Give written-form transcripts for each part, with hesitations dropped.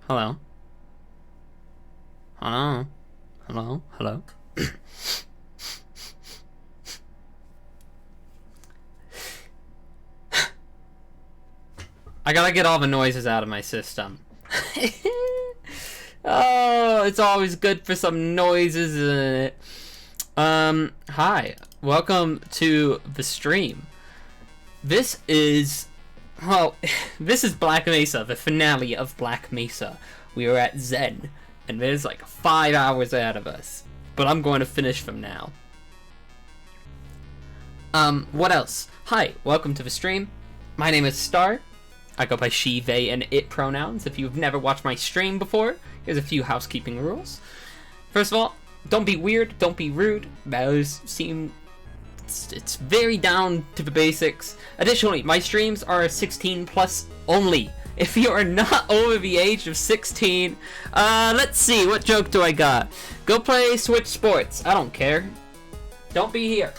Hello? Hello? Hello? Hello? I gotta get all the noises out of my system. Oh, it's always good for some noises, isn't it? Hi. Welcome to the stream. This is... Well, this is Black Mesa, the finale of Black Mesa. We are at Zen, and there's like 5 hours ahead of us. But I'm going to finish them now. What else? Hi, welcome to the stream. My name is Star. I go by she, they, and it pronouns. If you've never watched my stream before, here's a few housekeeping rules. First of all, don't be weird, don't be rude. Those seem... It's very down to the basics. Additionally, my streams are 16 plus only. If you are not over the age of 16, let's see, what joke do I got? Go play Switch Sports. I don't care. Don't be here.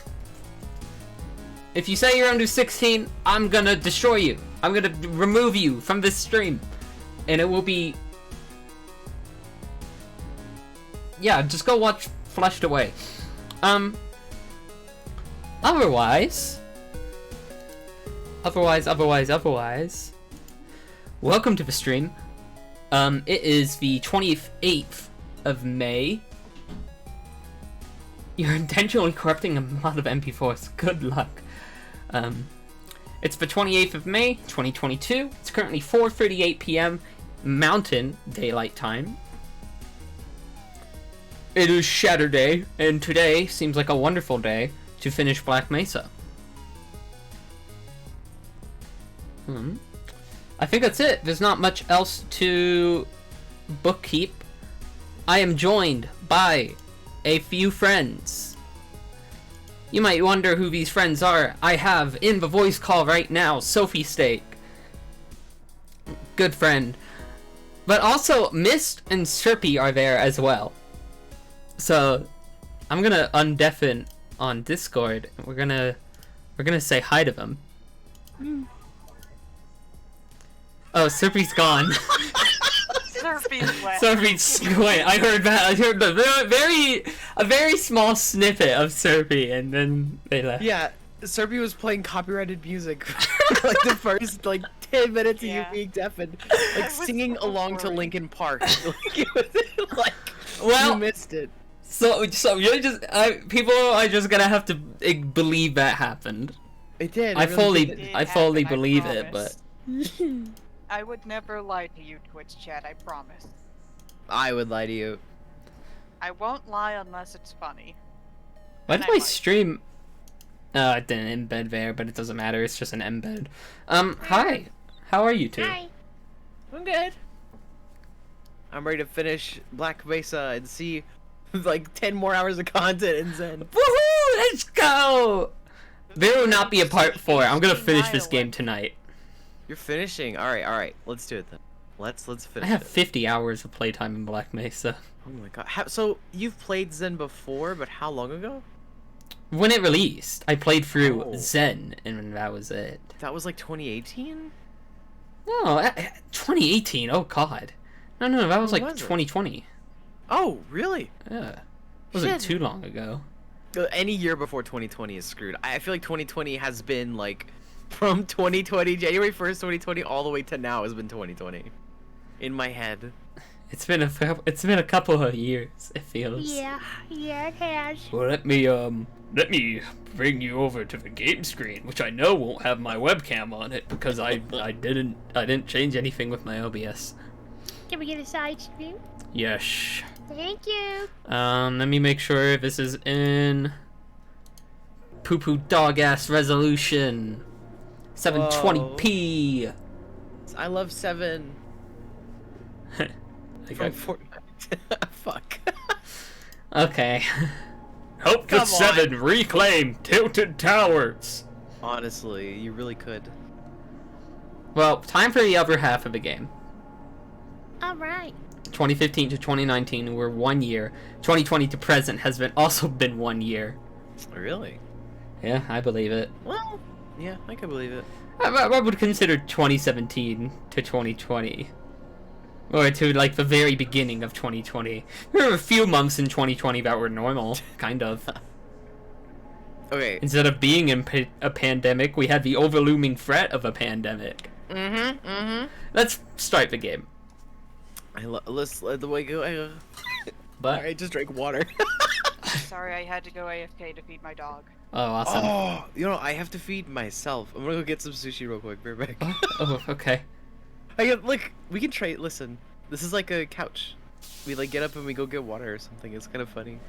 If you say you're under 16, I'm gonna destroy you. I'm gonna remove you from this stream. And it will be... Yeah, just go watch Flushed Away. Otherwise, welcome to the stream. It is the 28th of May. You're intentionally corrupting a lot of MP4s. Good luck. It's the 28th of May, 2022. It's currently 4:38 p.m. Mountain Daylight Time. It is Saturday, and today seems like a wonderful day to finish Black Mesa. I think that's it. There's not much else to bookkeep. I am joined by a few friends. You might wonder who these friends are. I have in the voice call right now Sophie Steak. Good friend. But also Mist and Serpy are there as well. So I'm gonna undeafen on Discord. We're gonna say hi to them. Oh, Serpy's gone. Serpy's wet. Serpy's wait. I heard that. I heard a very small snippet of Serpy, and then they left. Yeah, Serpy was playing copyrighted music for like the first 10 minutes of you being deafened, like singing along to Linkin Park. Like, it was, like, well, you missed it. So you're just people are just gonna have to believe that happened. It did. I fully did. believe I it, but I would never lie to you, Twitch chat. I promise. I would lie to you. I won't lie unless it's funny. why And did I my might. stream? It didn't embed there, but it doesn't matter. It's just an embed. Hi. How are you two? Hi. I'm good. I'm ready to finish Black Mesa and see like 10 more hours of content in Zen. Woohoo! Let's go! There will not be a part 4. I'm gonna finish this game tonight. You're finishing. All right. Let's do it then. Let's finish. I have it. 50 hours of playtime in Black Mesa. Oh my god. So you've played Zen before, but how long ago? When it released, I played through Oh. Zen, and that was it. That was like 2018? No, 2018. Oh god. No, that was When like was it? 2020. Oh, really? Yeah, it wasn't Shit. too long ago. Any year before 2020 is screwed. I feel like 2020 has been like from 2020, January 1st, 2020, all the way to now has been 2020. In my head. It's been a couple of years. It feels. Yeah, it has. Well, let me bring you over to the game screen, which I know won't have my webcam on it because I didn't change anything with my OBS. Can we get a side stream? Yes. Thank you. Let me make sure this is in poo-poo dog-ass resolution. 720p. I love 7 I from got- Fortnite. Fuck. Okay. Help Come the 7 reclaim Tilted Towers. Honestly, you really could. Well, time for the other half of the game. Alright. 2015 to 2019 were 1 year. 2020 to present has also been 1 year. Really? Yeah, I believe it. Well, yeah, I can believe it. I would consider 2017 to 2020. Or to, like, the very beginning of 2020. There were a few months in 2020 that were normal, kind of. Okay. Instead of being in a pandemic, we had the overlooming threat of a pandemic. Let's start the game. Let's let the way go. But I just drank water. Sorry, I had to go AFK to feed my dog. oh, awesome. Oh, you know, I have to feed myself. I'm gonna go get some sushi real quick. Be right back. Oh, okay. Look, we can trade. Listen, this is like a couch. We like get up and we go get water or something. It's kind of funny.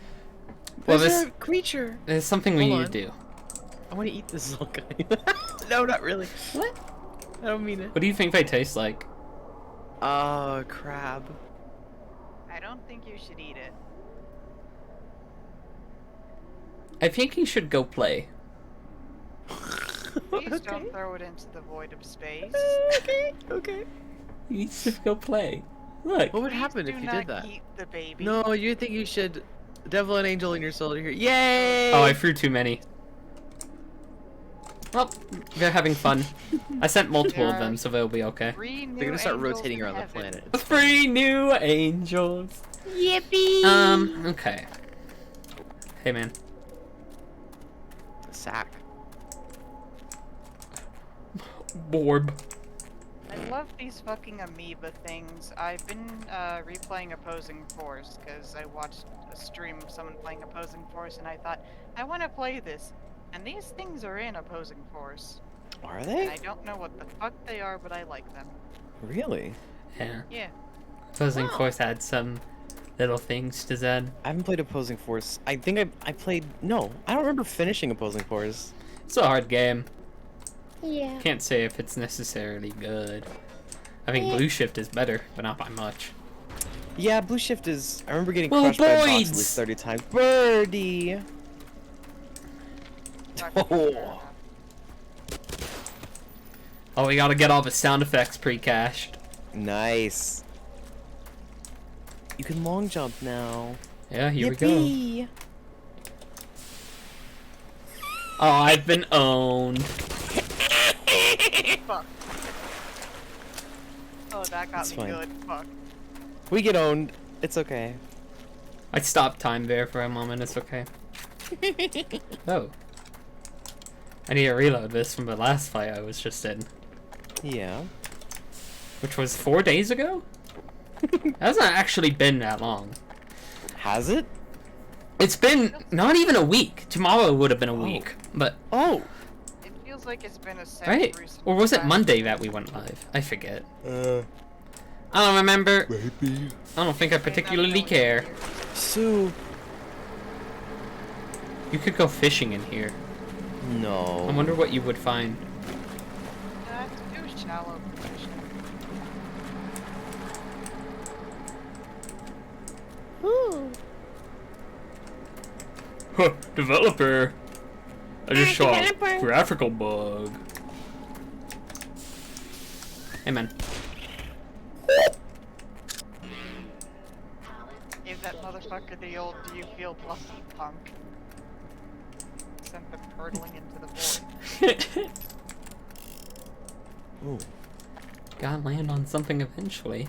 Well, There's this a creature. is something we Hold need on. to do. I want to eat this little guy. No, not really. What? I don't mean it. What do you think they taste like? Crab. I don't think you should eat it. I think you should go play. Please don't throw it into the void of space. Okay. You need to go play. Look. What would Please happen do if you not did that? Eat the baby. No, you think you should. Devil and angel in your soul here. Yay! Oh, I threw too many. Well, they're having fun. I sent multiple of Yeah. them, so they'll be okay. 3 new They're gonna start angels rotating in around the heaven. planet. It's fine. 3 new angels. Yippee! Okay. Hey, man. A sack. Borb. I love these fucking amoeba things. I've been replaying Opposing Force because I watched a stream of someone playing Opposing Force and I thought, I want to play this. And these things are in Opposing Force. Are And they? I don't know what the fuck they are, but I like them. Really? Yeah. Yeah. Opposing Wow. Force had some little things to Zed. I haven't played Opposing Force. I think I played. No, I don't remember finishing Opposing Force. It's a hard game. Yeah. Can't say if it's necessarily good. I think Blue Shift is better, but not by much. Yeah, Blue Shift is. I remember getting Well, crushed by a box at boys! least 30 times. Birdie! Oh. Oh, we gotta get all the sound effects pre-cached. Nice. You can long jump now. Yeah, here we go. Yippee! Oh, I've been owned. Fuck. Oh, that got That's me fine. good. Fuck. We get owned. It's okay. I stopped time there for a moment, it's okay. Oh. I need to reload this from the last fight I was just in. Yeah. Which was 4 days ago? It hasn't actually been that long. Has it? It's been not even a week. Tomorrow would have been a week. But, Oh! It feels like it's been a second right? recently. Or was it Monday that we went live? I forget. Uh, I don't remember. maybe. I don't think I particularly care. Sue. You could go fishing in here. I No. wonder what you would find. That's too shallow for fishing. Ooh. Huh, developer. I just saw a Developer. graphical bug. Hey, man. Gave that motherfucker the old "Do you feel bluffy, punk?" Sent them hurtling into the void. Ooh. Gotta land on something eventually.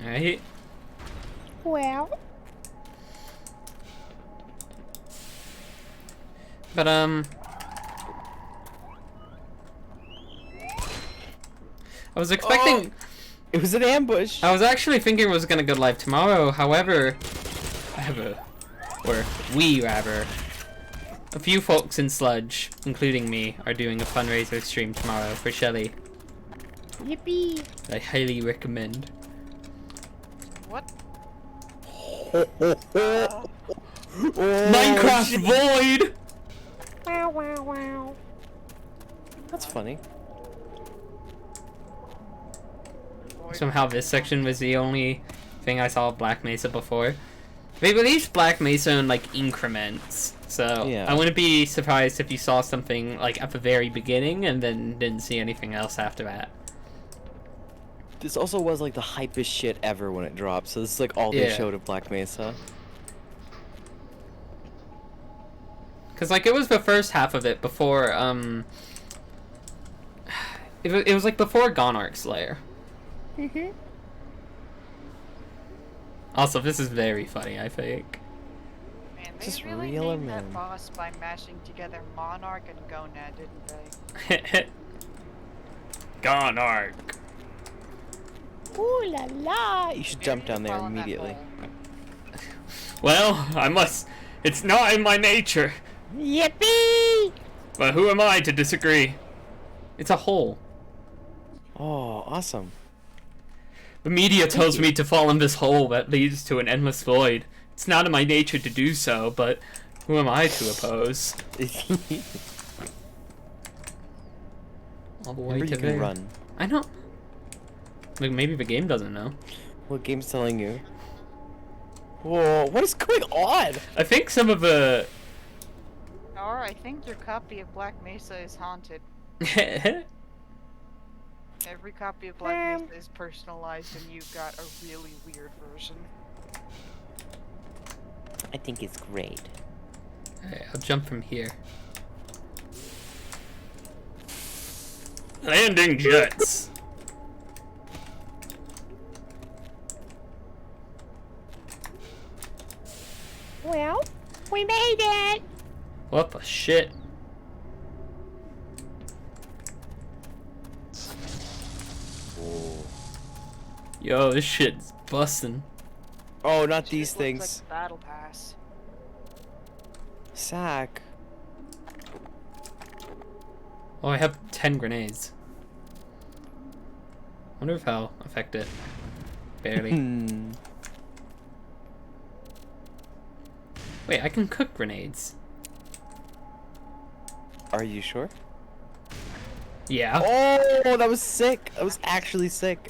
Alright. Well. But, I was expecting... It was an ambush. I was actually thinking it was gonna go live tomorrow, however... we, rather. A few folks in Sludge, including me, are doing a fundraiser stream tomorrow for Shelly. Yippee. I highly recommend. What? Minecraft Void! Wow, wow, wow. That's funny. Void Somehow this section was the only thing I saw of Black Mesa before. They released Black Mesa in like increments, so Yeah. I wouldn't be surprised if you saw something like at the very beginning and then didn't see anything else after that. This also was like the hypest shit ever when it dropped, so this is like all they Yeah. showed of Black Mesa. Cause like it was the first half of it before it was like before Gonarch's lair. Mhm. Also, this is very funny, I think. Man, they Just really reel named him that in. boss by mashing together Monarch and Gonad, didn't they? Gonarch. Ooh la la. You should Dare jump you down to there fall in that immediately. hole. Well, I must. It's not in my nature. Yippee! But who am I to disagree? It's a hole. Oh, awesome. The media tells you. me to fall in this hole that leads to an endless void. It's not in my nature to do so, but who am I to oppose? All the way Remember to you can there. run. I know. Like maybe the game doesn't know. What game's telling you? Whoa, what is going on? I think some of the. Or I think your copy of Black Mesa is haunted. Every copy of Black Mesa is personalized and you've got a really weird version. I think it's great. Alright, I'll jump from here. Landing jets. Well, we made it. What the shit? Whoa. Yo, this shit's busting. Oh, not Shit these looks things. Like the battle pass. Sack. Oh, I have 10 grenades. Wonder if I'll affect it. Barely. Hmm. Wait, I can cook grenades. Are you sure? Yeah. Oh, that was sick. That was actually sick.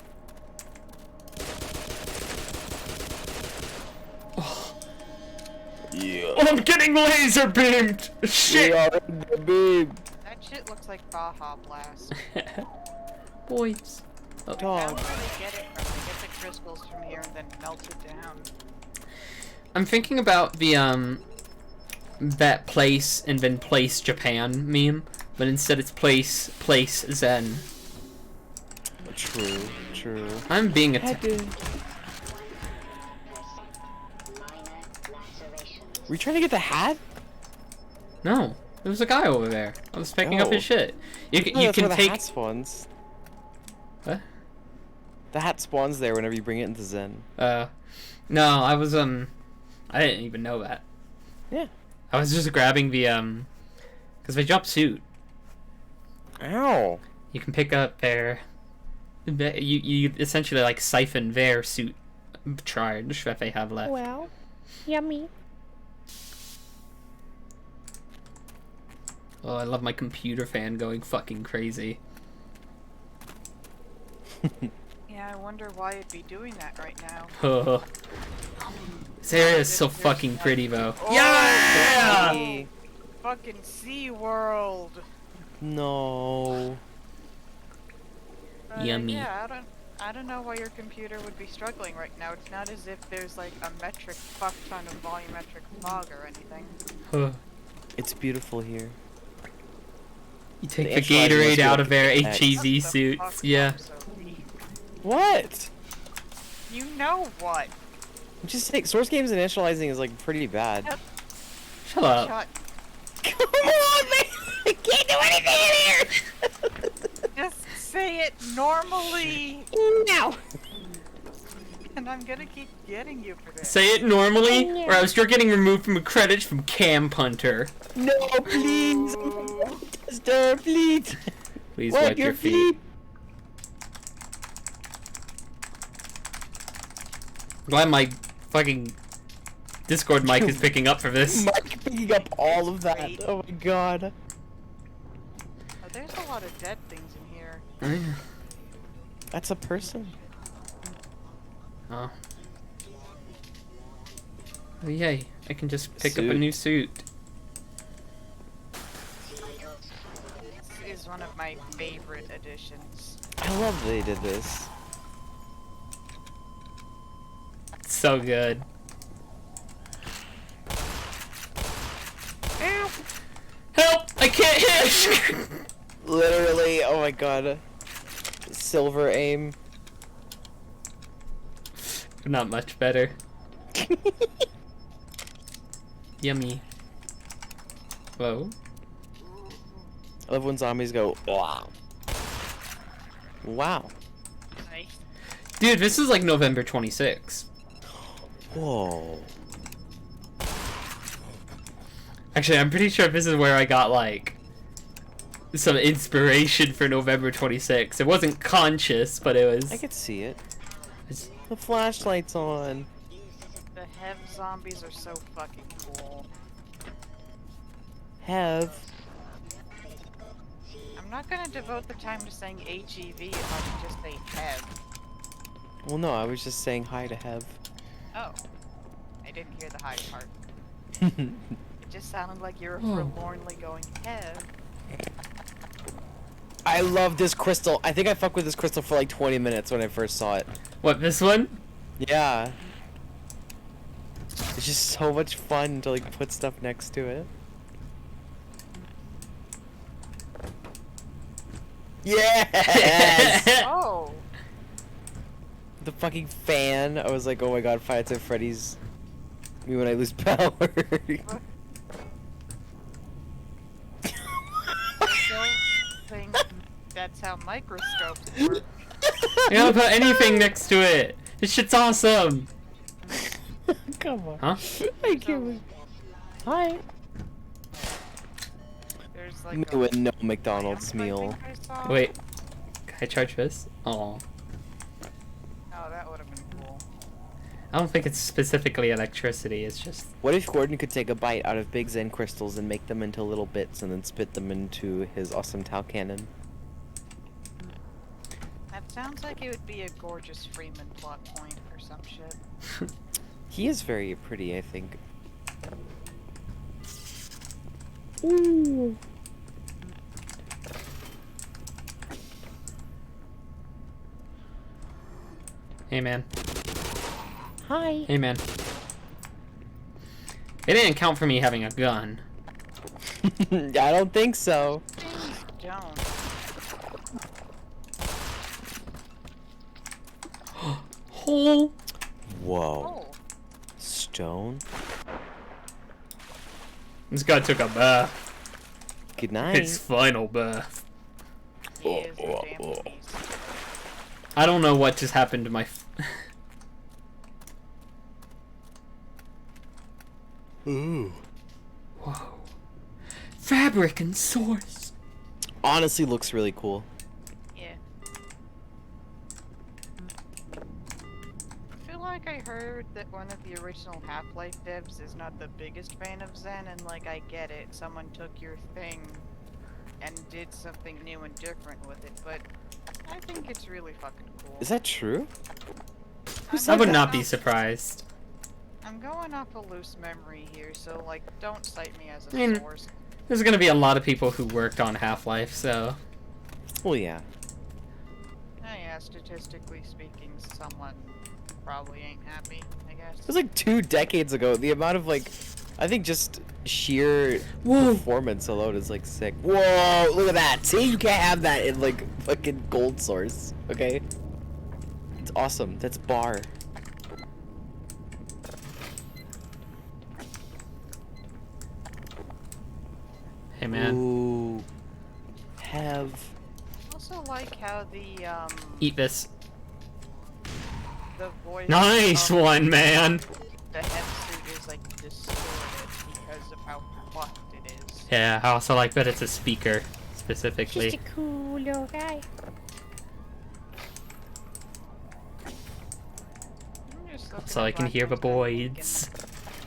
Yeah. Oh, I'm getting laser beamed! Shit! We are in the beam. That shit looks like Baja Blast. Boys. Oh. Now Dog. where do they get it from? They get the crystals from here and then melt it down. I'm thinking about the, that place and then place Japan meme, but instead it's place Zen. True, true. I'm being attacked. Were you trying to get the hat? No, there was a guy over there. I was picking up Oh. his shit. You No, that's can where the take. hat spawns. What? The hat spawns there whenever you bring it into Zen. No, I was I didn't even know that. Yeah. I was just grabbing the because they drop suit. Ow. You can pick up you essentially like siphon their suit charge that they have left. Well, yummy. Oh, I love my computer fan going fucking crazy. Yeah, I wonder why it'd be doing that right now. Oh. This area is so fucking pretty though. Oh, Yeah! Hey. Fucking SeaWorld! No. Yummy. Yeah, I don't know why your computer would be struggling right now. It's not as if there's like a metric fuck ton of volumetric fog or anything. Huh. It's beautiful here. You take The the initializer Gatorade must be out like of their X. Shut HEZ the suits. fuck Yeah. up, Sophie. What? You know what? I'm just saying, source games initializing is like pretty bad. Yep. Shut up. Shut. Come on, man! I can't do anything in here! Just say it normally! No. And I'm gonna keep getting you for this. Say it normally, or else you're getting removed from credits from Camp Hunter. No, please! Sister, please! Please wipe your feet. Glad my fucking Discord mic is picking up for this. Mike picking up all of that. Wait. Oh my god. Oh, there's a lot of dead things in here. That's a person. Oh. Oh yay, I can just pick up a Suit. new suit. This is one of my favorite additions. I love that they did this. So good. Ow. I can't hit! Literally, oh my god. Silver aim. Not much better. Yummy. Whoa. I love when zombies go, wow. Wow. Nice. Dude, this is like November 26th. Whoa. Actually, I'm pretty sure this is where I got, like, some inspiration for November 26th. It wasn't conscious, but it was... I could see it. it's- The flashlight's on. The Hev zombies are so fucking cool. Have. I'm not gonna devote the time to saying HEV if I can just say Hev. Well, no, I was just saying hi to Have. Oh. I didn't hear the high part. It just sounded like you were Oh. forlornly going Hev. I love this crystal. I think I fucked with this crystal for like 20 minutes when I first saw it. What, this one? Yeah. It's just so much fun to like put stuff next to it. Yes! Oh! The fucking fan. I was like, oh my god, Five Nights at Freddy's. Me when I lose power. Still think that's how microscopes work. You gotta put anything next to it. This shit's awesome. Come on. Huh? I can't wait. Hi. There's like Me a with no McDonald's lamp, I meal. think I saw. Wait. Can I charge this? Oh. Oh, that would have been cool. I don't think it's specifically electricity, it's just... What if Gordon could take a bite out of Big Zen crystals and make them into little bits and then spit them into his awesome Tau cannon? That sounds like it would be a gorgeous Freeman plot point or some shit. He is very pretty, I think. Ooh. Hey, man. Hi. Hey, man. It didn't count for me having a gun. I don't think so. Things don't. Oh! Whoa. Oh, Stone. This guy took a bath. Good night. His final bath. he is a damn beast. I don't know what just happened to my... Ooh. Whoa. Fabric and source. Honestly, looks really cool. Yeah. I feel like I heard that one of the original Half-Life devs is not the biggest fan of Zen, and like, I get it. Someone took your thing and did something new and different with it, but I think it's really fucking cool. Is that true? I would going not be off- surprised. I'm going off a loose memory here, so like, don't cite me as a I mean- source. There's gonna be a lot of people who worked on Half-Life, so... Well, yeah. Oh yeah, statistically speaking, someone probably ain't happy, I guess. It was like 2 decades ago. The amount of like, I think just sheer Whoa. performance alone is like sick. Whoa! Look at that. See, you can't have that in like fucking gold source. Okay. It's awesome. That's bar. Hey, man. Ooh. Have. Also like how Eat this. the voice Nice of one, man! the head suit is like distorted because of how fucked it is. Yeah, I also like that it's a speaker, specifically. Just a cool little guy. I'm just looking So at I can Black hear the Mesa and thinking, boys.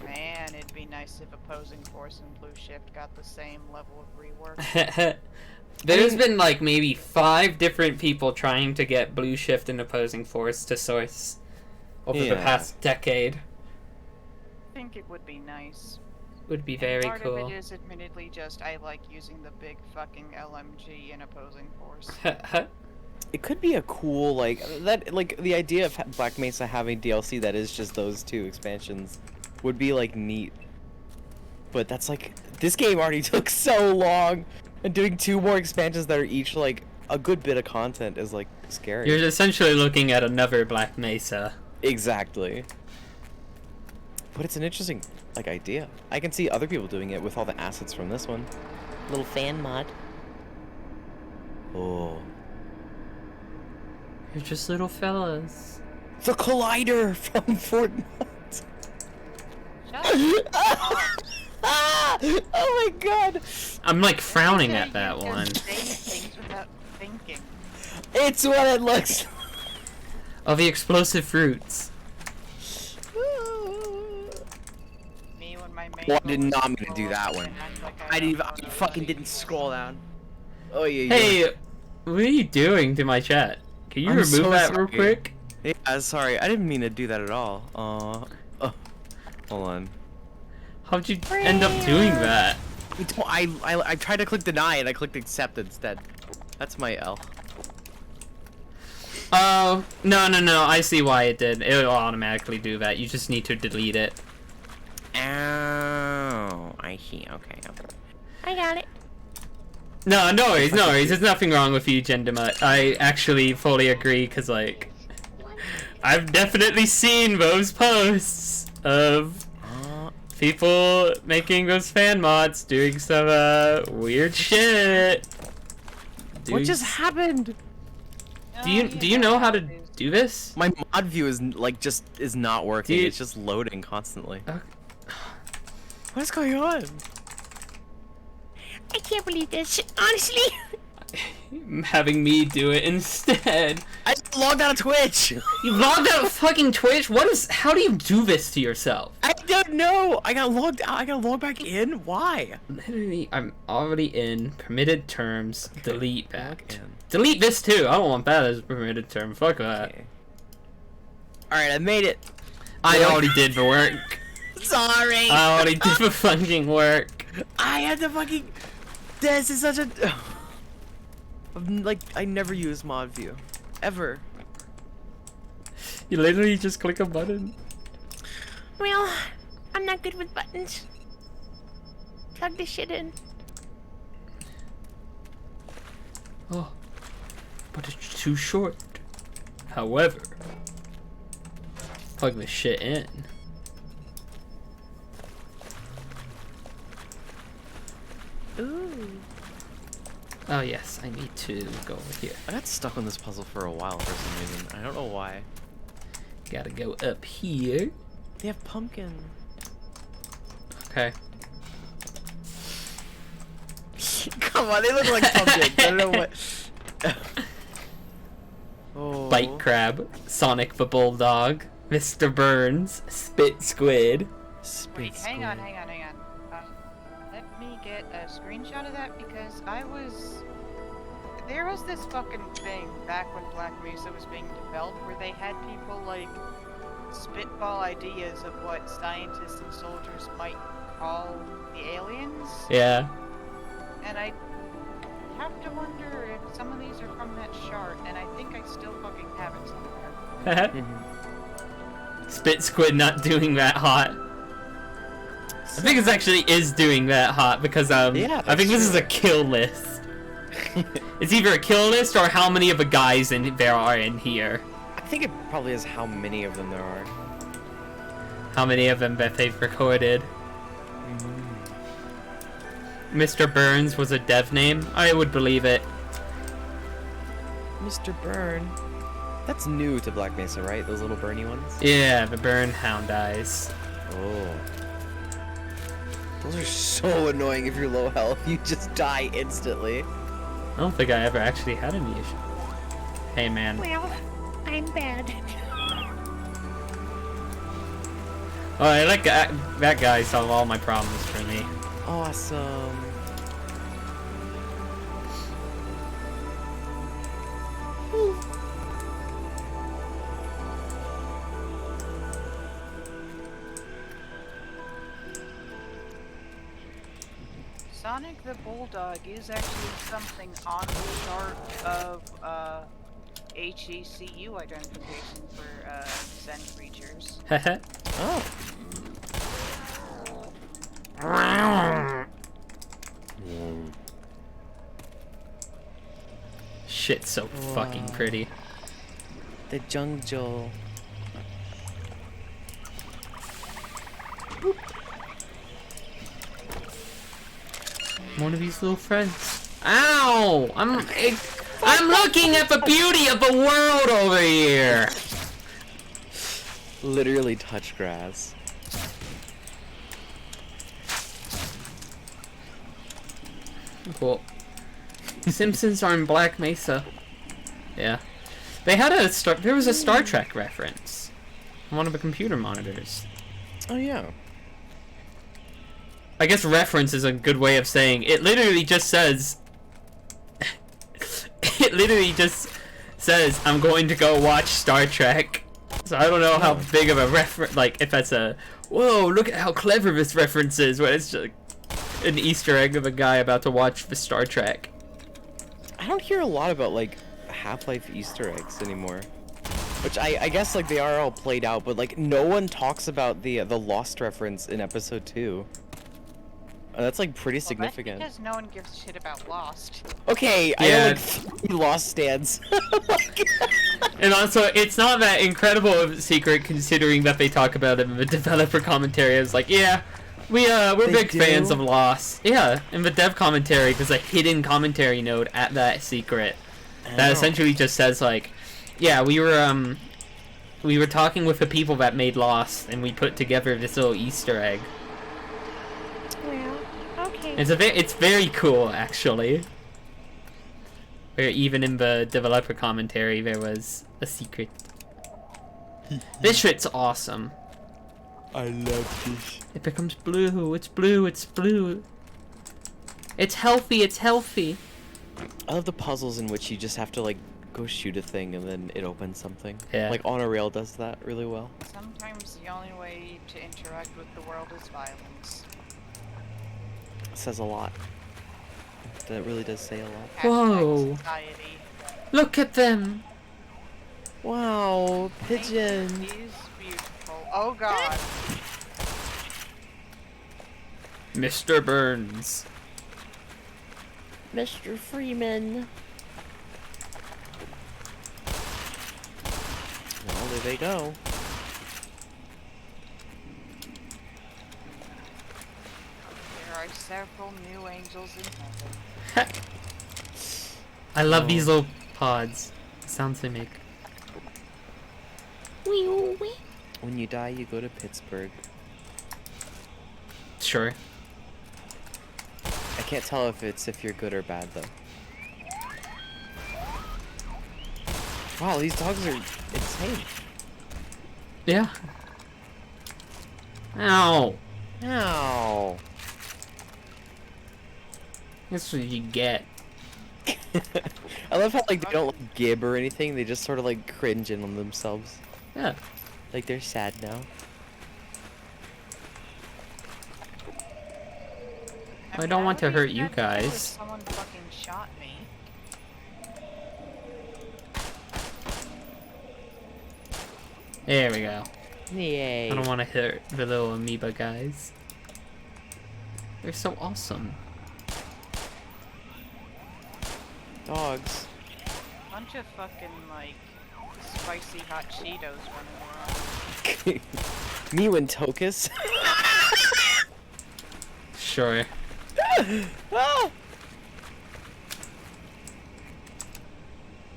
Man, it'd be nice if opposing force and blue shift got the same level of rework. There's been like maybe 5 different people trying to get Blue Shift and Opposing Force to source over the Yeah. past decade. I think it would be nice. Would be And very part cool. of it is admittedly just I like using the big fucking LMG in opposing force. It could be a cool like that. Like the idea of Black Mesa having DLC that is just those 2 expansions would be like neat. but that's like this game already took so long, and doing 2 more expansions that are each like a good bit of content is like scary. You're essentially looking at another Black Mesa. Exactly. But it's an interesting like idea. I can see other people doing it with all the assets from this one. Little fan mod. Oh. You're just little fellas. The collider from Fortnite. Shut Ah! Oh my god! I'm like frowning Okay, at that you can one. say things without thinking. It's what it looks. Oh, the explosive fruits. Me when my main Well, I goal did was not to mean to go do up that and one. act like I didn't. don't I know what fucking I'm didn't doing. scroll down. Oh yeah. Hey, what are you doing to my chat? Can you I'm remove so that real sorry. quick? Yeah, sorry. I didn't mean to do that at all. Hold on. How'd you end up doing that? I tried to click deny and I clicked accept instead. That's my L. Oh, no. I see why it did. It will automatically do that. You just need to delete it. Oh, I see. Okay. I got it. No worries. There's nothing wrong with you, Gendima. I actually fully agree, because, like, I've definitely seen those posts of people making those fan mods doing some, weird shit. What just happened? Do you know how to do this? My mod view is like is not working. you- It's just loading constantly. Okay. What is going on? I can't believe this. Honestly. Having me do it instead. I just logged out of Twitch. You logged out of fucking Twitch? How do you do this to yourself? I don't know. I got logged out. I got logged back in. Why? Literally, I'm already in permitted terms. Delete that. Log in. Delete this too. I don't want that as a permitted term. Fuck that. Okay. All right, I made it. I Log- already did the work. Sorry. I already did the fucking work. I had to fucking. This is such a. Like I never use mod view, ever. You literally just click a button. Well, I'm not good with buttons. Plug this shit in. Oh, but it's too short. However, plug this shit in. Ooh. Oh yes, I need to go over here. I got stuck on this puzzle for a while for some reason. I don't know why. Gotta go up here. They have pumpkin. Okay. Come on, they look like pumpkins. I don't know what. Oh. Bite Crab, Sonic the Bulldog, Mr. Burns, Spit Squid. Wait, hang on. Let me get a screenshot of that because there was this fucking thing back when Black Mesa was being developed where they had people like spitball ideas of what scientists and soldiers might call the aliens. Yeah. And I have to wonder if some of these are from that shard, and I think I still fucking have it somewhere. Spit Squid not doing that hot. I think it actually is doing that hot because Yeah, I think this that's is a kill list. It's either a kill list or how many of the guys there are in here. I think it probably is how many of them there are. How many of them that they've recorded. Mr. Burns was a dev name. I would believe it. Mr. Burn. That's new to Black Mesa, right? Those little Bernie ones? Yeah, the Burn Hound eyes. Oh. Those are so annoying if you're low health. You just die instantly. I don't think I ever actually had any issue. Hey man. Well, I'm bad. Oh, I like that guy solved all my problems for me. Awesome. Sonic the Bulldog is actually something on the chart of HECU identification for Zen creatures. Oh. Shit's so fucking pretty. The jungle. One of these little friends. Ow! I'm looking at the beauty of the world over here. Literally touch grass. Cool. Simpsons are in Black Mesa. Yeah. They had there was a Star Trek reference on one of the computer monitors. Oh yeah. I guess reference is a good way of saying it. Literally just says it literally just says I'm going to go watch Star Trek. So I don't know how big of a reference, like if that's a whoa, look at how clever this reference is when it's just an Easter egg of a guy about to watch the Star Trek. I don't hear a lot about like Half-Life Easter eggs anymore. Which I guess like they are all played out, but like no one talks about the Lost reference in episode 2. That's like pretty significant. That's because no one gives a shit about Lost. Okay, Yeah. I know like 3 Lost stands. And also, it's not that incredible of a secret considering that they talk about it in the developer commentary. It's like, yeah, we're They big do? fans of Lost. Yeah, in the dev commentary, there's a hidden commentary note at that secret that essentially just says like, yeah, we were talking with the people that made Lost, and we put together this little Easter egg. Well, okay. It's very cool actually. Where even in the developer commentary there was a secret. This shit's awesome. I love this. It becomes blue. It's blue. It's blue. It's healthy. It's healthy. I love the puzzles in which you just have to like go shoot a thing and then it opens something. Yeah. Like On a Rail does that really well. Sometimes the only way to interact with the world is violence. It says a lot. That really does say a lot. Whoa. Society. Look at them. Wow, pigeon. Nature is beautiful. Oh god. Mr. Burns. Mr. Freeman. Well, there they go. There are several new angels in heaven. I love these little pods. The sounds they make. Wee oo wee. When you die, you go to Pittsburgh. Sure. I can't tell if you're good or bad though. Wow, these dogs are insane. Yeah. Ow. Ow. That's what you get. I love how like they don't like gib or anything. They just sort of like cringe in on themselves. Yeah. Like they're sad now. I don't want to always hurt you had to deal with guys. Someone fucking shot me. There we go. Yay. I don't want to hurt the little amoeba guys. They're so awesome. Dogs. Bunch of fucking like spicy hot Cheetos running around. Me when Tokus. Sure. Ah!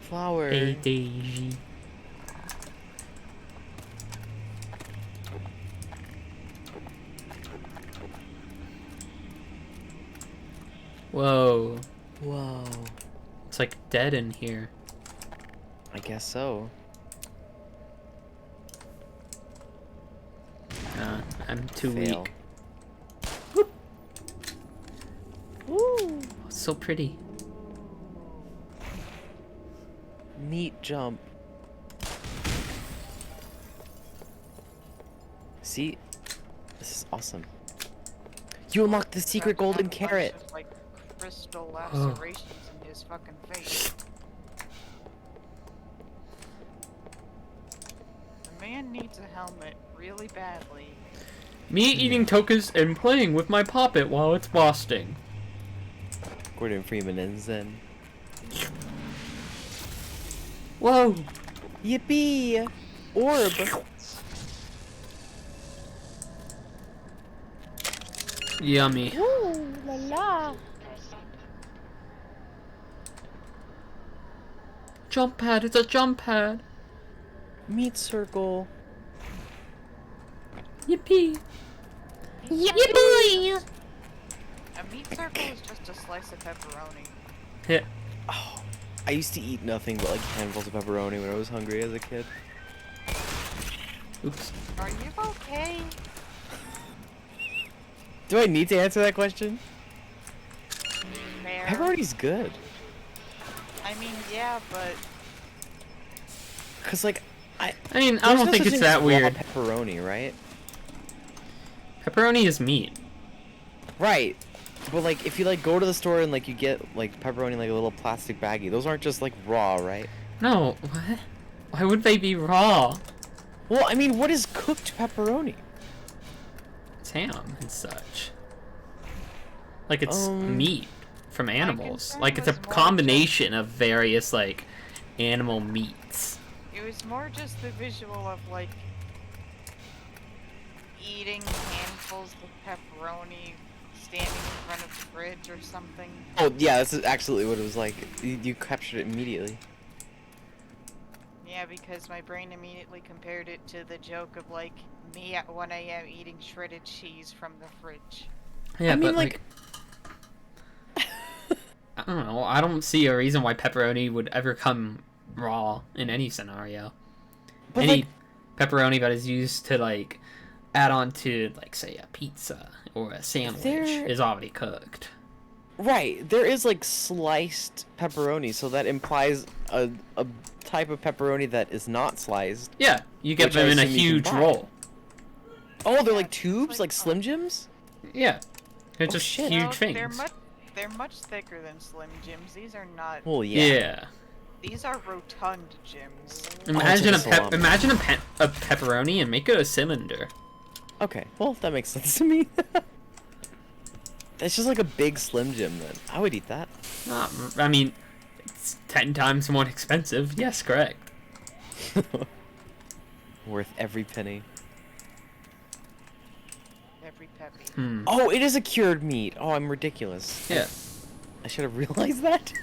Flower. Hey Daisy. Whoa. Whoa. It's like dead in here. I guess so. I'm too Fail. weak. Ooh. It's so pretty. Neat jump. See? This is awesome. You unlocked the secret Fucking golden have a bunch carrot. of, like crystal lacerations in his fucking face. The man needs a helmet really badly. Me eating tokas and playing with my poppet while it's busting. Gordon Freeman and Zen. Whoa! Yippee! Orb! Yummy. Ooh la la. Jump pad, it's a jump pad. Meat circle. Yippee! Yippee! A meat circle is just a slice of pepperoni. Yeah. Oh, I used to eat nothing but like handfuls of pepperoni when I was hungry as a kid. Oops. Are you okay? Do I need to answer that question? Fair. Pepperoni's good. I mean, yeah, but Cause like, I mean, I there's don't no think such it's thing as that raw weird. Pepperoni, right? Pepperoni is meat. Right. But like, if you like go to the store and like you get like pepperoni in like a little plastic baggie, those aren't just like raw, right? No, what? Why would they be raw? Well, I mean, what is cooked pepperoni? It's ham and such. Like it's Um, meat from animals. concern Like it's a was more combination of various like animal meats. it was more just the visual of like eating handfuls of pepperoni standing in front of the fridge or something. Oh yeah, that's absolutely what it was like. You captured it immediately. Yeah, because my brain immediately compared it to the joke of like me at 1 a.m. eating shredded cheese from the fridge. Yeah, I mean, but like I don't know. I don't see a reason why pepperoni would ever come raw in any scenario. But Any like, pepperoni that is used to like add on to like say a pizza or a sandwich There- is already cooked. right, there is like sliced pepperoni, so that implies a type of pepperoni that is not sliced. Yeah, you get Which I them in a assume you can huge buy. roll. Oh, they're Yeah, like it's tubes, like like- Slim Jims? Yeah, they're Oh, just shit. huge Well, things. They're much thicker than Slim Jims. These are not. Well, yeah. Yeah. These are rotund Jims. Imagine it's like a salami. imagine a pepperoni and make it a cylinder. Okay, well, that makes sense to me. It's just like a big Slim Jim then. I would eat that. I mean, it's 10 times more expensive. Yes, correct. Worth every penny. Every peppy. Hmm. Oh, it is a cured meat. Oh, I'm ridiculous. Yeah. I should have realized that.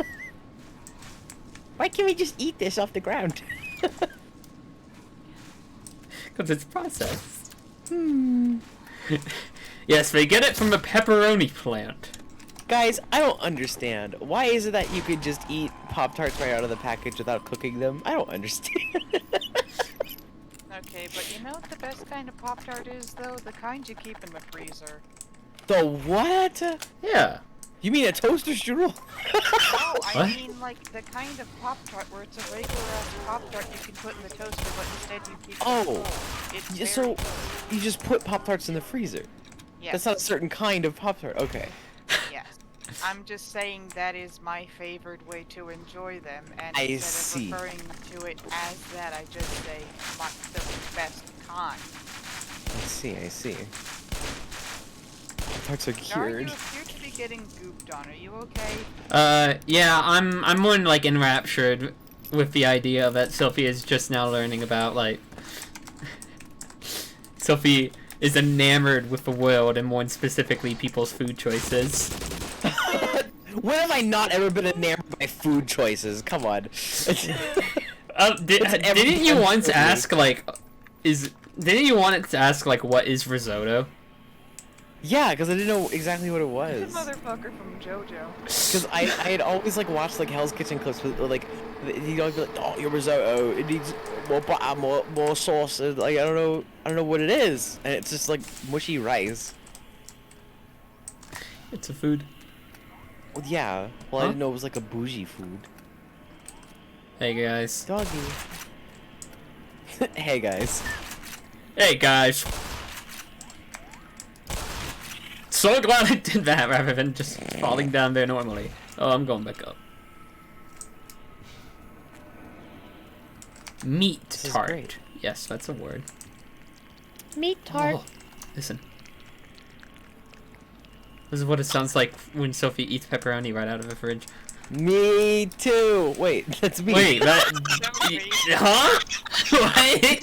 Why can't we just eat this off the ground? Because it's processed. Yes, they get it from the pepperoni plant. Guys, I don't understand. Why is it that you could just eat Pop-Tarts right out of the package without cooking them? I don't understand. Okay, but you know what the best kind of Pop-Tart is, though? The kind you keep in the freezer. The what? Yeah. You mean a toaster strudel? No, I What? mean like the kind of Pop-Tart where it's a regular ass Pop-Tart you can put in the toaster, but instead you keep it Oh. cold. It's Yeah, very so good. you just put Pop-Tarts in the freezer. Yes. That's not a certain kind of Pop-Tart. Okay. Yes. I'm just saying that is my favored way to enjoy them, and I instead see. of referring to it as that, I just say the best kind. I see, I see. Pop-Tarts are Dar, you cured. appear to be getting gooped on. Are you okay? Yeah, I'm more like enraptured with the idea that Sophie is just now learning about like Sophie is enamored with the world and more specifically people's food choices. When have I not ever been enamored by food choices? Come on. Didn't you once ask like didn't you want to ask like what is risotto? Yeah, because I didn't know exactly what it This was. motherfucker from JoJo. Because I had always like watched like Hell's Kitchen clips with like he'd always be like, oh, your risotto, it needs more butter, more sauce. And, like I don't know what it is, and it's just like mushy rice. It's a food. Well, yeah. Well, I Huh? didn't know it was like a bougie food. Hey guys. Doggy. Hey guys. Hey guys. So glad I did that rather than just falling down there normally. Oh, I'm going back up. Meat This is tart. great. Yes, that's a word. Meat tart. Oh, listen. This is what it sounds like when Sophie eats pepperoni right out of the fridge. Me too. Wait, that's me. Wait, that... huh? What?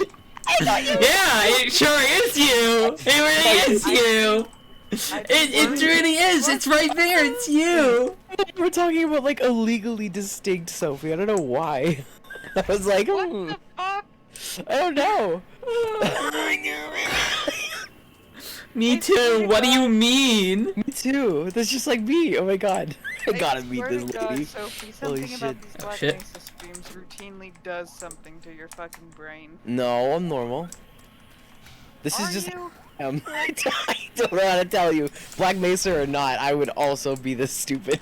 Yeah, it sure is you! It really is you! It really is! It's right there! It's you! We're talking about like illegally distinct Sophie. I don't know why. I was like, What the fuck? I don't know. Me too. What do you mean? Me too. That's just like me. Oh my god. I gotta I meet swear this to God, lady. Sophie, Holy something about shit. these Oh, Black shit. Mesa streams routinely does something to your fucking brain. No, I'm normal. This Are is just you? I don't know how to tell you. Black Mesa or not, I would also be this stupid.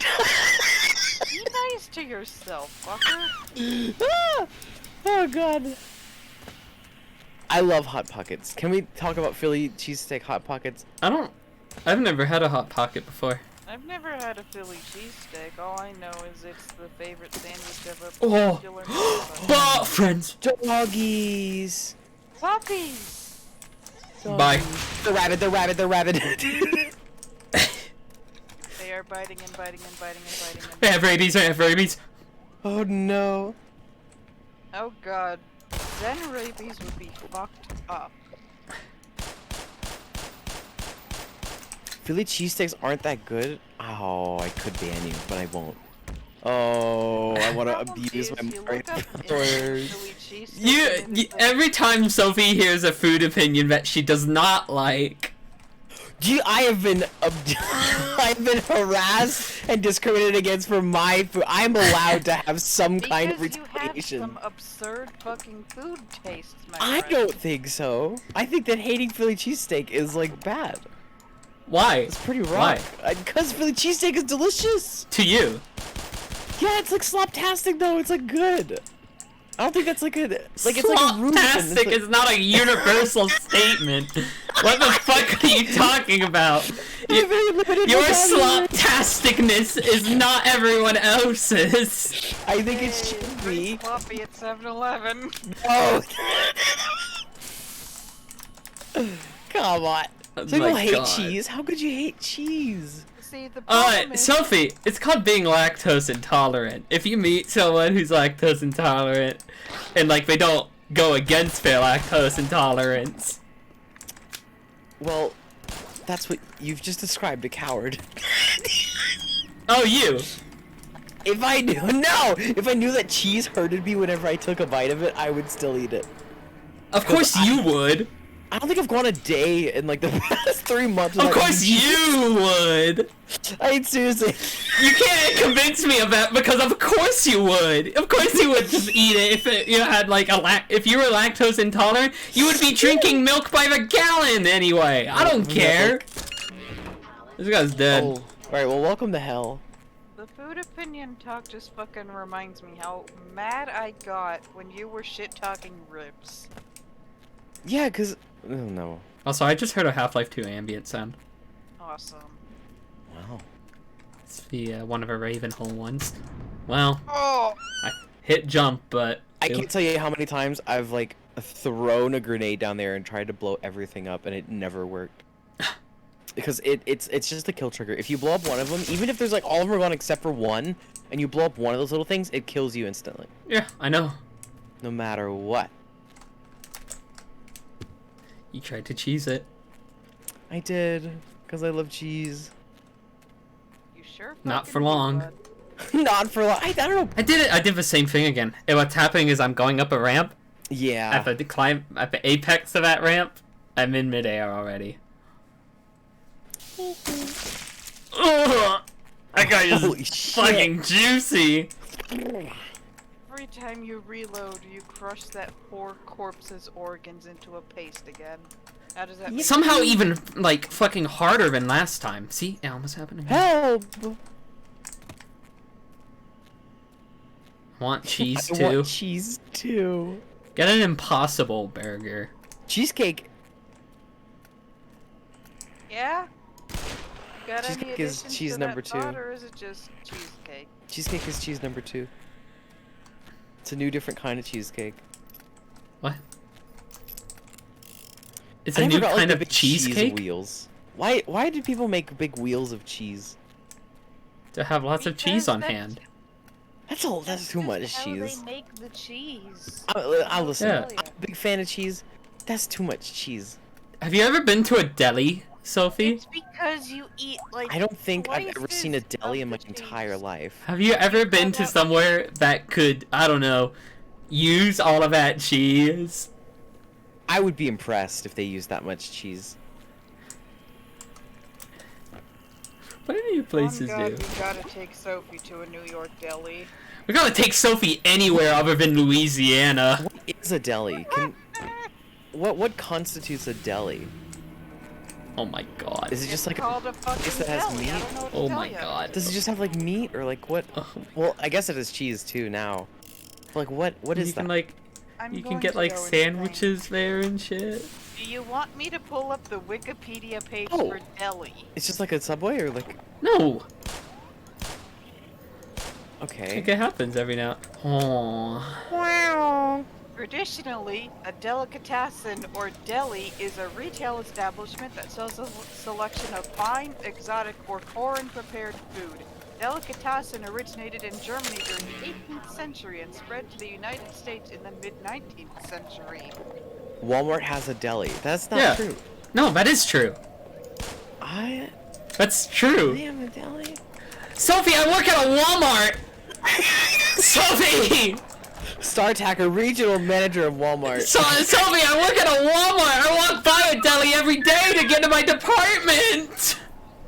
Be nice to yourself, fucker. Ah! Oh god. I love Hot Pockets. Can we talk about Philly cheesesteak Hot Pockets? I've never had a Hot Pocket before. I've never had a Philly cheesesteak. All I know is it's the favorite sandwich of a Oh. particular motherfucker. Bah, friends! Doggies. Puppies! Bye. The rabbit, the rabbit, the rabbit. They are biting and biting and biting and biting and I have rabies, I have rabies. Oh no. Oh god. Then rabies would be fucked up. Philly cheesesteaks aren't that good. Oh, I could ban you, but I won't. Oh, I want to Problem abuse is, my you brain look up powers. Philly cheesesteak and You, it's like- every time Sophie hears a food opinion that she does not like. Gee, I have been I've been harassed and discriminated against for my food. I'm allowed to have some kind of Because you have retaliation. some absurd fucking food tastes, my I friend. don't think so. I think that hating Philly cheesesteak is like bad. Why? It's pretty Why? wrong. Because Philly cheesesteak is delicious. To you. Yeah, it's like sloptastic though. It's like good. I don't think that's like a it's like a rude thing. It's Sloptastic like- is not a universal statement. What the fuck are you talking about? I'm very limited Your vocabulary. sloptasticness is not everyone else's. I think it Hey, should free be. sloppy at 7-Eleven. Oh. Come on. Oh Some people my hate God. cheese. How could you hate cheese? See, the problem is... Sophie, it's called being lactose intolerant. If you meet someone who's lactose intolerant, and like they don't go against their lactose intolerance. Well, that's what you've just described, a coward. Oh, you. If I knew that cheese hurted me whenever I took a bite of it, I would still eat it. Of course you would. I don't think I've gone a day in like the past 3 months. Of without course eating cheese. you would. I seriously. You can't convince me of that because of course you would. Of course you would just eat it if you had like if you were lactose intolerant, you would be drinking milk by the gallon anyway. I don't care. This guy's dead. Oh, alright, well, welcome to hell. The food opinion talk just fucking reminds me how mad I got when you were shit-talking ribs. Yeah, cause. Oh no. Also, I just heard a Half-Life 2 ambient sound. Awesome. Wow. It's the one of our Ravenhole ones. Well, Oh! I hit jump, but I can't tell you how many times I've like thrown a grenade down there and tried to blow everything up, and it never worked. Because it's just a kill trigger. If you blow up one of them, even if there's like all of them are gone except for one, and you blow up one of those little things, it kills you instantly. Yeah, I know. No matter what. You tried to cheese it. I did, because I love cheese. You sure Not fucking for did, long. bud. Not for long. I don't know. I did it. I did the same thing again. And what's happening is I'm going up a ramp. Yeah. At the apex of that ramp, I'm in midair already. Ugh, that guy Holy is shit. fucking juicy. Every time you reload, you crush that poor corpse's organs into a paste again. How does that make Somehow even like fucking harder than last time. See, it almost happened again. Help! Want cheese I too? want cheese too. Get an Impossible Burger. Cheesecake. Yeah? Got any Cheesecake is additions cheese to number that thought, 2. or is it just cheesecake? Cheesecake is cheese number 2. It's a new, different kind of cheesecake. What? It's I a never new got, like, kind the of big cheese cheesecake? wheels. Why do people make big wheels of cheese? To have lots of cheese Because on that's- hand. That's too much how cheese. they make the cheese. I'll listen. Yeah. I'm a big fan of cheese. That's too much cheese. Have you ever been to a deli, Sophie? It's because you eat like. I don't think I've ever seen a slices deli of in my the entire cheese. life. Have you ever been to up- somewhere that could, I don't know, use all of that cheese? I would be impressed if they used that much cheese. What do you places do? we gotta take Sophie to a New York deli. We gotta take Sophie anywhere other than Louisiana. What is a deli? What constitutes a deli? Oh my god. Is it just like a called a fucking place that has deli. meat? I don't know what to Oh tell my ya. god. Does it just have like meat or like what? Oh my- Well, I guess it has cheese too now. But, like what is you that? can like, I'm you can going get to like go insane. sandwiches there and shit. Do you want me to pull up the Wikipedia page Oh. for deli? It's just like a Subway or like No, I okay. think it happens every now. Oh. Traditionally, a delicatessen or deli is a retail establishment that sells a selection of fine, exotic, or foreign-prepared food. Delicatessen originated in Germany during the 18th century and spread to the United States in the mid-19th century. Walmart has a deli. That's not Yeah. true. No, that is true. I That's true. am a deli. Sophie, I work at a Walmart. Sophie. StarTacker, regional manager of Walmart. Sophie, I work at a Walmart. I walk by a deli every day to get to my department.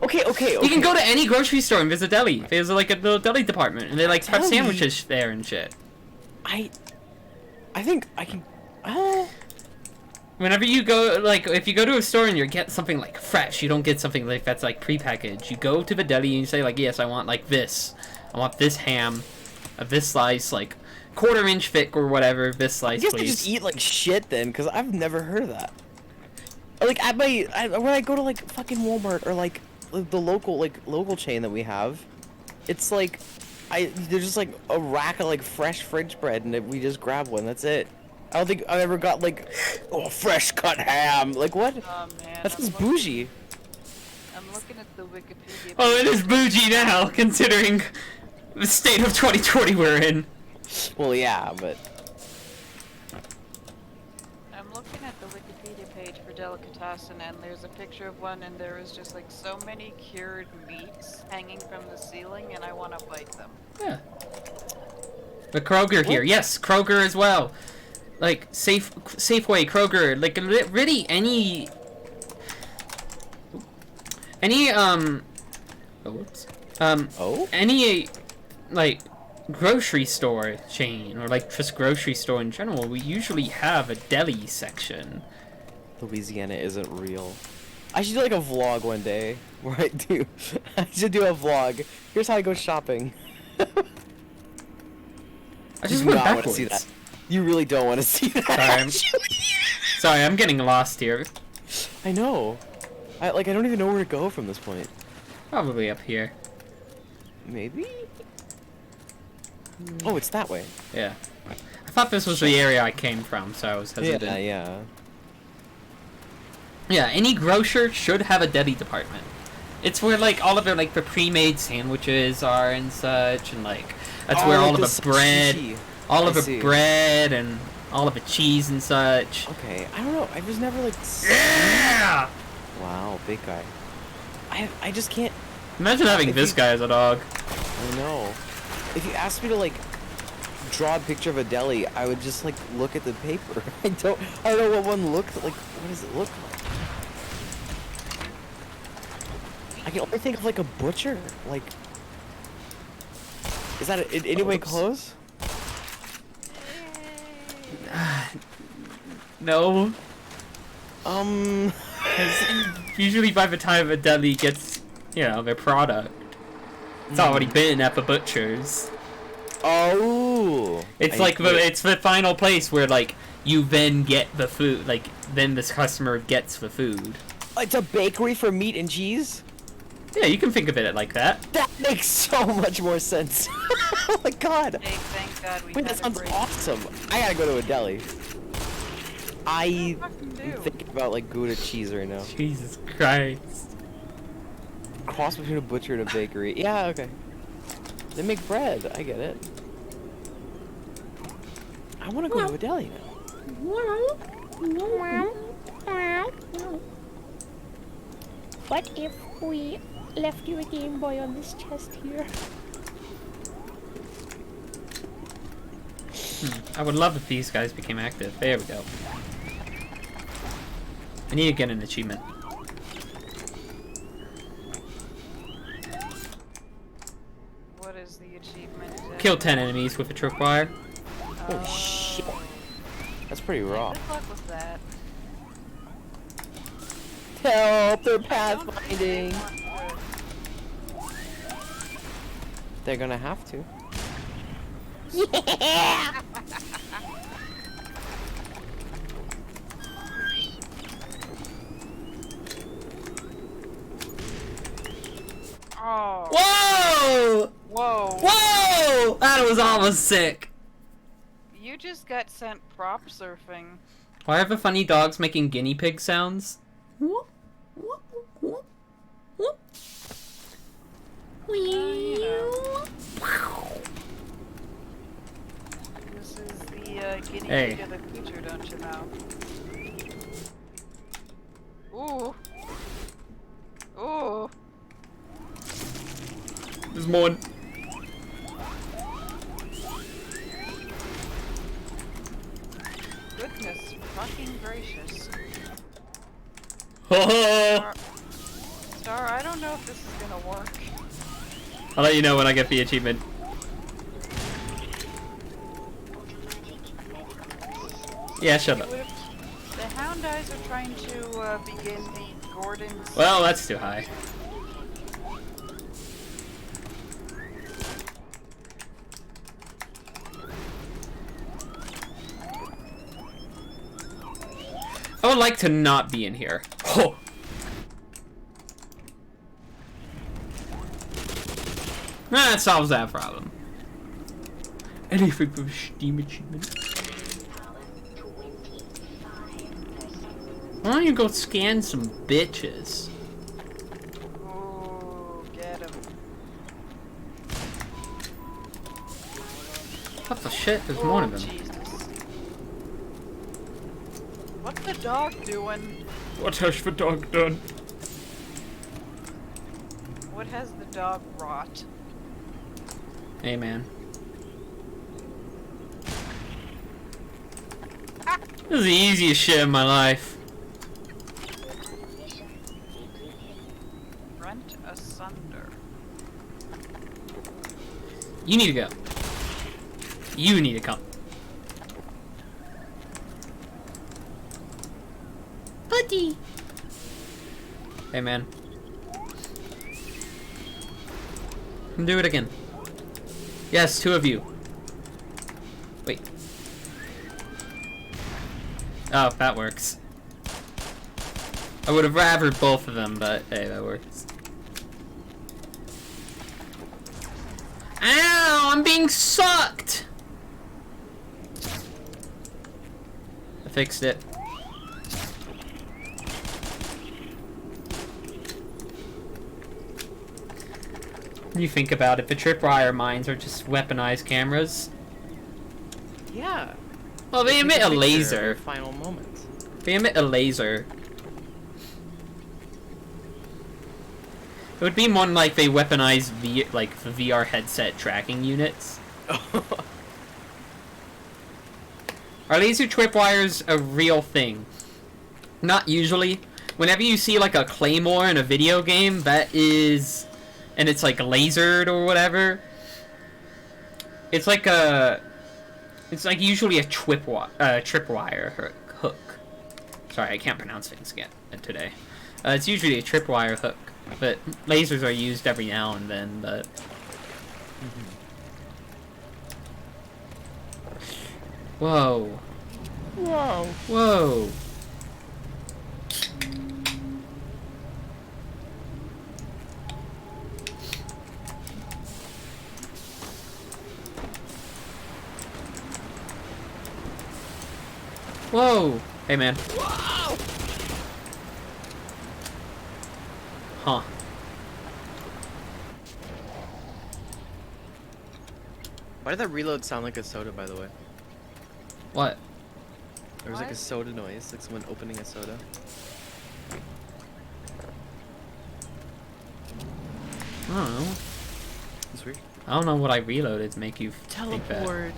Okay. You can go to any grocery store and visit a deli. There's like a little deli department, and they like prep Deli? sandwiches there and shit. I think I can. Whenever you go, like, if you go to a store and you get something like fresh, you don't get something like that's like prepackaged. You go to the deli and you say like, yes, I want like this. I want this ham, of this slice, like 1/4 inch thick or whatever. This I slice, guess I please. just eat like shit then, because I've never heard of that. Like when I go to like fucking Walmart or like the local chain that we have, it's like there's just like a rack of like fresh French bread and we just grab one. That's it. I don't think I've ever got like fresh cut ham. Like what? Oh man, That sounds bougie. I'm looking at the Wikipedia. Oh, it is bougie now, considering the state of 2020 we're in. Well, yeah, but I'm looking at the Wikipedia page for delicatessen, and there's a picture of one, and there is just like so many cured meats hanging from the ceiling, and I want to bite them. Yeah. But Kroger here, yes, Kroger as well. Like Safeway, Kroger, like really any any like grocery store chain or like just grocery store in general, we usually have a deli section. Louisiana isn't real. I should do like a vlog one day where I should do a vlog. Here's how I go shopping. I just You went do not wanna backwards. see that. You really don't want to see that. Sorry, I'm getting lost here. I know. I don't even know where to go from this point. Probably up here. Maybe? Oh, it's that way. Yeah. I thought this was the area I came from, so I was hesitant. Yeah. Yeah, any grocer should have a deli department. It's where like all of their like the pre-made sandwiches are and such, and like that's where all of the bread, all of the bread and all of the cheese and such. Okay, I don't know. I was never like. Yeah. Wow, big guy. I just can't. Imagine having If this you- guy as a dog. I know. If you asked me to like draw a picture of a deli, I would just like look at the paper. I don't know what one looked like. What does it look like? I can only think of like a butcher. Like, is that in any way close? No. 'Cause Um. usually by the time a deli gets, you know, their product, it's already been at the butcher's. Oh. It's I- like it's the final place where like you then get the food, like then this customer gets the food. It's a bakery for meat and cheese. Yeah, you can think of it like that. That makes so much more sense. Oh my god. Hey, thank God we Wait, had that a sounds break. awesome. I gotta go to a deli. I fucking do. am thinking about like Gouda cheese right now. Jesus Christ. cross between a butcher and a bakery. Yeah, okay. They make bread. I get it. I want to go to a deli now. What if we left you a Game Boy on this chest here? I would love if these guys became active. There we go. I need to get an achievement. What is the achievement? Kill 10 enemies with a tripwire. Holy shit. That's pretty raw. Good luck with that. Help! They're I don't think pathfinding. they want to- They're gonna have to. Yeah! Oh. Whoa! Whoa. Whoa! That was almost sick. You just got sent prop surfing. Why are the funny dogs making guinea pig sounds? This is the guinea Hey. pig of the future, don't you know? Ooh. Ooh. There's more. Goodness fucking gracious. I'll Star, I don't know if this is gonna work. let you know when I get the achievement. Yeah, shut up. The hound eyes are trying to begin the Gordon's. Well, that's too high. I would like to not be in here. Oh. That solves that problem. Anything for the Steam achievement. Why don't you go scan some bitches? Ooh, get him. What the shit? There's more of them. Jesus. What's the dog doing? What has the dog done? What has the dog wrought? Hey, man. This is the easiest shit in my life. Rent asunder. You need to go. You need to come. Buddy! Hey, man. Do it again. Yes, two of you. Wait. Oh, that works. I would have rathered both of them, but hey, that works. Ow! I'm being sucked! I fixed it. You think about it, the tripwire mines are just weaponized cameras. Yeah. Well, they Take emit a picture of laser. your final moments. They emit a laser. It would be more like they weaponize the VR headset tracking units. Are laser tripwires a real thing? Not usually. Whenever you see like a claymore in a video game, that is, and it's like lasered or whatever, it's like usually a tripwire hook. Sorry, I can't pronounce things again today. It's usually a tripwire hook, but lasers are used every now and then. But whoa, Whoa. whoa. Whoa! Hey, man. Whoa! Huh. Why did that reload sound like a soda, by the way? What? There was like a What? soda noise, like someone opening a soda. I don't know. It's weird. I don't know what I reloaded to make you think that. Teleport.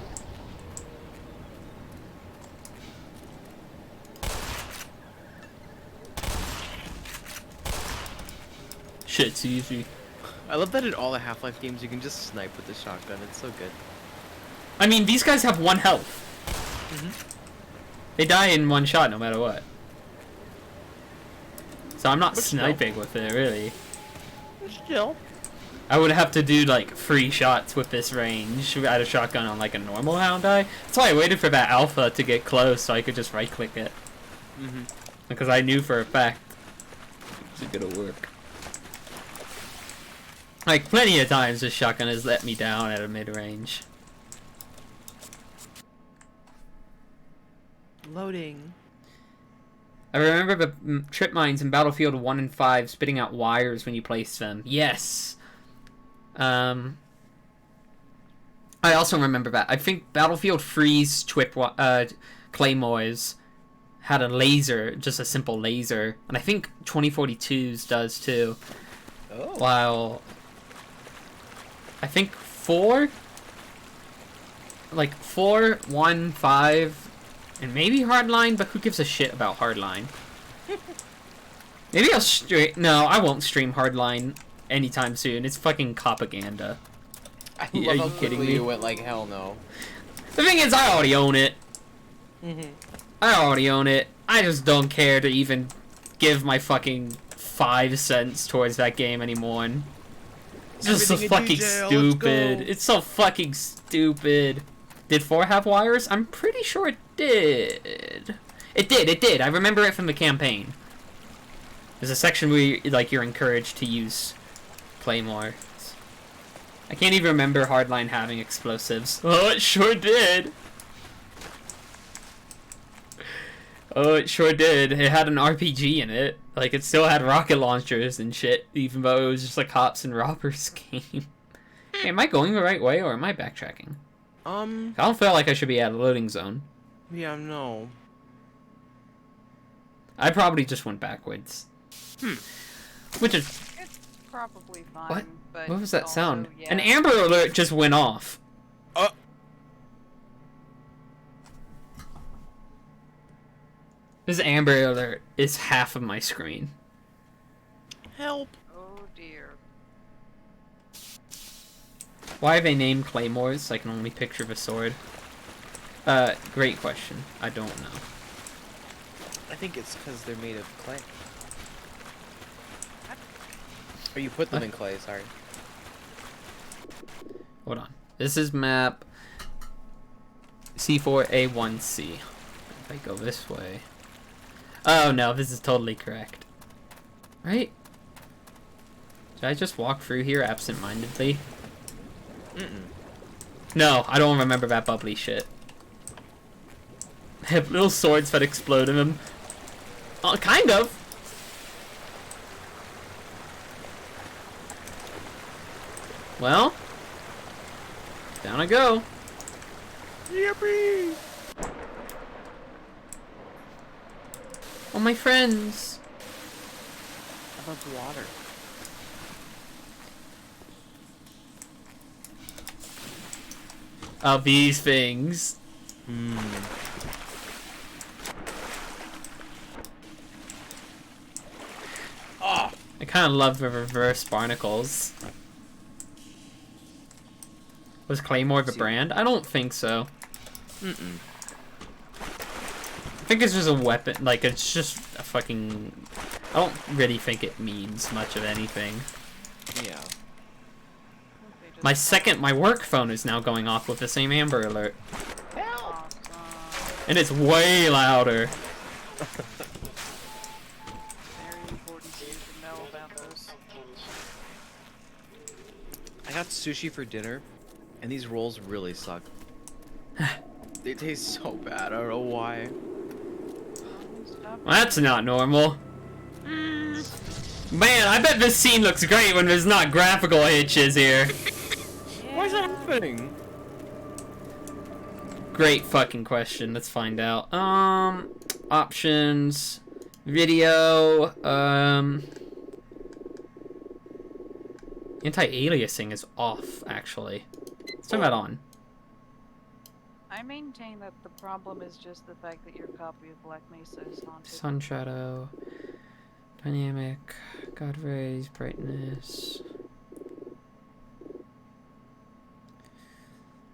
Shit's easy. I love that in all the Half-Life games you can just snipe with the shotgun. It's so good. I mean, these guys have 1 health. They die in 1 shot no matter what. So I'm not But still. sniping with it, really. Still. I would have to do, like, 3 shots with this range at a shotgun on, like, a normal hound eye. That's why I waited for that alpha to get close so I could just right-click it. Because I knew for a fact it was gonna work. Like, plenty of times this shotgun has let me down at a mid-range. Loading. I remember the trip mines in Battlefield 1 and 5 spitting out wires when you placed them. Yes! I also remember that. I think Battlefield 3's claymores had a laser, just a simple laser. And I think 2042's does too. Oh. While I think 4, 1, 5, and maybe Hardline, but who gives a shit about Hardline? Maybe I'll no, I won't stream Hardline anytime soon. It's fucking propaganda. I Are love you how kidding quickly me? you went like hell no. The thing is, I already own it. I already own it. I just don't care to even give my fucking 5 cents towards that game anymore. It's just so Everything in fucking DJ, let's stupid. go. It's so fucking stupid. Did 4 have wires? I'm pretty sure it did. It did. I remember it from the campaign. There's a section where you're encouraged to use claymore. I can't even remember Hardline having explosives. Oh, it sure did. Oh, it sure did. It had an RPG in it. Like, it still had rocket launchers and shit, even though it was just a cops and robbers game. Hey, am I going the right way, or am I backtracking? I don't feel like I should be at a loading zone. Yeah, no. I probably just went backwards. Which is... It's probably fine. What? But What was that also, sound? Yeah. An Amber Alert just went off. This Amber Alert is half of my screen. Help. Oh dear. Why have they named claymores so I can only picture the sword? Great question. I don't know. I think it's because they're made of clay. Or you put them What? in clay, sorry. Hold on. This is map C4A1C. If I go this way. Oh no, this is totally correct. Right? Did I just walk through here absent-mindedly? No, I don't remember that bubbly shit. They have little swords that explode in them. Kind of. Well, down I go. Yippee! Oh, my friends. Above water. Oh, these things. Oh, I kind of love the reverse barnacles. Was Claymore the brand? I don't think so. I think it's just a weapon. Like, it's just a fucking... I don't really think it means much of anything. yeah. My work phone is now going off with the same Amber Alert. Awesome. And it's way louder. Very important for you to know about this. I got sushi for dinner, and these rolls really suck. They taste so bad, I don't know why. Stop. Well, that's not normal. Man, I bet this scene looks great when there's not graphical hitches here. Why is that happening? Great fucking question. Let's find out. Options, video, anti-aliasing is off, actually. Let's turn that on. I maintain that the problem is just the fact that your copy of Black Mesa is haunted. Sun shadow, dynamic, God rays, brightness.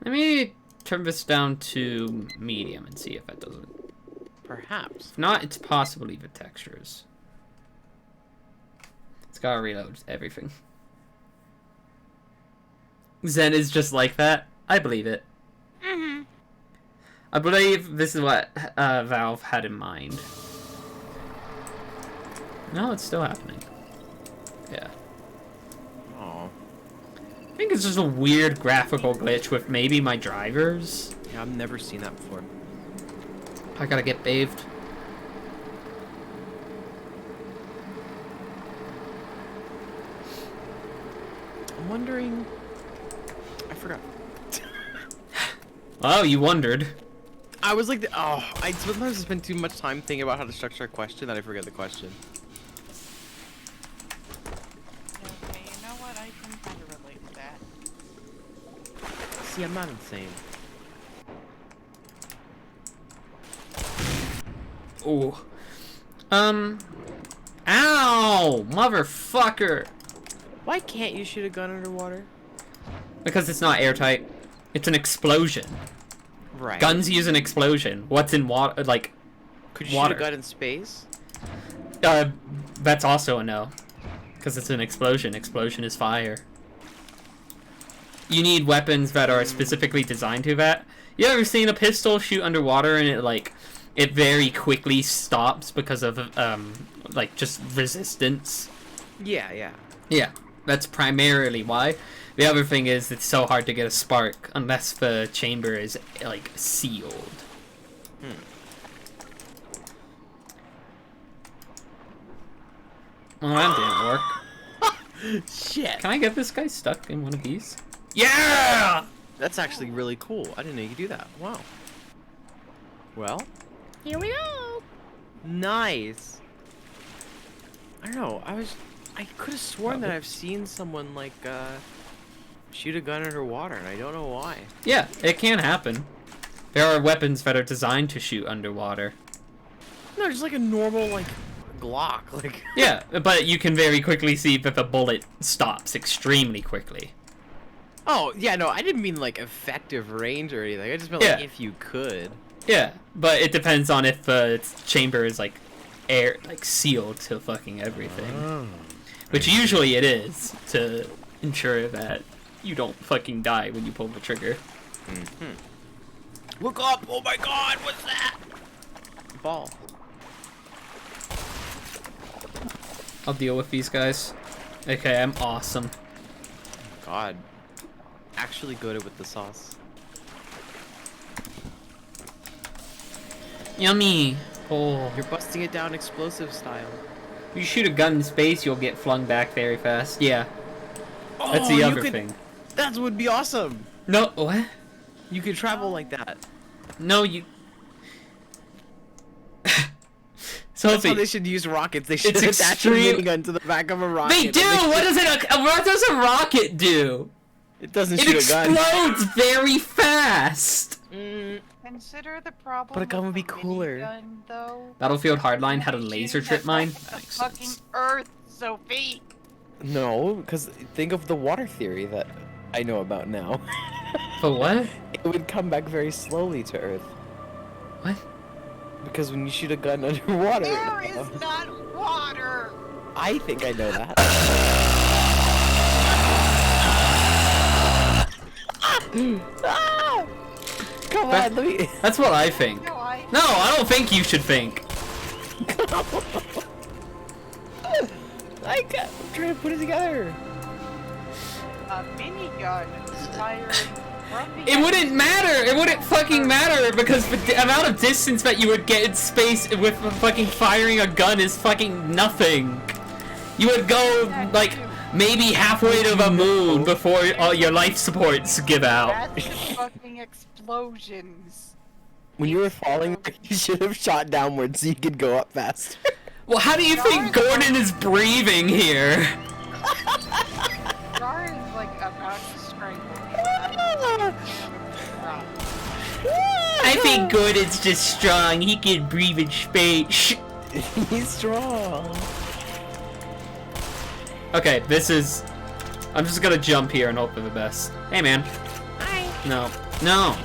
Let me turn this down to medium and see if that does it. Perhaps. If not, it's possible to leave it textures. It's gotta reload everything. Zen is just like that. I believe it. Mm-hmm. I believe this is what Valve had in mind. No, it's still happening. Yeah. Oh. I think it's just a weird graphical glitch with maybe my drivers. Yeah, I've never seen that before. I gotta get bathed. I'm wondering... I forgot. Oh, you wondered. I was like, I sometimes spend too much time thinking about how to structure a question that I forget the question. Okay, you know what? I can kind of relate to that. See, I'm not insane. Ooh. Ow! Motherfucker! Why can't you shoot a gun underwater? Because it's not airtight. It's an explosion. Right. Guns use an explosion. What's in water? Like, Could you water. shoot a gun in space? That's also a no. Because it's an explosion. Explosion is fire. You need weapons that are specifically designed to that. You ever seen a pistol shoot underwater and it very quickly stops because of, like, just resistance? Yeah, yeah. Yeah, that's primarily why. The other thing is it's so hard to get a spark unless the chamber is, like, sealed. Well, that didn't work. Shit. Can I get this guy stuck in one of these? Yeah! That's actually really cool. I didn't know you could do that. Wow. Well, Here we go. nice. I don't know. I could have sworn that I've seen someone like shoot a gun underwater, and I don't know why. Yeah, it can happen. There are weapons that are designed to shoot underwater. No, just like a normal like Glock, like. Yeah, but you can very quickly see that the bullet stops extremely quickly. Oh yeah, no, I didn't mean like effective range or anything. I just meant like Yeah. if you could. Yeah, but it depends on if the chamber is like sealed to fucking everything. Which usually it is, to ensure that you don't fucking die when you pull the trigger. Look up! Oh my God! What's that? Ball. I'll deal with these guys. Okay, I'm awesome. God. Actually good with the sauce. Yummy! Oh. You're busting it down explosive style. If you shoot a gun in space, you'll get flung back very fast. Yeah, that's Oh, the you other could- thing. That would be awesome! No, what? You could travel like that. No, you... That's how Sophie, they should use rockets. They should It's attach a extreme- minigun to the back of a rocket. they and do! What does a rocket do? It doesn't It shoot a gun. explodes very fast! Consider the problem. But a gun with would be the cooler. minigun, though. Battlefield Hardline had a Shooting laser at trip mine. the Makes fucking sense. Earth, Sophie. No, because think of the water theory that I know about now. But what? It would come back very slowly to Earth. What? Because when you shoot a gun underwater... There is not water. I think I know that. Ah! Come on, let me... That's what I think. No, No, I don't think you should think. I'm trying to put it together. a minigun firing from the It wouldn't matter. It wouldn't fucking matter because the amount of distance that you would get in space with fucking firing a gun is fucking nothing. You would go like maybe halfway to the moon before all your life supports give out. That's the fucking explosions. When you were falling, you should have shot downwards so you could go up faster. Well, how do you think Gordon is breathing here? Star is like about to strangle me. I think Gordon's just strong. He can breathe in space. He's strong. Okay, this is... I'm just gonna jump here and hope for the best. Hey, man. Hi. No. No.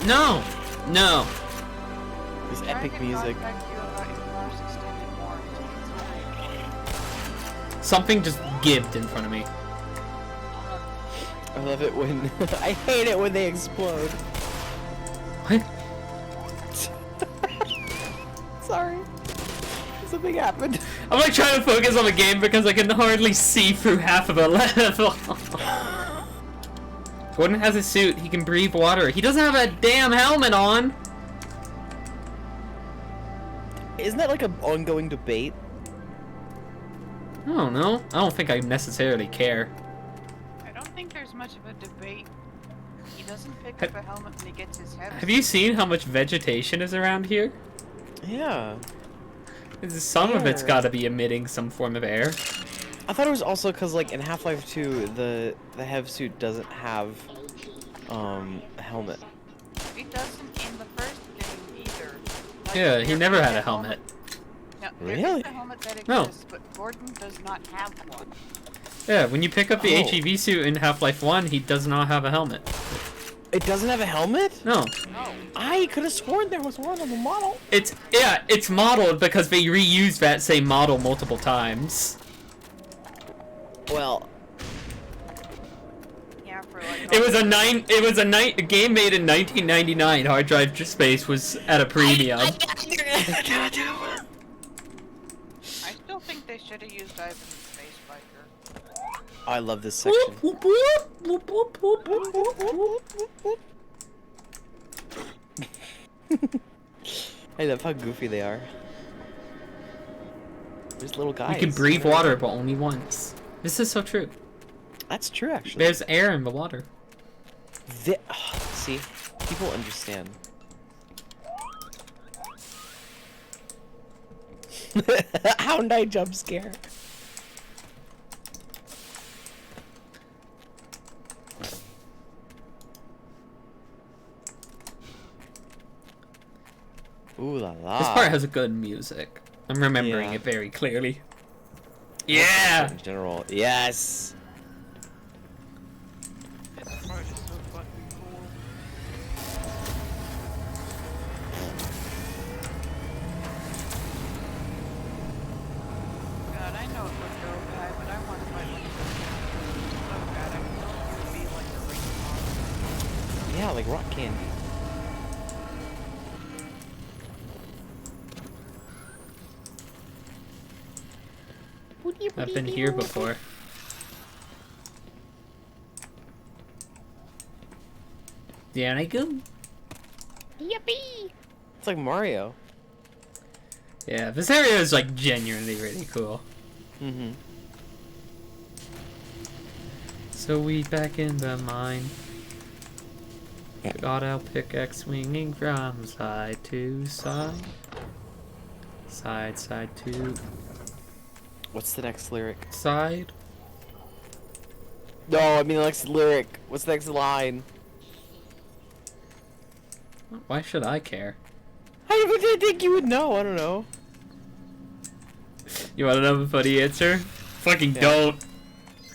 No. No. This epic music. Something just gibbed in front of me. I love it when... I hate it when they explode. What? Sorry. Something happened. I'm like trying to focus on the game because I can hardly see through half of the level. Gordon has a suit. He can breathe water. He doesn't have a damn helmet on. Isn't that like an ongoing debate? I don't know. I don't think I necessarily care. I don't think there's much of a debate. He doesn't pick up a helmet when he gets his head. Have you seen how much vegetation is around here? Yeah. Some of it's got to be emitting some form of air. I thought it was also because, like, in Half-Life 2, the Hev suit doesn't have, a helmet. It doesn't in the first game either. Like, Yeah, he there never is had a a helmet. No, there Really? is a helmet that No. exists, but Gordon does not have one. Yeah, when you pick up the Oh. HEV suit in Half-Life 1, he does not have a helmet. It doesn't have a helmet? No. No. I could have sworn there was one on the model. It's modeled because they reused that same model multiple times. Well, Yeah, for like. It was a game made in 1999. Hard drive space was at a premium. I still think they should have used Ivan the Space Biker. I love this section. I love how goofy they are. There's little guys. You can breathe water, but only once. This is so true. That's true, actually. There's air in the water. See, people understand. Hound eye jump scare. Ooh la la. This part has good music. I'm remembering Yeah. it very clearly. Yeah! In general, yes. This part is so fucking cool. God, I know it would go bad, but I want to fight one of those. So bad, I want to be like a ring monster. Yeah, like rock candy. I've been here before. There I go. Yippee! It's like Mario. Yeah, this area is like genuinely really cool. Mm-hmm. So we back in the mine. Got our pickaxe swinging from side to side. Side to What's the next lyric? side. No, I mean the next lyric. What's the next line? Why should I care? I didn't think you would know. I don't know. You want to know the funny answer? Fucking Yeah. don't.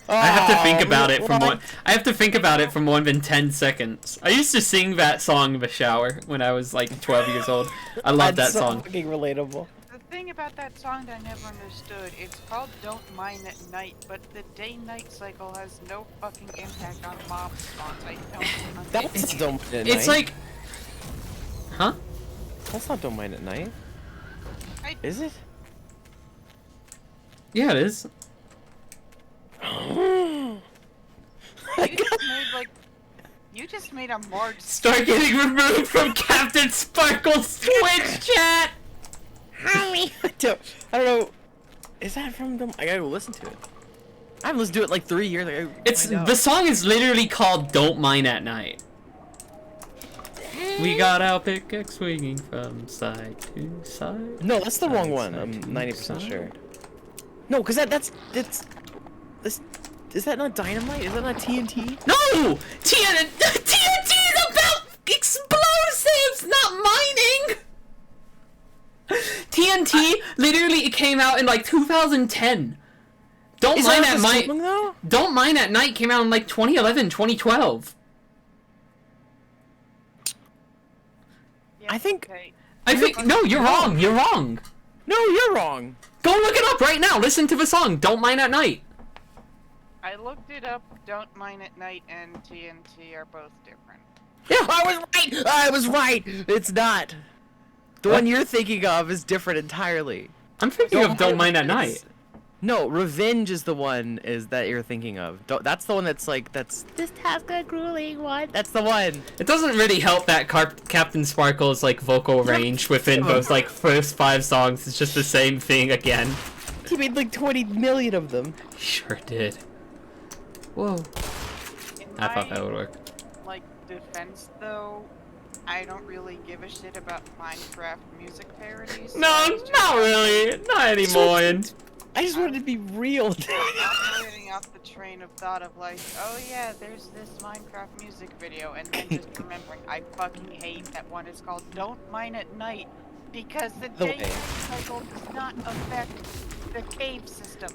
I have to think Oh, about it from what? one. I have to think about it for more than 10 seconds. I used to sing that song in the shower when I was like 12 years old. I love that That's so song. fucking relatable. The thing about that song that I never understood, it's called Don't Mine at Night, but the day-night cycle has no fucking impact on mob spawns. I don't That's understand. Don't Mind at It's Night. like, huh? That's not Don't Mind at Night. I- Is it? Yeah, it is. You just made a Marge. Start getting removed from Captain Sparkle's Twitch chat. Hi! I don't know. Is that from them? I gotta go listen to it. I haven't listened to it in like 3 years. Like, It's the song is literally called "Don't Mine at Night." We got our pickaxe swinging from side to side. No, that's the wrong one. Side I'm to 90% side. sure. No, because that's is that not dynamite? Is that not TNT? No! TNT is about explosives, not mining! TNT literally came out in like 2010. Don't Is Mine that at the Night. song, though? Don't Mine at Night came out in like 2011, 2012. Yeah, I think- okay. I think no, you're wrong. You're wrong. No, you're wrong. Go look it up right now. Listen to the song "Don't Mine at Night." I looked it up. Don't Mine at Night and TNT are both different. Yeah. I was right. I was right. It's not. The What? one you're thinking of is different entirely. I'm thinking of "Don't Mine at Night." No, Revenge is the one that you're thinking of. That's the one that's like This task a grueling one. that's the one. It doesn't really help that Captain Sparkle's like vocal range within those like first 5 songs is just the same thing again. He made like 20 million of them. Sure did. Whoa. In I thought my, that would work. like, defense, though, I don't really give a shit about Minecraft music parodies. so I No, was just not really. Not anymore. I just wanted to be real. operating off the train of thought of like, oh yeah, there's this Minecraft music video, and then just remembering I fucking hate that one is called "Don't Mine at Night" because the The day way. cycle does not affect the cave system.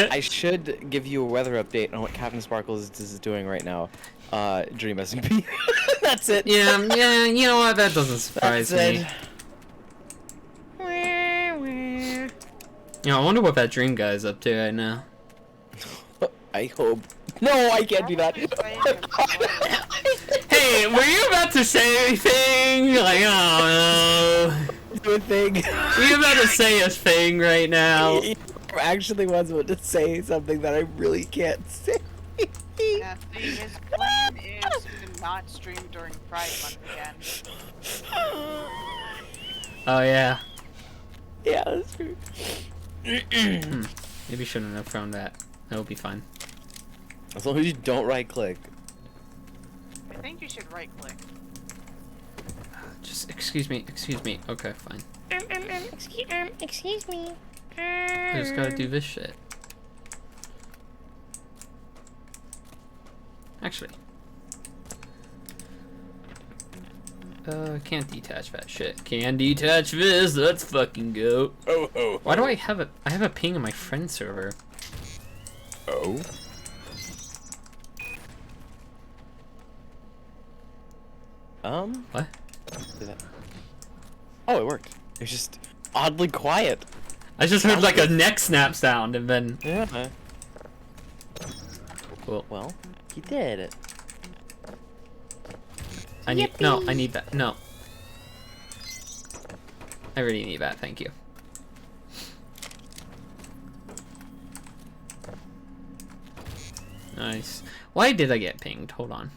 I should give you a weather update on what Captain Sparkles is doing right now. Dream SMP. That's it. yeah, you know what? That doesn't surprise That's me. it. You know, I wonder what that dream guy's up to right now. I hope. No, I can't do that. Hey, were you about to say anything? Like, oh Do a thing. no. Were you about to say a thing right now? I actually was about to say something that I really can't say. Yeah, see, his plan is to not stream during Pride Month again. Oh, yeah. Yeah, that's true. Maybe shouldn't have thrown that. That'll be fine. As long as you don't right click. I think you should right click. Just, excuse me. Okay, fine. Excuse me. I just gotta do this shit. Actually. Can't detach that shit. Can detach this, let's fucking go. Oh. Why do I have a ping on my friend server? Oh. What? Oh, it worked. It was just oddly quiet. I just heard like a neck snap sound and then... Yeah. Cool. Well, you did it. I need that. No. I really need that, thank you. Nice. Why did I get pinged? Hold on.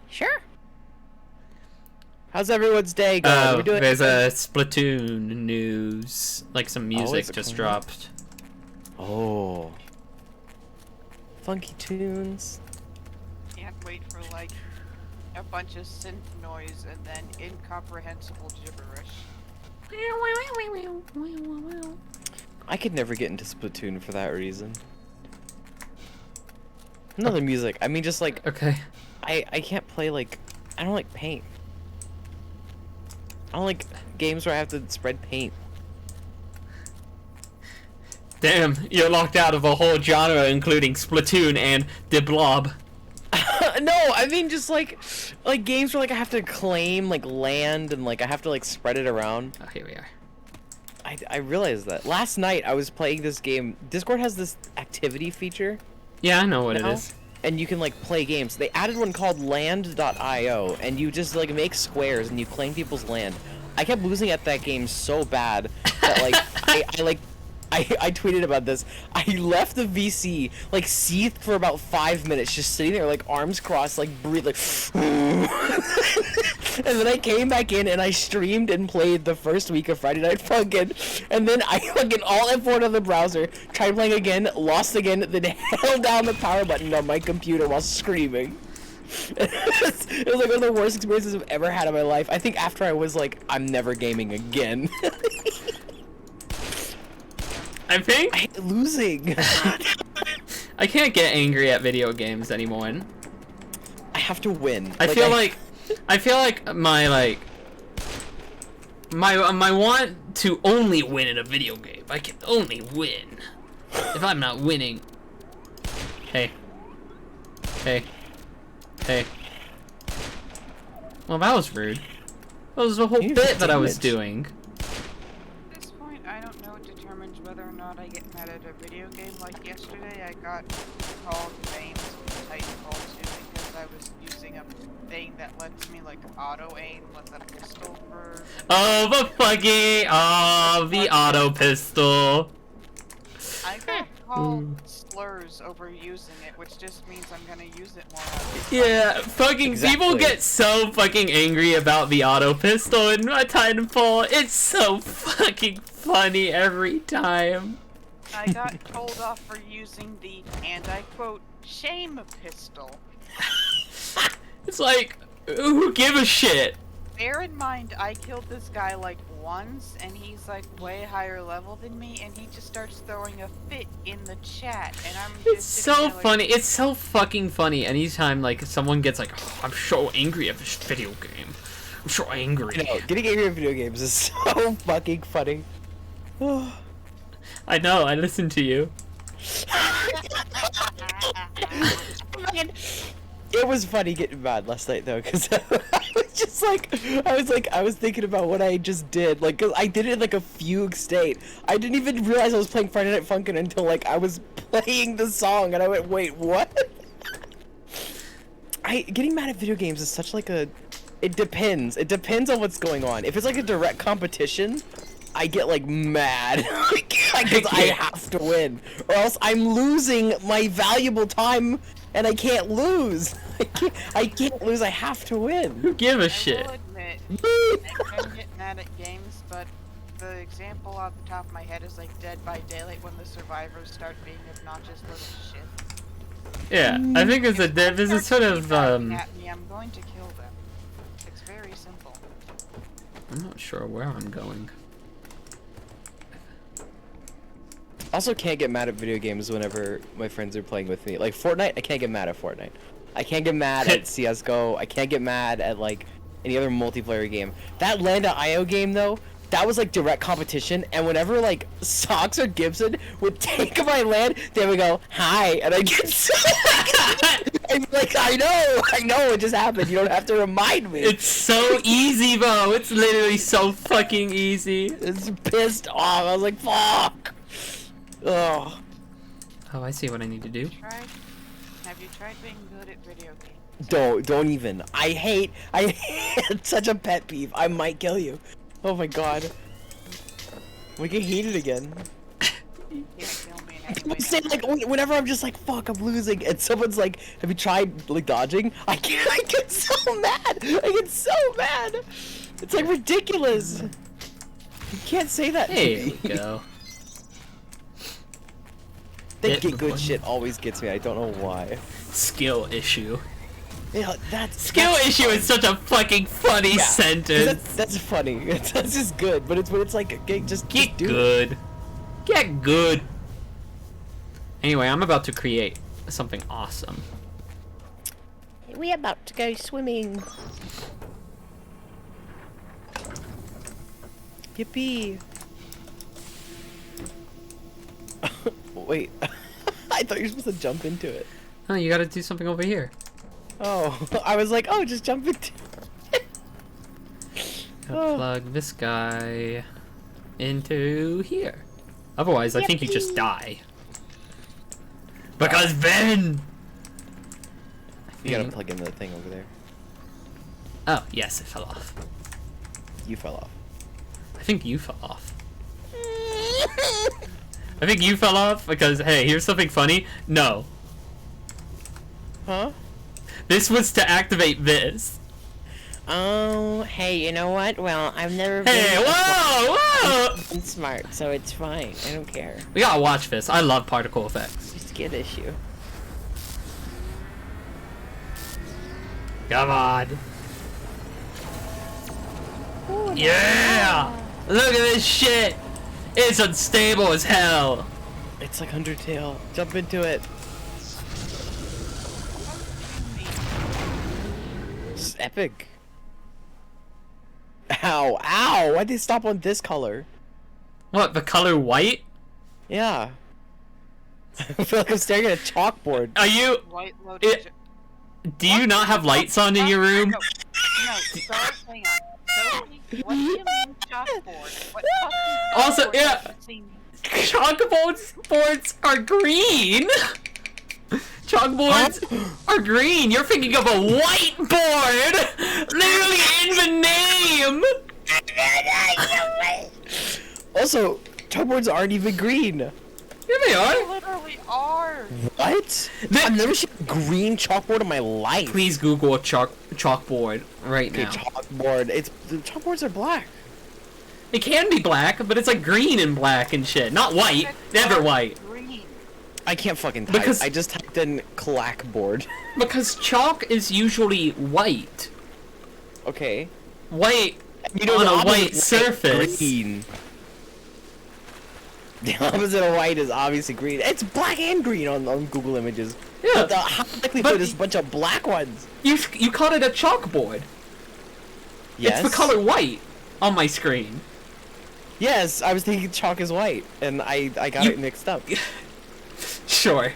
Sure. How's everyone's day going? Are Oh, we doing there's a Splatoon news. Like some music is it just coming dropped. Oh. Funky tunes. Can't wait for like a bunch of synth noise and then incomprehensible gibberish. I could never get into Splatoon for that reason. Another music. I mean, just like Okay. I can't play like I don't like paint. I don't like games where I have to spread paint. Damn, you're locked out of a whole genre including Splatoon and The Blob. No, I mean just like games where like I have to claim like land and like I have to like spread it around. Oh, here we are. I realized that. Last night I was playing this game. Discord has this activity feature Yeah, I know what now, it is. and you can like play games. They added one called land.io and you just like make squares and you claim people's land. I kept losing at that game so bad that like I like I tweeted about this. I left the VC like seethed for about 5 minutes, just sitting there like arms crossed, like breathe, like. And then I came back in and I streamed and played the first week of Friday Night Funkin', and then I fucking all F4'd on the browser, tried playing again, lost again, then held down the power button on my computer while screaming. It was like one of the worst experiences I've ever had in my life. I think after I was like, I'm never gaming again. I think I hate losing. I can't get angry at video games anymore. I have to win. I feel like my my want to only win in a video game. I can only win. If I'm not winning. Hey. Hey. Hey. Well, that was rude. That was the whole You bit that I was damage. doing. At this point, I don't know what determines whether or not I get mad at a video game. Like yesterday, I got called names in Titanfall 2 because I was using a thing that lets me like auto aim with a pistol for. Oh, the auto pistol. I got called slurs over using it, which just means I'm gonna use it more. Yeah, fucking people Exactly. get so fucking angry about the auto pistol in Titanfall. It's so fucking funny every time. I got told off for using the, and I quote, shame pistol. It's like, who give a shit? Bear in mind, I killed this guy like once, and he's like way higher level than me, and he just starts throwing a fit in the chat, and I'm just It's sitting so there like, funny. It's so fucking funny. Anytime like someone gets like, oh, I'm so angry at this video game. I'm so angry. No, getting angry at video games is so fucking funny. I know. I listen to you. It was funny getting mad last night though, cause I was just like, I was thinking about what I just did, like, cause I did it in like a fugue state. I didn't even realize I was playing Friday Night Funkin' until like I was playing the song, and I went, wait, what? Getting mad at video games is such like a, it depends. It depends on what's going on. If it's like a direct competition, I get like mad because I have to win, or else I'm losing my valuable time, and I can't lose. I can't lose. I have to win. Who give a I shit? will admit, I can get mad at games, but the example off the top of my head is like Dead by Daylight when the survivors start being obnoxious little shit. Yeah, I think it's a If this they is sort start of teabagging at me, I'm going to kill them. It's very simple. I'm not sure where I'm going. Also, can't get mad at video games whenever my friends are playing with me. Like Fortnite, I can't get mad at Fortnite. I can't get mad at CS:GO. I can't get mad at like any other multiplayer game. That Land.io game though, that was like direct competition. And whenever like Sox or Gibson would take my land, they would go hi, and I get so. I'm like, I know, it just happened. You don't have to remind me. It's so easy, bro. It's literally so fucking easy. It's pissed off. I was like, fuck. Oh. Oh, I see what I need to do. Have you tried being good at video games? Don't even. I hate it's such a pet peeve. I might kill you. Oh my god. We get heated again. You can't kill me in any People way say that like matters. whenever I'm just like fuck, I'm losing, and someone's like, have you tried like dodging? I get so mad. I get so mad. It's like ridiculous. You can't say that There to me. we go. The Hit get the good button. shit always gets me. I don't know why. Skill issue. Yeah, that's Skill issue is such a fucking funny Yeah, sentence. That's funny. That's just good, but it's like just Get do it. good. Get good. Anyway, I'm about to create something awesome. We about to go swimming. Yippee! Wait, I thought you were supposed to jump into it. Oh, you gotta do something over here. Oh, I was like, oh, just jump into Gotta Oh. plug this guy into here. Otherwise, I think you just Yippee. die. Because Ben! You gotta plug in the thing over there. Oh, yes, it fell off. You fell off. I think you fell off. I think you fell off because, hey, here's something funny. No. Huh? This was to activate this. Oh, hey, you know what? Well, I've never been. Hey, whoa! Smart, so it's fine. I don't care. We gotta watch this. I love particle effects. Just get issue. Come on. Yeah! Look at this shit! It's unstable as hell! It's like Undertale. Jump into it. It's epic. Ow, ow! Why'd they stop on this color? What, the color white? Yeah. I feel like I'm staring at a chalkboard. Are you... White loaded. Do you not have lights on in your room? No, start. Hang on. So, what do you mean chalkboard? What fucking Also, chalkboard yeah. have you seen? Chalkboards are green! Chalkboards are green! You're thinking of a whiteboard! Literally in the name! Also, chalkboards aren't even green. Here they They are! literally are. What? I've never seen a green chalkboard in my life. Please Google a chalkboard right Okay, now. chalkboard. The chalkboards are black. It can be black, but it's like green and black and shit. Not white. Never white. Green. I can't fucking type. Because- I just typed in clackboard. Because chalk is usually white. Okay. White You on the a opposite white of surface. Green. The opposite of white is obviously green. It's black and green on Google Images. Yeah. But how likely But- there's a bunch of black ones? You called it a chalkboard. Yes. It's the color white on my screen. Yes, I was thinking chalk is white, and I got You- it mixed up. Sure.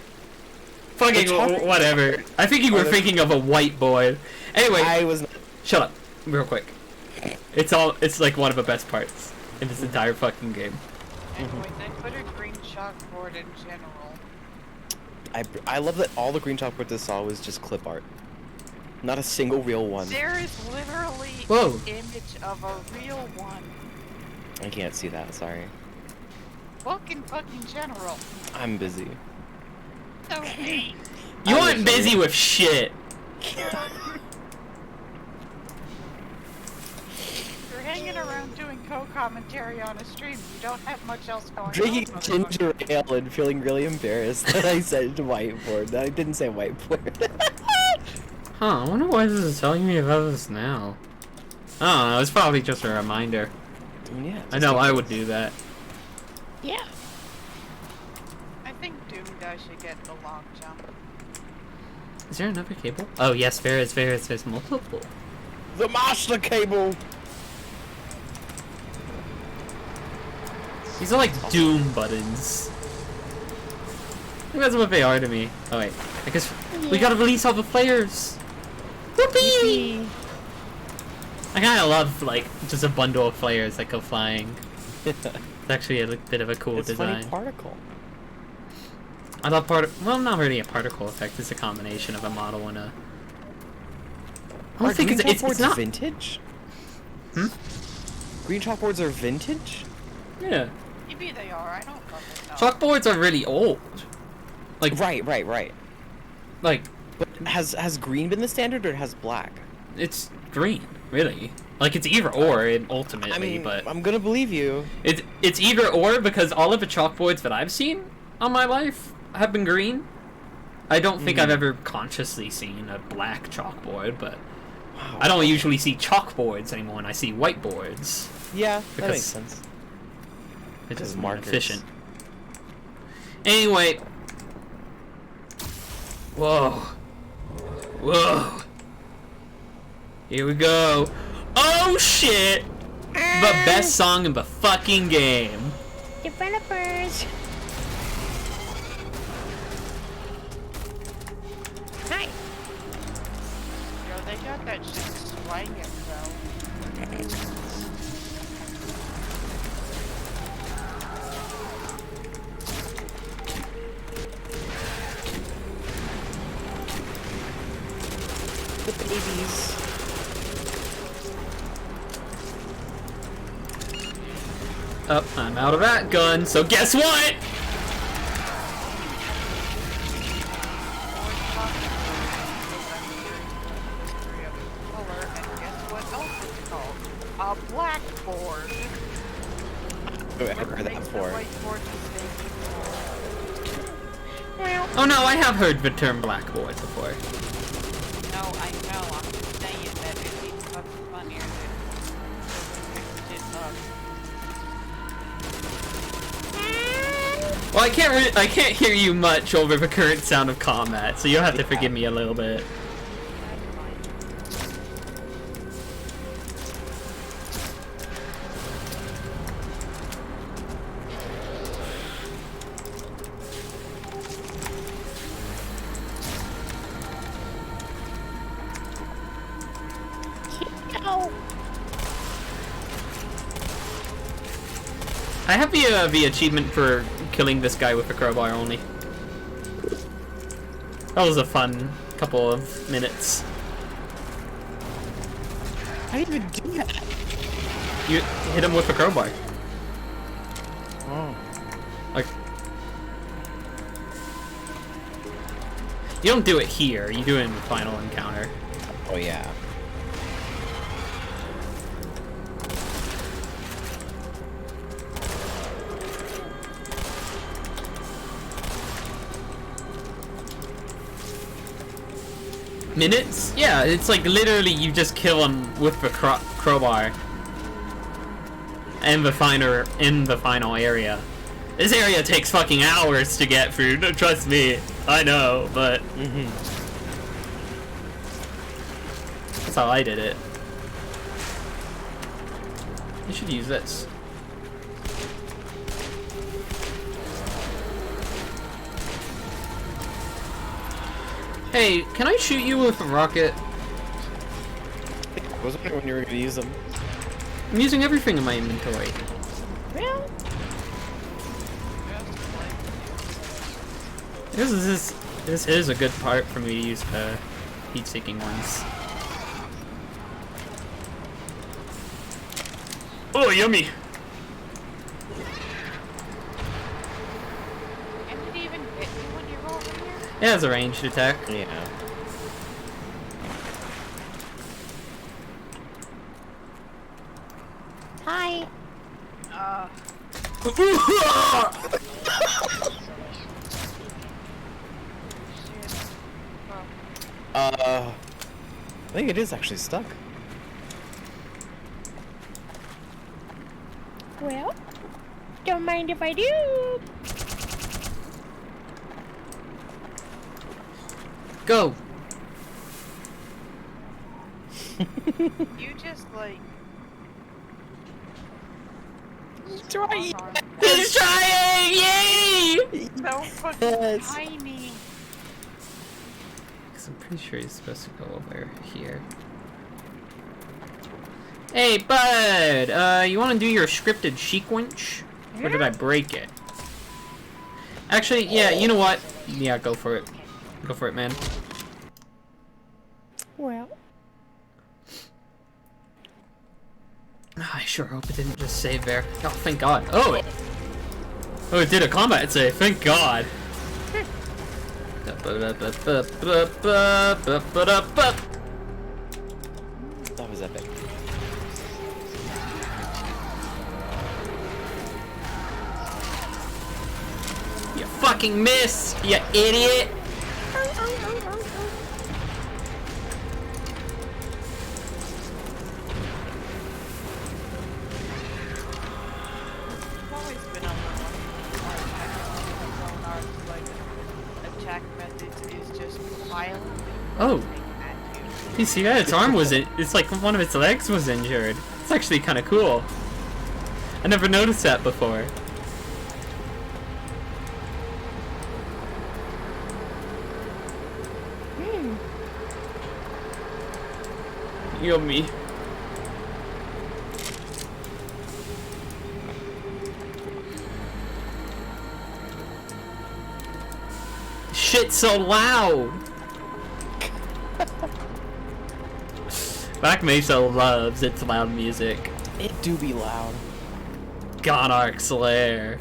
Fucking chalk- whatever. I think you were thinking of a whiteboard. Anyway, I was. shut up, real quick. It's like one of the best parts in this entire fucking game. Anyway, they put a green chalkboard in general. I love that all the green chalkboards I saw was just clip art. Not a single real one. There is literally Whoa. an image of a real one. I can't see that, sorry. Look in fucking general. I'm busy. So neat. You I aren't wish I busy were. with shit. You're hanging around doing co-commentary on a stream. You don't have much else going Drinking on. ginger ale and feeling really embarrassed that I said whiteboard. I didn't say whiteboard. Huh, I wonder why this is telling me about this now. I don't know, it's probably just a reminder. Yeah, I know I would do that. Yeah. I think Doom Guy should get the long jump. Is there another cable? Oh yes, there is, there's multiple. The master cable! These are like Doom buttons. I think that's what they are to me. Oh wait, I guess we gotta release all the players. Whoopee! I kinda love like just a bundle of players that go flying. It's actually a bit of a cool It's design. funny particle. I love well, not really a particle effect. It's a combination of a model and a. I don't think green it's chalkboards not. vintage? Hmm? Green chalkboards are vintage? Yeah, Maybe they are. I don't fucking know. chalkboards are really old. Like Right. like But has green been the standard or has black? it's green, really. Like it's either or, ultimately, I mean, but I'm gonna believe you. it's either or because all of the chalkboards that I've seen on my life have been green. I don't think I've ever consciously seen a black chalkboard, but Wow. I don't usually see chalkboards anymore, and I see whiteboards. Yeah, that because- makes sense. It's just Because more markers. efficient. Anyway. Whoa. Whoa. Here we go. Oh shit! The best song in the fucking game. Developers. Hi. Yo, they got that shit swinging though. The babies. Oh, I'm out of that gun, so guess what? whiteboard. I've ever heard that Makes the before. whiteboard mistake. Well, Oh no, I have heard the term blackboard before. No, I know. I'm just saying that it'd be fucking funnier than it Well, I can't hear you much over the current sound of combat, so you'll have to forgive me a little bit. oh, I have the achievement for killing this guy with a crowbar only. That was a fun couple of minutes. How do you even do that? You hit him with a crowbar. Oh. Like, you don't do it here. You do it in the final encounter. Oh yeah. Minutes? Yeah, it's like literally you just kill him with the crowbar. In the final area. This area takes fucking hours to get through. Trust me, I know, but that's how I did it. You should use this. Hey, can I shoot you with a rocket? I was wondering when you were gonna use them. I'm using everything in my inventory. well, This is a good part for me to use the heat-seeking ones. Oh, yummy! Can it even hit you when you're over here? It has a ranged attack. Yeah. hi. Shit. Well, I think it is actually stuck. Well, don't mind if I do. Go! you just like. Try. He's trying! Yay! So fucking Yes. tiny. Because I'm pretty sure he's supposed to go over here. Hey, bud! You want to do your scripted sequence? Or did I break it? Actually, yeah, you know what? Yeah, go for it. Go for it, man. Well, I sure hope it didn't just save there. Oh, thank God. Oh, it did a combat save. Thank God. That was epic. You fucking missed, you idiot! I've always been on the like attack methods is just violently Oh, at you. you see that? Its arm was in. It's like one of its legs was injured. It's actually kind of cool. I never noticed that before. Yummy. Shit so loud! Back Mesa loves its loud music. It do be loud. Gonarch's Lair.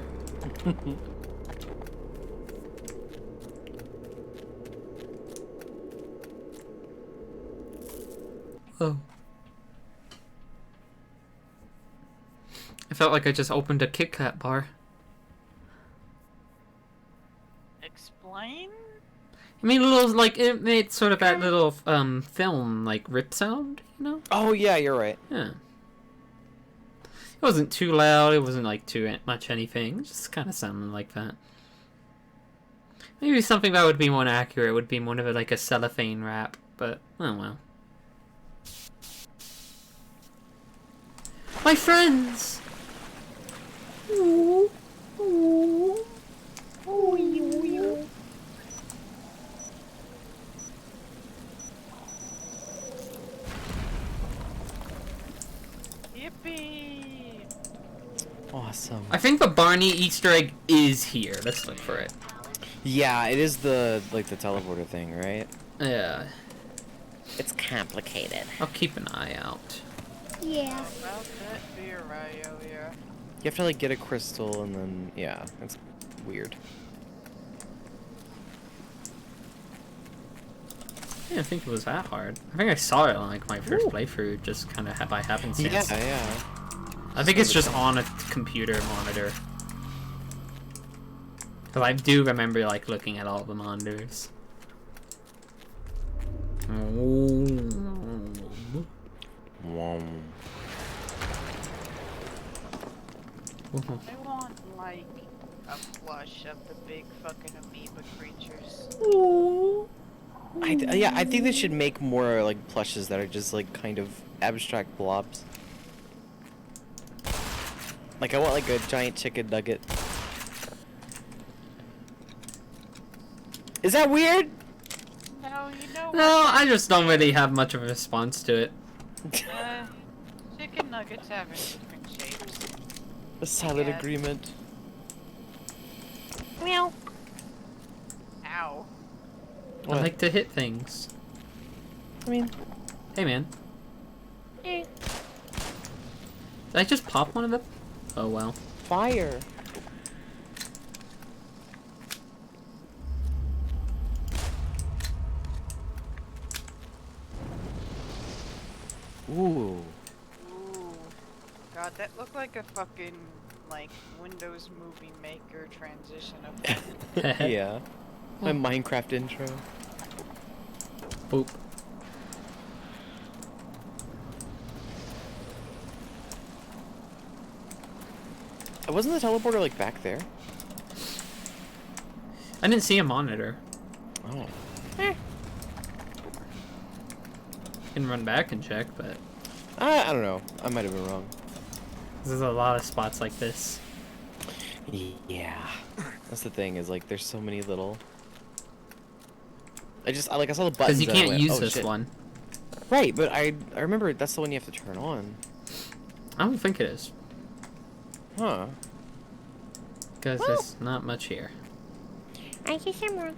Oh. I felt like I just opened a Kit Kat bar. Explain? I mean, a little, like, it made sort of that little, film, like, rip sound, you know? Oh yeah, you're right. Yeah. It wasn't too loud, it wasn't, like, too much anything. It just kind of sounded like that. Maybe something that would be more accurate would be more of like a cellophane wrap, but, oh well. My friends! Ooh. Ooh. Ooh. Yippee! Awesome. I think the Barney Easter egg is here. Let's look for it. Yeah, it is the teleporter thing, right? Yeah. It's complicated. I'll keep an eye out. Yeah. About that beer, Ryo, yeah. You have to like get a crystal and then yeah, it's weird. I didn't think it was that hard. I think I saw it on like my first playthrough, just kind of by happenstance. Yeah. I think it's just on a computer monitor. Because I do remember like looking at all the monitors. Wow. I want, like, a plush of the big fucking amoeba creatures. Yeah, I think they should make more like plushes that are just like kind of abstract blobs. Like I want like a giant chicken nugget. Is that weird? No, you know No, what? I just don't really have much of a response to it. Chicken nuggets have different shapes. A silent Yeah. agreement. Meow. Ow. I like to hit things. I mean, Hey man, Eh. did I just pop one of them? Oh well. fire. Ooh. Ooh. God, that looked like a fucking, like, Windows Movie Maker transition of Yeah. My Minecraft intro. Boop. Wasn't the teleporter like back there? I didn't see a monitor. Oh. I can run back and check, but I don't know. I might have been wrong. there's a lot of spots like this. Yeah. That's the thing, is like there's so many little. I saw the buttons. Because you and I can't went, use "Oh, this shit." one. Right, but I remember that's the one you have to turn on. I don't think it is. Huh. Because there's not much here. I guess I'm wrong.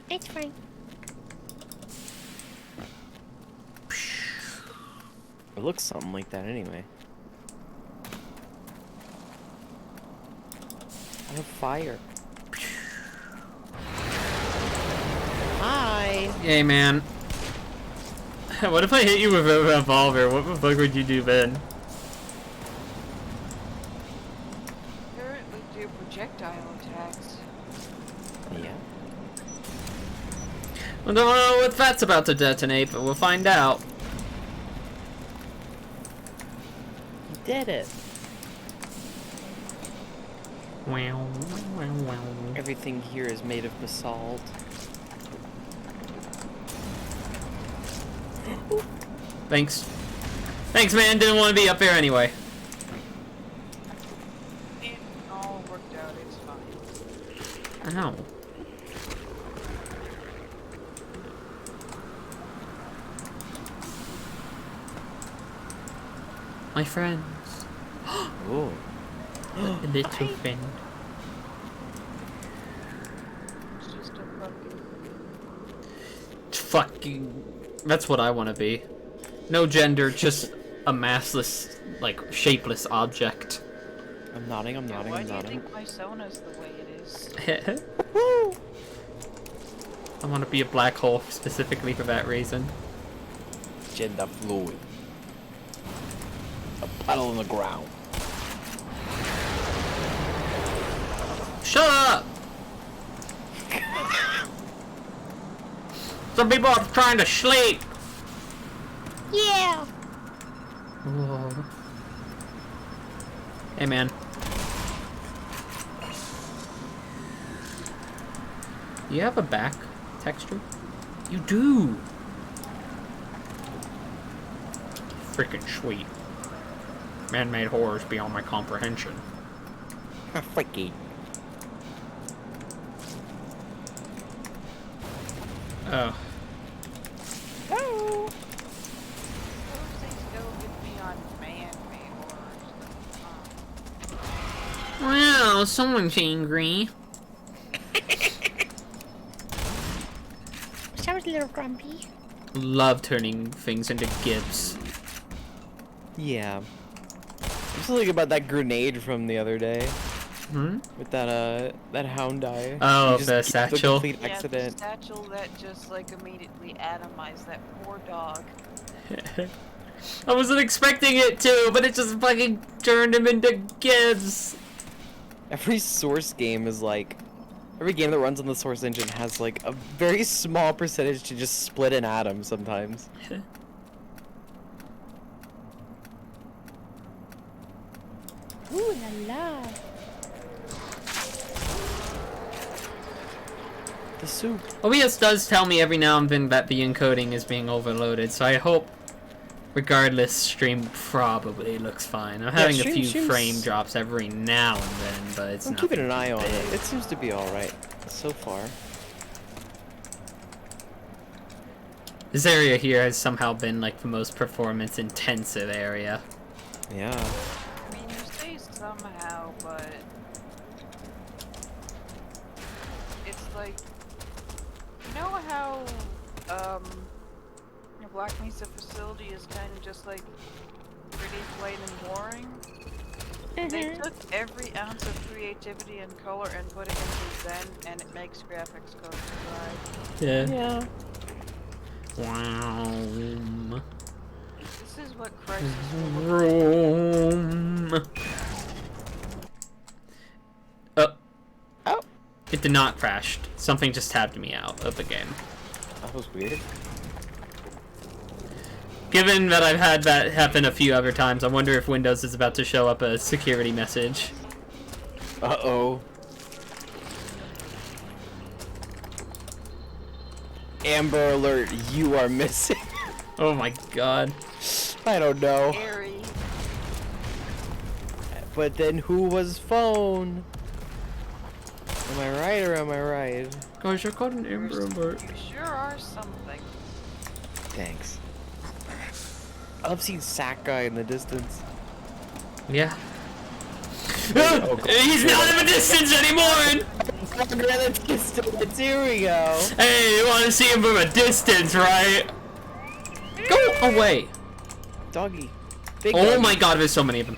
It's fine. It looks something like that anyway. I have fire. Hi. Hey man. What if I hit you with a revolver? What the fuck would you do then? Apparently do projectile attacks. Yeah. I don't know what that's about to detonate, but we'll find out. You did it. Wow, wow, wow. Everything here is made of basalt. Thanks. Thanks, man. Didn't want to be up there anyway. It all worked out, it's fine. Ow. My friends. Ooh. A little friend. It's just a fucking... Fucking. That's what I want to be. No gender, just a massless, like, shapeless object. I'm nodding, I'm nodding, Why I'm do you nodding. think my sona's the way it is? I want to be a black hole specifically for that reason. Gender fluid. A Puddle on the ground. Shut up! Some people are trying to sleep. Yeah. Whoa. Hey, man. You have a back texture? You do! Freaking sweet. Man-made horrors beyond my comprehension. Freaky. Oh. Oh. Suppose they still get me on man-made horrors. Wow, someone's angry. Sounds a little grumpy. Love turning things into gifs. Yeah. I'm still thinking about that grenade from the other day. Hmm? With that hound eye. Oh, You just the get satchel? complete Yeah, accident. the satchel that just like immediately atomized that poor dog. I wasn't expecting it to, but it just fucking turned him into gifs. Every Source game is like... Every game that runs on the Source engine has like a very small percentage to just split an atom sometimes. Ooh la la. The soup. OBS does tell me every now and then that the encoding is being overloaded, so I hope, regardless, stream probably looks fine. I'm having a few stream's- frame drops every now and then, but it's I'm not. keeping an eye on it. It seems to be alright so far. This area here has somehow been like the most performance intensive area. Yeah. I mean, you say somehow, but it's like, you know how your Black Mesa facility is kind of just like pretty plain and boring. They took every ounce of creativity and color and put it into Zen, and it makes graphics go to Yeah. Yeah. Wow. This is what Crisis will look Room. Oh. Oh. It did not crash. Something just tabbed me out of the game. That was weird. Given that I've had that happen a few other times, I wonder if Windows is about to show up a security message. Uh-oh. Amber alert, you are missing. Oh my god. I don't know. scary. But then who was phone? Am I right or am I right? Gosh, I got an Amber alert. You sure are something. Thanks. I love seeing Sack Guy in the distance. Yeah. Oh, God. He's not in the distance anymore! Here we go. Hey, you want to see him from a distance, right? Go away! Doggy. Big Oh doggy. my god, there's so many of them.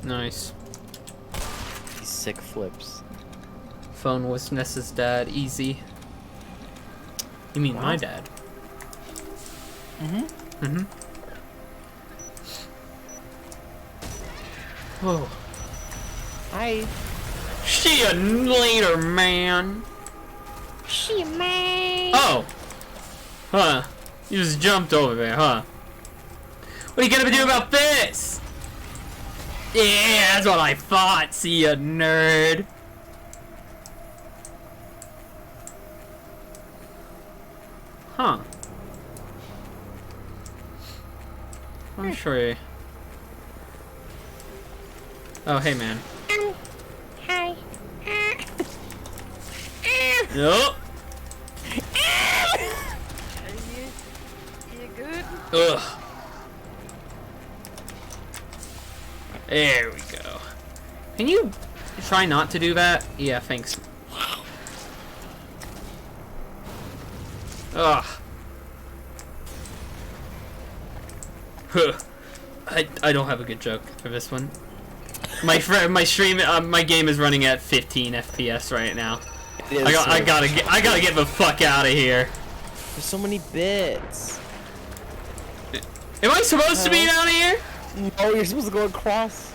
Nice. These sick flips. Phone was Nessa's dad, easy. You mean my Wow. dad? Mm-hmm. Mm-hmm. Oh. Hi. See you later, man. She man. Oh. Huh. You just jumped over there, huh? What are you gonna do about this? Yeah, that's what I thought. See ya, nerd. Huh. I'm sure. Oh, hey, man. Hi. Nope. Are you good? Ugh. There we go. Can you try not to do that? Yeah, thanks. Ugh. Huh. I don't have a good joke for this one. my stream, my game is running at 15 FPS right now. I gotta get the fuck out of here. There's so many bits. Am I supposed to be down here? No, you're supposed to go across.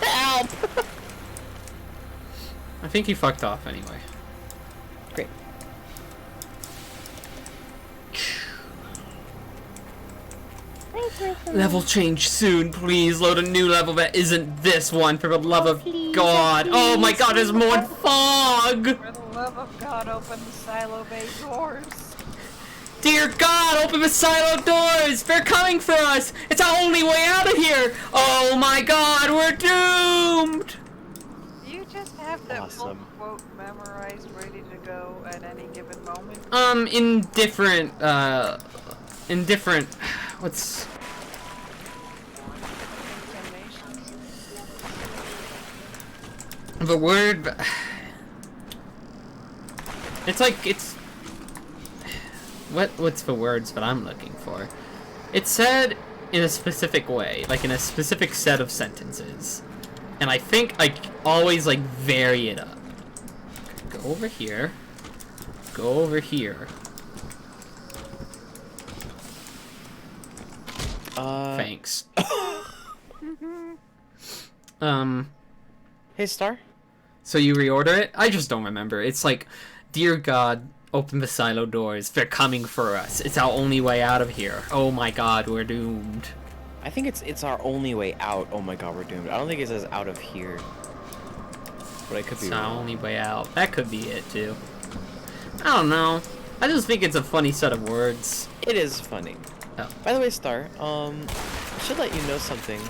Help! I think he fucked off anyway. Great. Level change soon, please. Load a new level that isn't this one, for the love of God. Oh my God, there's more fog! For the love of God, open the silo bay doors. Dear God, open the silo doors! They're coming for us! It's our only way out of here! Oh my God, we're doomed! You just have that Awesome. full quote memorized, ready to go at any given moment. In different, what's... Intonations. The word... It's like, it's... What's the words that I'm looking for? It's said in a specific way, like in a specific set of sentences. And I think I always, like, vary it up. Go over here. Go over here. Thanks. Hey, Star. So you reorder it? I just don't remember. It's like, dear God, open the silo doors. They're coming for us. It's our only way out of here. Oh my God, we're doomed. I think it's our only way out. Oh my God, we're doomed. I don't think it says out of here. But I could be It's our wrong. only way out. That could be it too. I don't know. I just think it's a funny set of words. It is funny. Oh. By the way, Star, I should let you know something.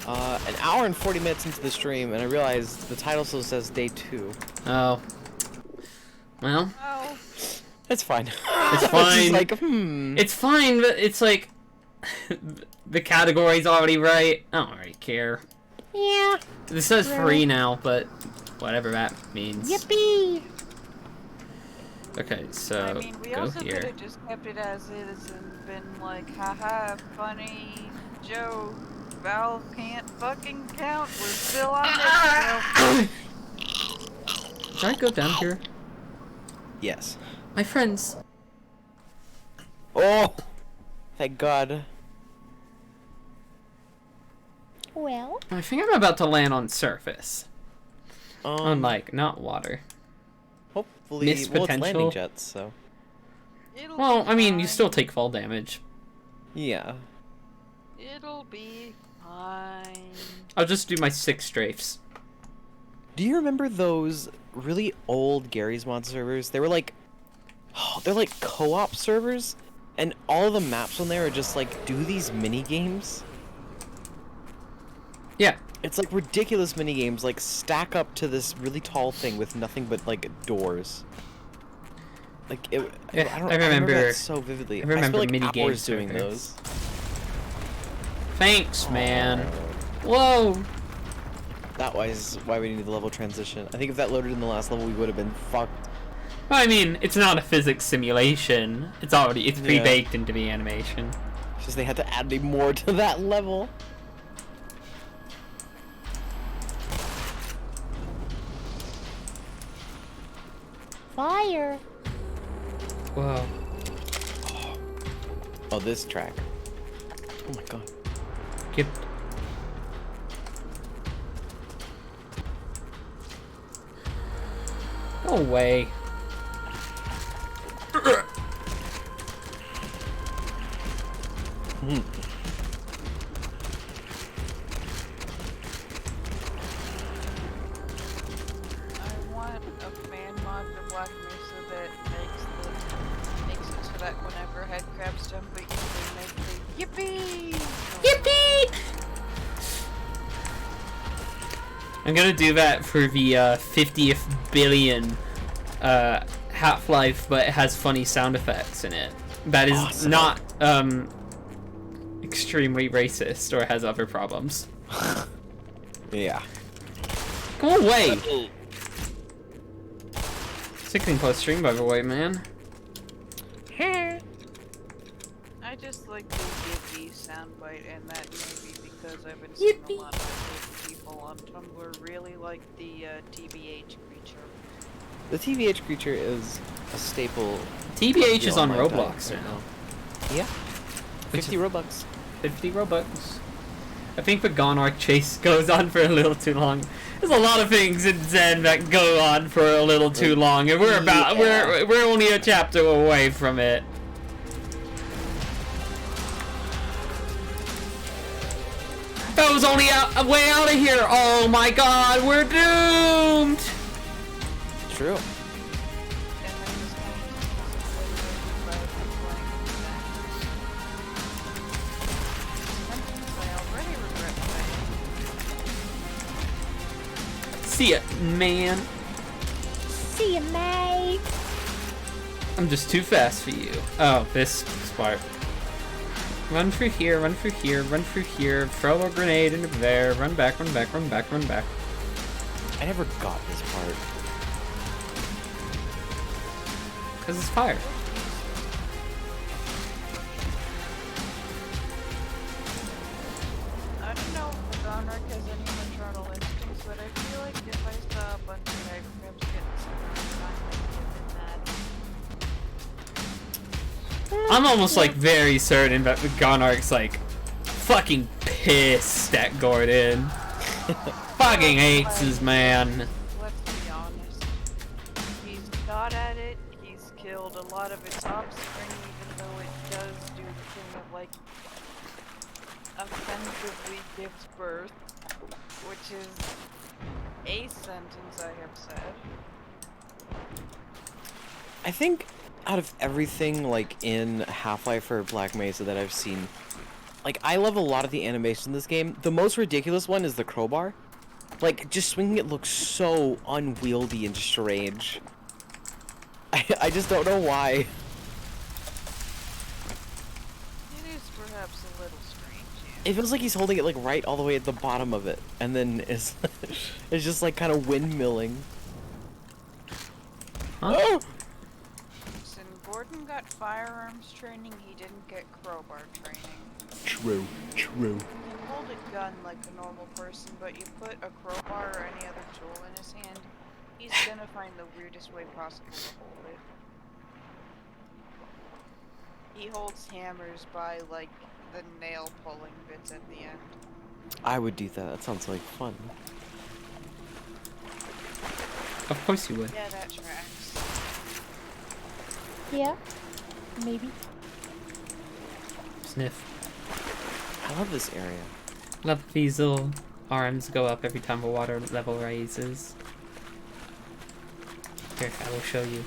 An hour and 40 minutes into the stream, and I realized the title still says day 2. Oh. Well, Oh, It's fine. it's It's fine. just like, It's fine, but it's like the category's already right. I don't really care. Yeah. This says Well. free now, but whatever that means. Yippee. Okay, so I mean, we go also could here. have just kept it as is and been like, haha, funny joke. Valve can't fucking count. We're still on this show. Can I go down here? yes. My friends. Oh! Thank God. Well. I think I'm about to land on surface. Unlike not water. Hopefully, missed well, it's landing potential. jets, so. It'll Well, be I mean, you fine. still take fall damage. Yeah. It'll be fine. I'll just do my 6 strafes. Do you remember those really old Gary's Mod servers? They were like, they're like co-op servers, and all of the maps on there are just like, do these mini games. Yeah. It's like ridiculous mini games, like stack up to this really tall thing with nothing but like doors. Like it. Yeah, I don't. I remember- that so vividly. I remember spent, like, mini game hours doing servers. those. Thanks, man. Whoa. That was why we needed the level transition. I think if that loaded in the last level, we would have been fucked. Well, I mean, it's not a physics simulation. It's Yeah. pre-baked into the animation. It's just they had to add any more to that level. Fire. Whoa. Oh, this track. Oh my God. Get. No way. I want a fan mod for Black Mesa that makes it so that whenever head crabs jump at you, they make the yippee! Yippee! I'm gonna do that for the 50th billion Half-Life, but it has funny sound effects in it. That is Awesome. not extremely racist or has other problems. Yeah. Go away! 16 plus stream, by the way, man. I just like the yippee soundbite in that movie because I've been seeing Yippee. a lot of people on Tumblr really like the TBH creature. The TVH creature is a staple. TBH The is on online Roblox diet now. Yeah. Which 50 Robux. 50 Robux. I think the Gonarch chase goes on for a little too long. There's a lot of things in Zen that go on for a little too long, and we're only a chapter away from it. That was only a way out of here. Oh my god, we're doomed. True. And I just I already regret playing. See ya, man. See ya, mate. I'm just too fast for you. Oh, this part. Run through here, run through here, run through here, throw a grenade into there, run back, run back, run back, run back. I never got this part. Because it's fire. I don't know if the Gonarch has any maternal instincts, but I feel like if I saw a bunch of diagrams getting some I'm almost like very certain that the Gonarch's like fucking pissed at Gordon. Fucking hates his man. Let's be honest. He's not at it. He's killed a lot of its offspring, even though it does do the thing of like offensively gives birth, which is a sentence I have said. I think out of everything like in Half-Life or Black Mesa that I've seen, like I love a lot of the animation in this game. The most ridiculous one is the crowbar. Like just swinging it looks so unwieldy and strange. I just don't know why. It is perhaps a little strange, yeah. It feels like he's holding it like right all the way at the bottom of it, and then it's it's just like kind of windmilling. Huh? Oh! Listen, Gordon got firearms training, he didn't get crowbar training. True, true. He can hold a gun like a normal person, but you put a crowbar or any other tool in his hand, he's gonna find the weirdest way possible to hold it. He holds hammers by, like, the nail pulling bits at the end. I would do that. That sounds like fun. Of course you would. Yeah, that tracks. Yeah. Maybe. Sniff. I love this area. Love these little arms go up every time the water level rises. Here, I will show you.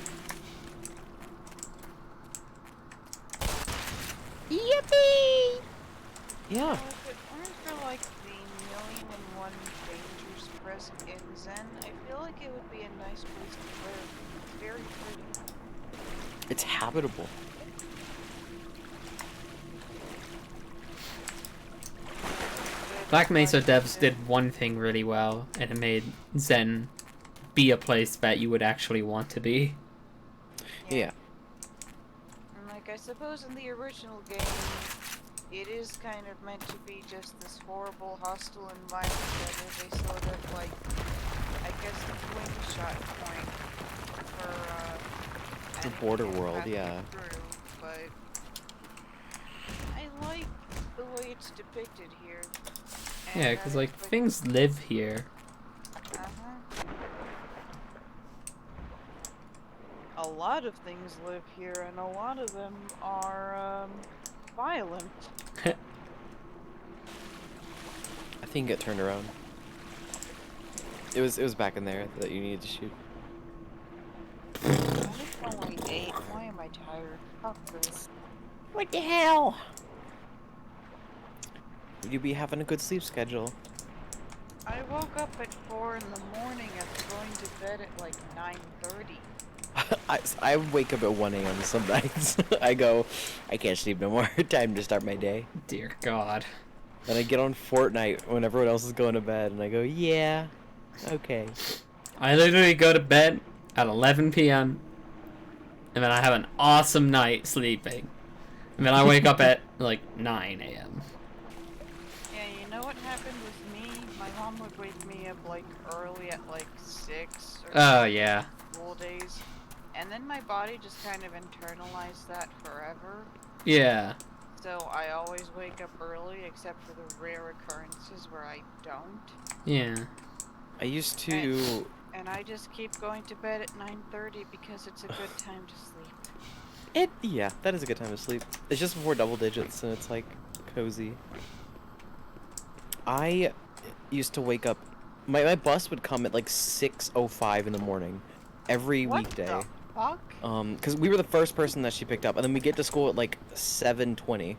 Yippee! Yeah. If it weren't for, like, the 1,000,001 dangers present in Zen, I feel like it would be a nice place to live. It's very pretty. It's habitable. Black Mesa devs did one thing really well, and it made Zen be a place that you would actually want to be. Yeah. And, like, I suppose in the original game, it is kind of meant to be just this horrible, hostile environment that is a sort of, like, I guess the wing-shot point for, The anything border that world, passes yeah. through, but I like the way it's depicted here. And Yeah, that because, it's, like, things live here. Uh-huh. A lot of things live here, and a lot of them are, violent. I think you get turned around. It was back in there that you needed to shoot. It's only 8. Why am I tired? Fuck this. What the hell? You'd be having a good sleep schedule. I woke up at 4 in the morning after going to bed at like 9:30. I wake up at 1 a.m. some nights. I go, I can't sleep no more. Time to start my day. Dear God. Then I get on Fortnite when everyone else is going to bed, and I go, yeah, okay. I literally go to bed at 11 p.m. and then I have an awesome night sleeping. And then I wake up at like 9 a.m. Yeah, you know what happened with me, my mom would wake me up like early at like 6 or Oh, yeah. school days, and then my body just kind of internalized that forever. Yeah. So I always wake up early, except for the rare occurrences where I don't. Yeah. I used to. And I just keep going to bed at 9:30 because it's a good time to sleep. Yeah, that is a good time to sleep. It's just before double digits, and it's like cozy. I used to wake up. My bus would come at like 6:05 in the morning, every weekday. What the fuck? Because we were the first person that she picked up, and then we get to school at like 7:20.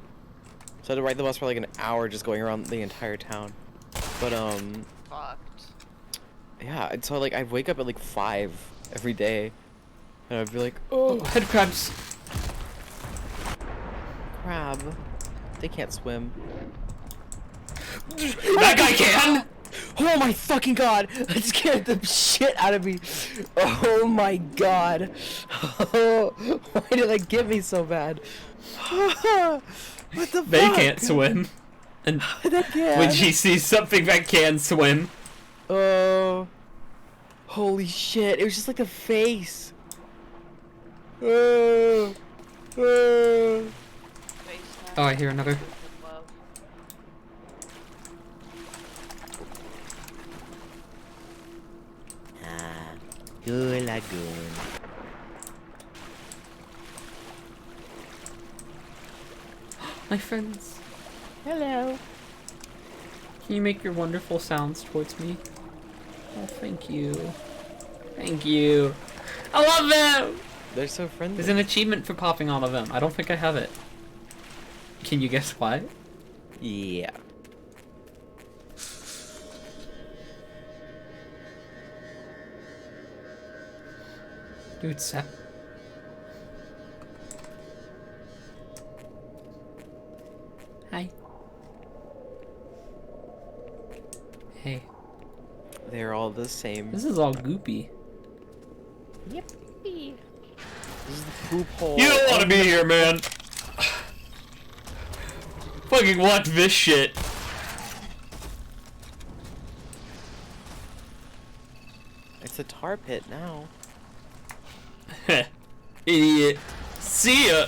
So I had to ride the bus for like an hour, just going around the entire town. But Fucked. yeah, and so like I'd wake up at like 5 every day, and I'd be like, Oh, head crabs. crab. They can't swim. That guy can! Oh my fucking god! That scared the shit out of me. Oh my god. Why did that get me so bad? What the fuck? They can't swim. And They can. when she sees something that can swim. Oh. Holy shit. It was just like the face. Oh. Oh. Oh, I hear another. Good lagoon. My friends. Hello. Can you make your wonderful sounds towards me? Oh, thank you. Thank you. I love them! They're so friendly. There's an achievement for popping all of them. I don't think I have it. Can you guess why? Yeah. Dude, Seth. Hi. Hey. They're all the same. This is all goopy. Yippee. This is the poop hole. You don't want to be here, man. Fucking watch this shit. It's a tar pit now. Idiot. See ya.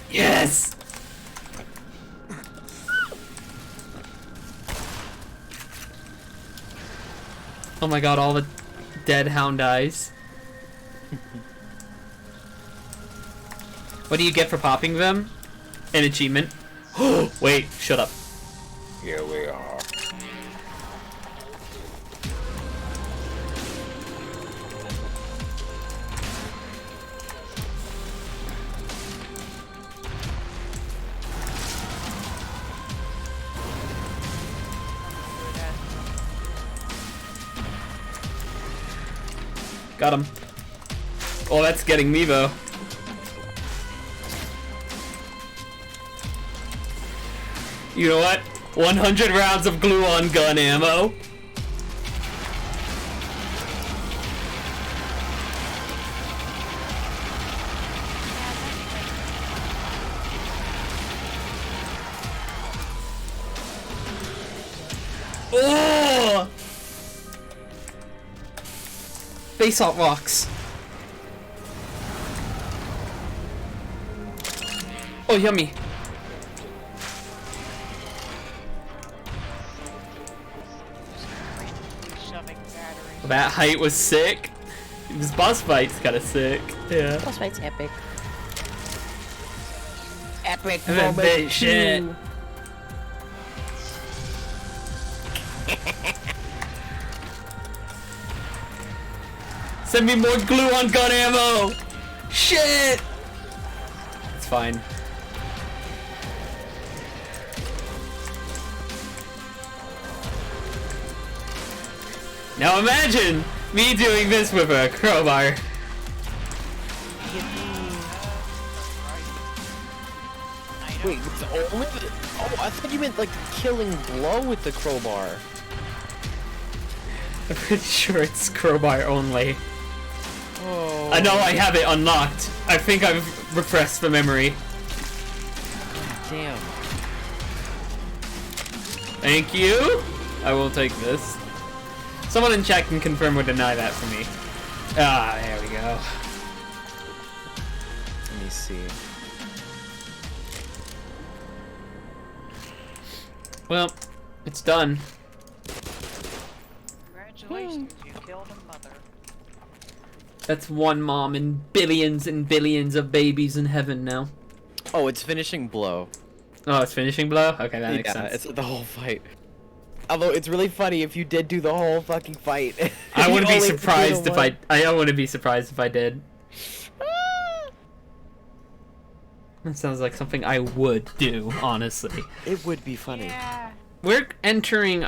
Yes! Oh my god, all the dead hound eyes. What do you get for popping them? An achievement. Wait, shut up. Here we are. Got him. Oh, that's getting me though. You know what? 100 rounds of glue-on gun ammo. Oh! Basalt rocks. Oh, yummy. Shoving batteries. That height was sick. This boss fight's kind of sick. Yeah. Boss fight's epic. Epic And then moment big shit. two. Send me more glue-on gun ammo. Shit. It's fine. Now imagine me doing this with a crowbar. Wait, it's only the, oh, I thought you meant like killing blow with the crowbar. I'm pretty sure it's crowbar only. Oh. I know I have it unlocked. I think I've repressed the memory. Damn. Thank you. I will take this. Someone in chat can confirm or deny that for me. Ah, there we go. Let me see. Well, it's done. Congratulations, you killed a mother. That's one mom and billions of babies in heaven now. Oh, it's finishing blow. Oh, it's finishing blow? Okay, that makes sense. It's the whole fight. Although it's really funny if you did do the whole fucking fight. I wouldn't be only surprised do if the I wouldn't be surprised if I did. That sounds like something I would do, honestly. It would be funny. Yeah. We're entering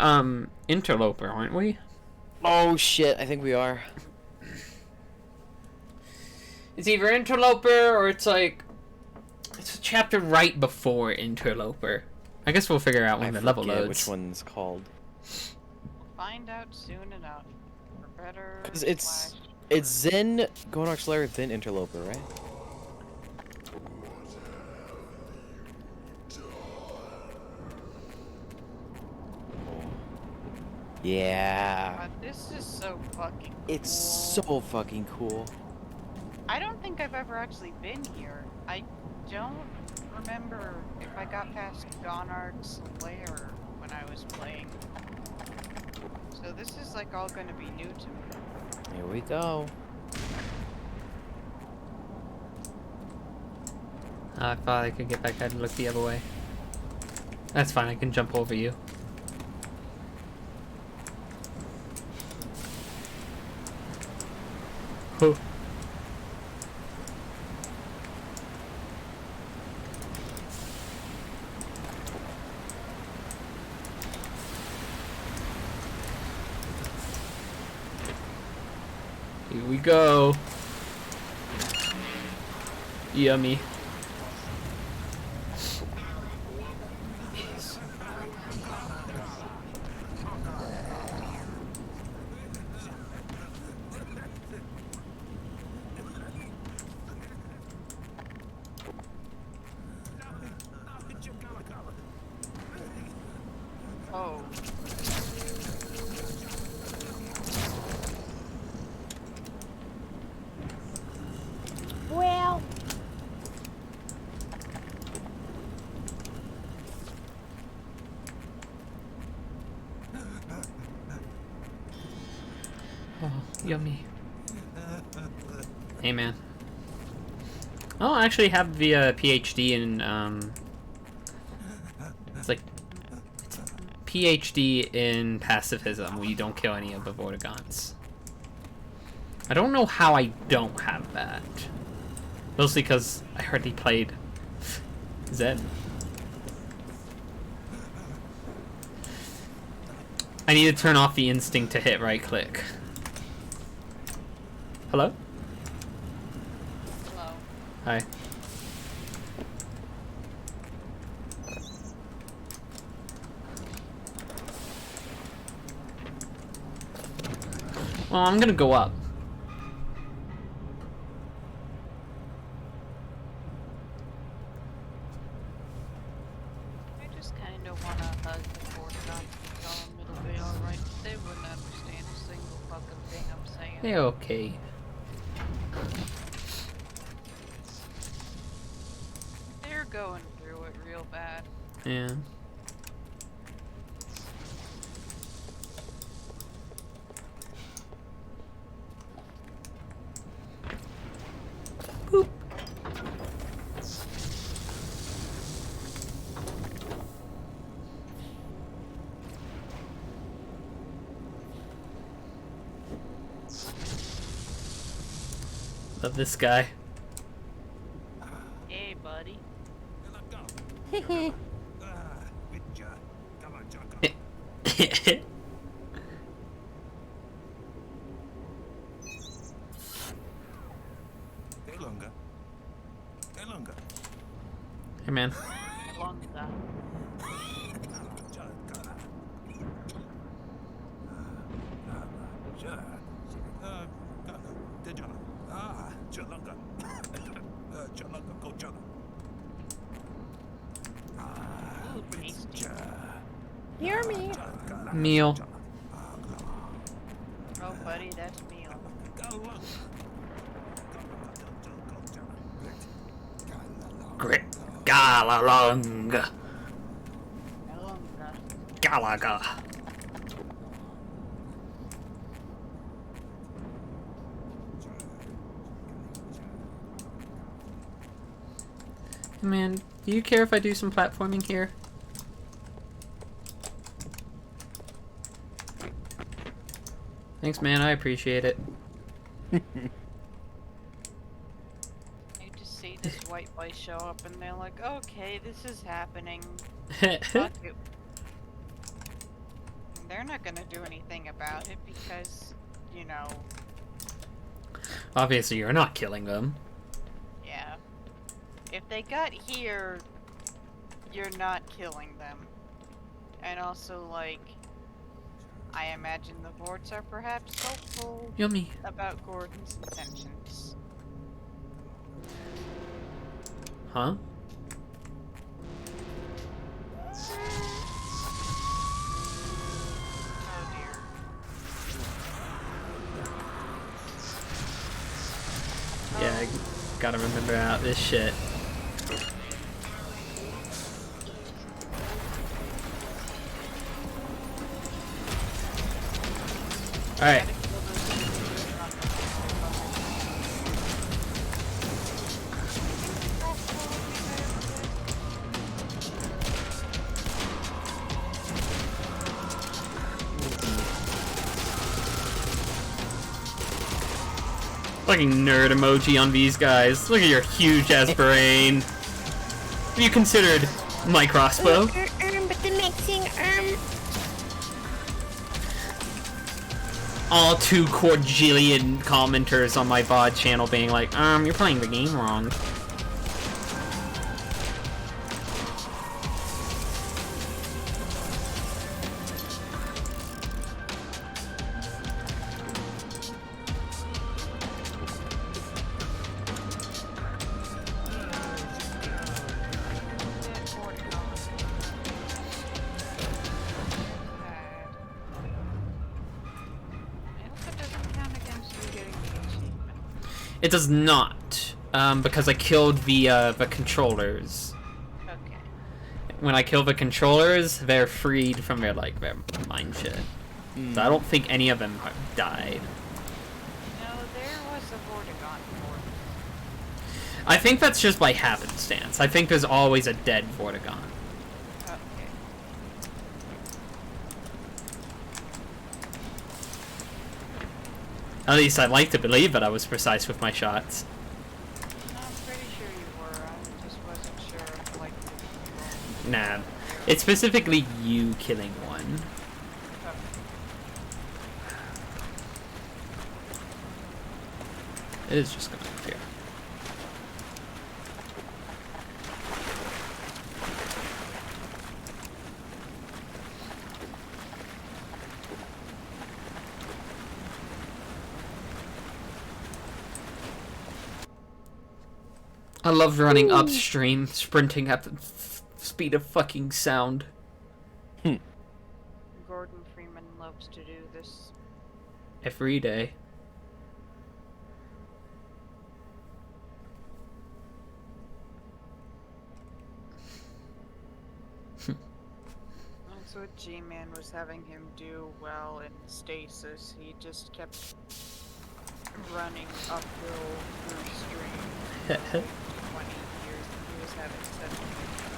Interloper, aren't we? Oh shit, I think we are. It's either Interloper or it's like it's a chapter right before Interloper. I guess we'll figure out when the level loads. Which one's called. Find out soon enough. For better. Because it's Zen Gonarch's Lair, then Interloper, right? Yeah. God, this is so fucking cool. It's so fucking cool. I don't think I've ever actually been here. I don't remember if I got past Gonarch's lair when I was playing. So this is like all gonna be new to me. Here we go. I thought I could get back out and look the other way. That's fine, I can jump over you. Oh. Here we go. Yummy. Oh. Well, Oh, yummy. Hey, man. I'll actually have the PhD in, it's like, PhD in pacifism, where you don't kill any of the Vortigaunts. I don't know how I don't have that. Mostly because I already played Zen. I need to turn off the instinct to hit right click. Hello? Hello. Hi. Well, I'm gonna go up. I just kinda wanna hug the Vortigaunts and tell them it'll be alright. They wouldn't understand a single fucking thing I'm saying. They're okay. They're going through it real bad. Yeah. Boop. Love this guy. Hey, buddy. Hey, man. Longa. Ooh, tasty. Yummy. Meal. Oh, buddy, that's meal. Grit. Galalung. Elonga. Galaga. Man, do you care if I do some platforming here? Thanks, man. I appreciate it. You just see this white boy show up and they're like, okay, this is happening. Fuck it. And they're not gonna do anything about it because, you know, Obviously, you're not killing them. yeah. If they got here, you're not killing them. And also, like, I imagine the boards are perhaps hopeful Yummy. about Gordon's intentions. Huh? Oh dear. Yeah, I gotta remember out this shit. Alright. Gotta kill those things. Fucking nerd emoji on these guys. Look at your huge ass brain. Have you considered my crossbow? But the mixing, All 2 quadrillion commenters on my VOD channel being like, you're playing the game wrong. It does not, because I killed the controllers. Okay. When I kill the controllers, they're freed from their mind shit. So I don't think any of them have died. No, there was a Vortigaunt board. I think that's just by happenstance. I think there's always a dead Vortigaunt. Okay. At least I like to believe that I was precise with my shots. No, I'm pretty sure you were. I just wasn't sure, like, Nah, it's specifically you killing one. It is just going up here. I love running upstream, sprinting at the speed of fucking sound. Gordon Freeman loves to do this. Every day. That's what G-Man was having him do while in stasis. He just kept running uphill through stream. 20 years and he was having such a good time.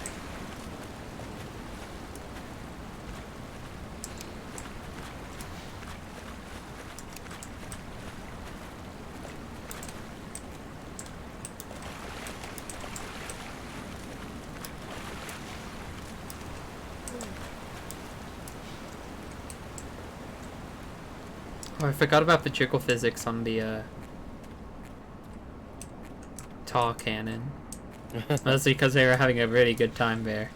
Oh, I forgot about the jiggle physics on the tall cannon. Mostly because they were having a really good time there.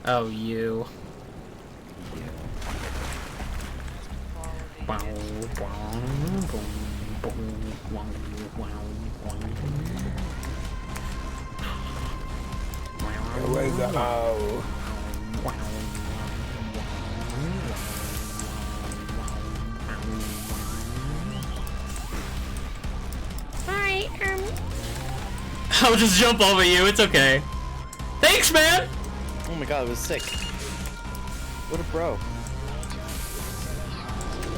Oh, you. Quality. No. Alright, I'll just jump over you. It's okay. Thanks, man. Oh my god, it was sick. What a bro.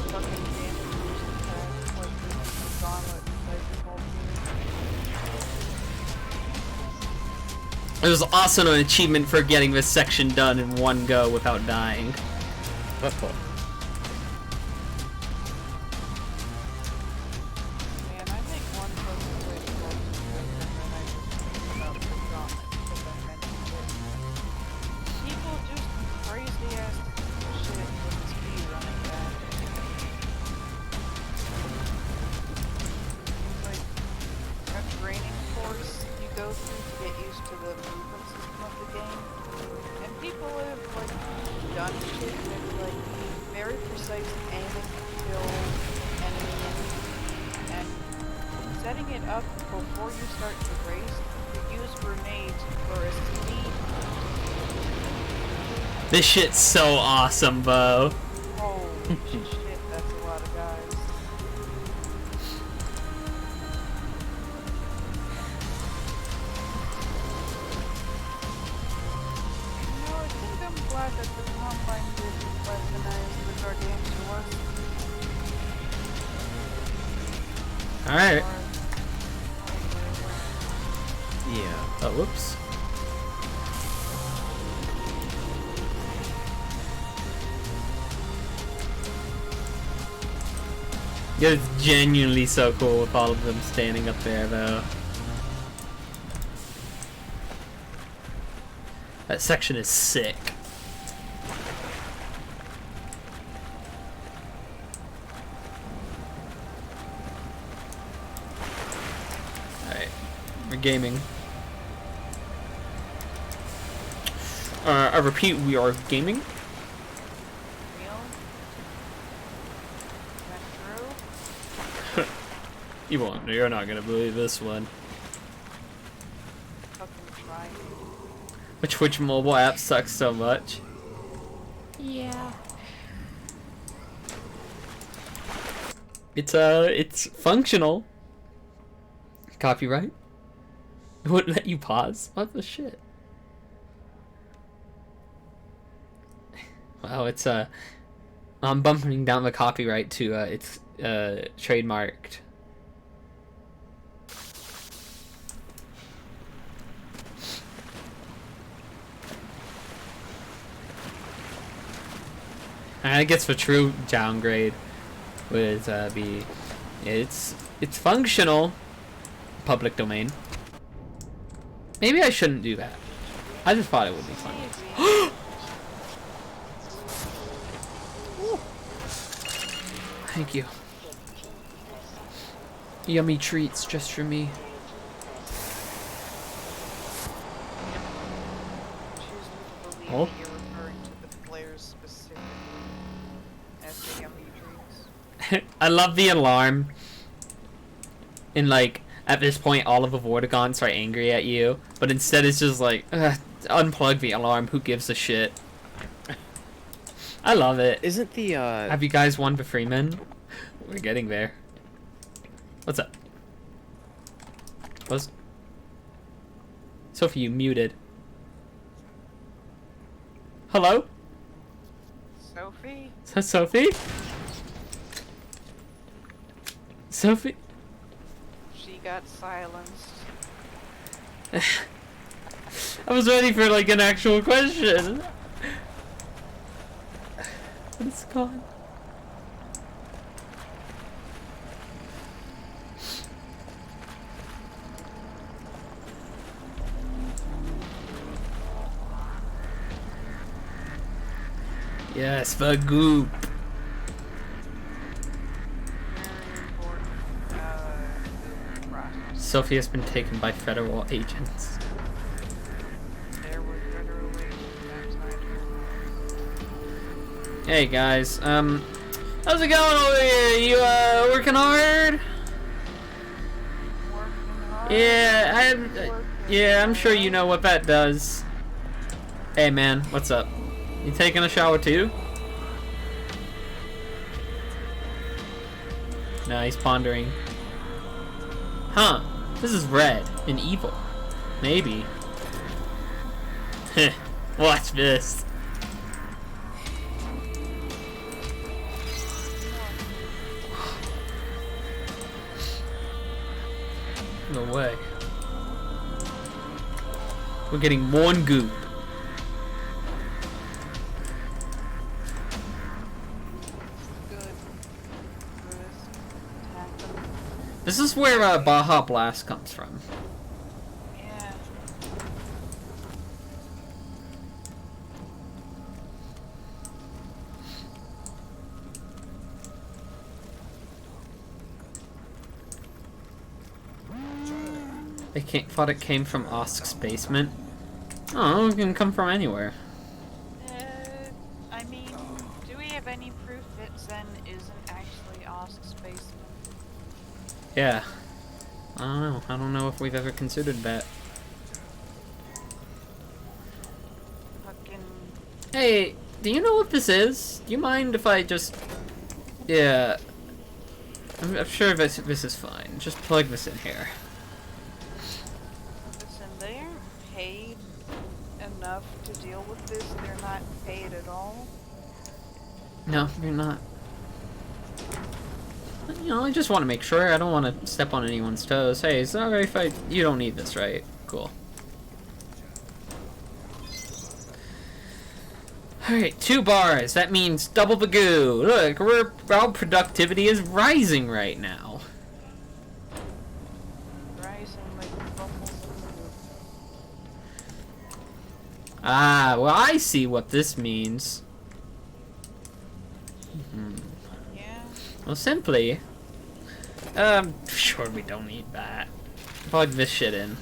Fucking damage attack, like the gauntlet type of It was also an achievement for getting this section done in one go without dying. Man, I make one person way to go and then I just think about the gauntlet because I mentioned it. People do some crazy ass shit with speed running that. Like, a training course you go through to get used to the movement system of the game. And people have, like, done shit and like, very precise aiming to kill enemies and setting it up before you start to race to use grenades for a speed. This shit's so awesome, Bo. Holy shit, that's a lot of guys. No, I think I'm glad that the Combine did weaponize the Gargantua. Alright. Yeah. Oh, whoops. Yeah, it's genuinely so cool with all of them standing up there, though. That section is sick. Alright, we're gaming. I repeat, we are gaming. Real? Is that true? You won't. You're not gonna believe this one. Fucking try. Which mobile app sucks so much? yeah. It's functional. Copyright? It wouldn't let you pause? What the shit? Wow, it's I'm bumping down the copyright to it's trademarked. And I guess the true downgrade would be it's functional. Public domain. Maybe I shouldn't do that. I just thought it would be funny. Thank you. Yummy treats just for me. Choose to believe Oh. that you're referring to the players specifically as the yummy drinks. I love the alarm. And like, at this point, all of the Vortigons are angry at you, but instead it's just like, unplug the alarm. Who gives a shit? I love it. Isn't the Have you guys won the Freeman? We're getting there. What's up? What's... Sophie, you muted. Hello? Sophie? Is that Sophie? Sophie? She got silenced. I was ready for like an actual question. But it's gone. Yes, the goop. Very important process. Sophie has been taken by federal agents. There were federal agents outside her. Hey guys, how's it going over here? You working hard? Working hard. Yeah, Working. yeah, I'm sure you know what that does. Hey man, what's up? You taking a shower too? No, he's pondering. Huh, this is red and evil. Maybe. Heh, watch this. No way. We're getting one goop. This is where Baja Blast comes from. Yeah. Thought it came from Osk's basement. Oh, it can come from anywhere. I mean, do we have any proof that Zen isn't actually Osk's basement? Yeah. I don't know. I don't know if we've ever considered that. Fucking... Hey, do you know what this is? Do you mind if I just... Yeah. I'm sure this is fine. Just plug this in here. Listen, they aren't paid enough to deal with this. They're not paid at all. No, you're not. You know, I just want to make sure. I don't want to step on anyone's toes. Hey, is it alright if I... You don't need this, right? Cool. Alright, 2 bars. That means double the goo. Look, our productivity is rising right now. Rising like bubbles. Ah, well, I see what this means. Yeah. Well, simply... sure we don't need that. Plug this shit in.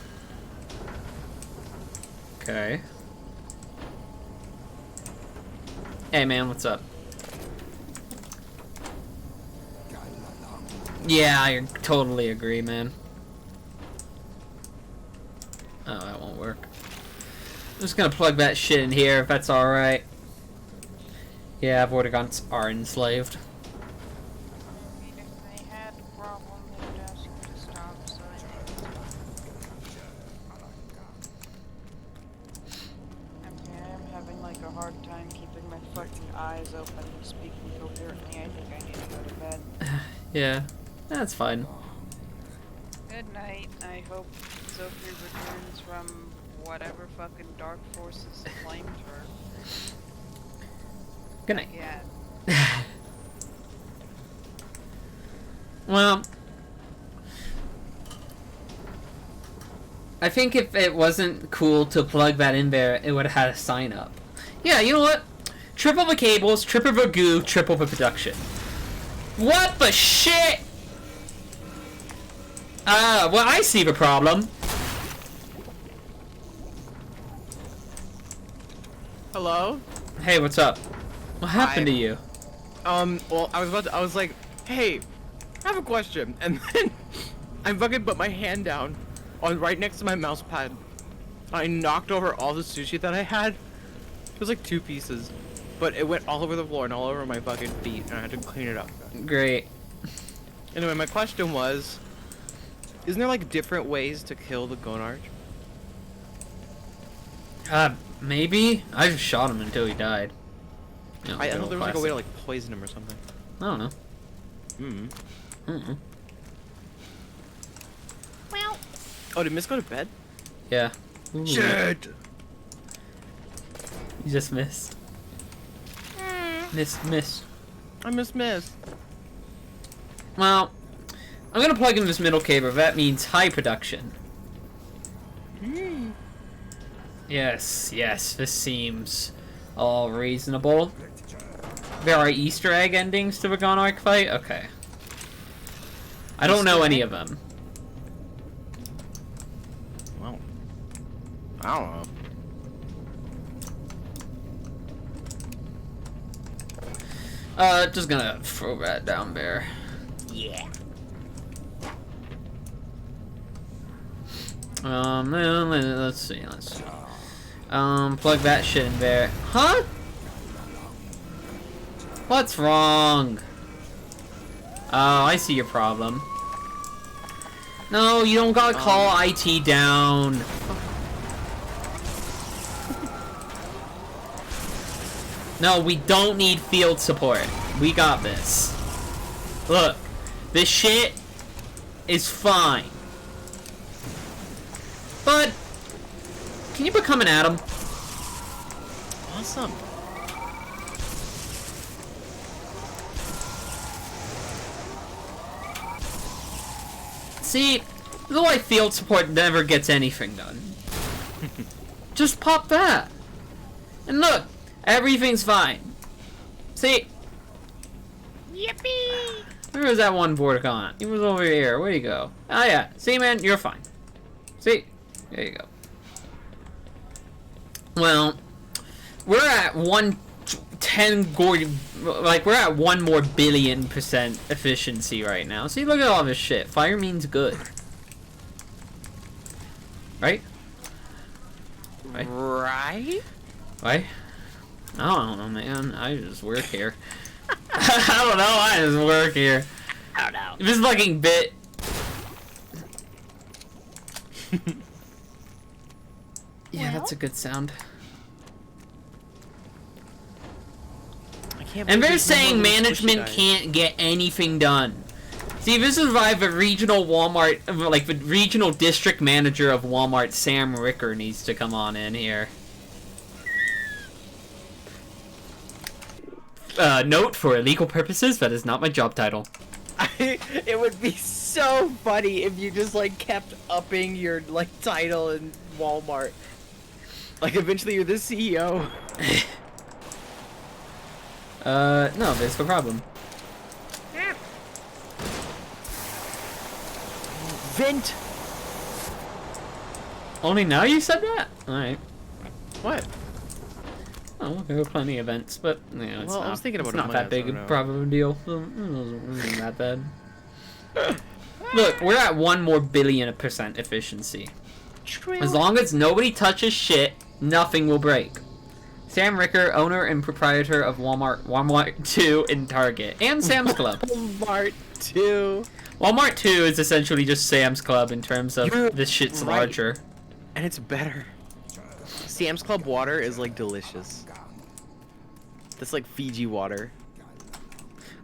Okay. Hey man, what's up? Yeah, I totally agree, man. Oh, that won't work. I'm just gonna plug that shit in here if that's alright. Yeah, Vortigons are enslaved. I mean, if they had a problem, they would ask you to stop, so I think okay, I'm having like a hard time keeping my fucking eyes open and speaking coherently. I think I need to go to bed. Yeah, that's fine. Good night. I hope Sophie returns from whatever fucking dark forces claimed her. Good night. Yeah. Well, I think if it wasn't cool to plug that in there, it would have had a sign up. Yeah, you know what? Triple the cables, triple the goo, triple the production. What the shit? Well, I see the problem. Hello? Hey, what's up? What happened to you? Well, I was like, hey, I have a question. And then I fucking put my hand down on right next to my mouse pad. I knocked over all the sushi that I had. It was like 2 pieces. But it went all over the floor and all over my fucking feet, and I had to clean it up. Great. Anyway, my question was, isn't there like different ways to kill the Gonarch? Maybe? I just shot him until he died. You know, I good know old there was like a way to classic. like poison him or something. I don't know. Mm. Well, Oh, did Miss go to bed? Yeah. Ooh. Shit! You just missed. Missed. I Miss. Well, I'm gonna plug in this middle cable. That means high production. Yes, this seems all reasonable. There are Easter egg endings to the Gonarch fight? Okay. I don't know any of them. Well, I don't know. Just gonna throw that down there. Yeah. Let's see. Plug that shit in there. Huh? What's wrong? Oh, I see your problem. No, you don't gotta call IT down. No, we don't need field support. We got this. Look, this shit is fine. But, can you become an atom? Awesome. See, this is why field support never gets anything done. Just pop that. And look, everything's fine. See? Yippee! Where was that one Vorticon? He was over here. Where'd he go? Oh yeah. See, man, you're fine. See? There you go. Well, we're at 110 Gordon, like we're at 1 more billion% efficiency right now. See, look at all this shit. Fire means good. Right? Right? Right? Right? I don't know, man. I just work here. I don't know. I just work here. I don't know. This fucking bit. Yeah, that's a good sound. I can't And believe they're there's no saying more little management squishy guys. can't get anything done. See, this is why the regional Walmart, like the regional district manager of Walmart, Sam Ricker, needs to come on in here. Note, for illegal purposes, that is not my job title. It would be so funny if you just like kept upping your like title in Walmart. Like eventually you're the CEO. No, there's the problem. Vent. Only now you said that? Alright. What? Oh, there were plenty of events, but you know, it's Well, not, I was thinking it's about not it that big I a don't know. problem of a deal. It wasn't that bad. Look, we're at 1 more billion% efficiency. As long as nobody touches shit, nothing will break. Sam Ricker, owner and proprietor of Walmart 2 in Target, and Sam's Club. Walmart 2. Walmart 2 is essentially just Sam's Club in terms of You're this shit's right. larger. And it's better. Sam's Club water is like delicious. That's like Fiji water.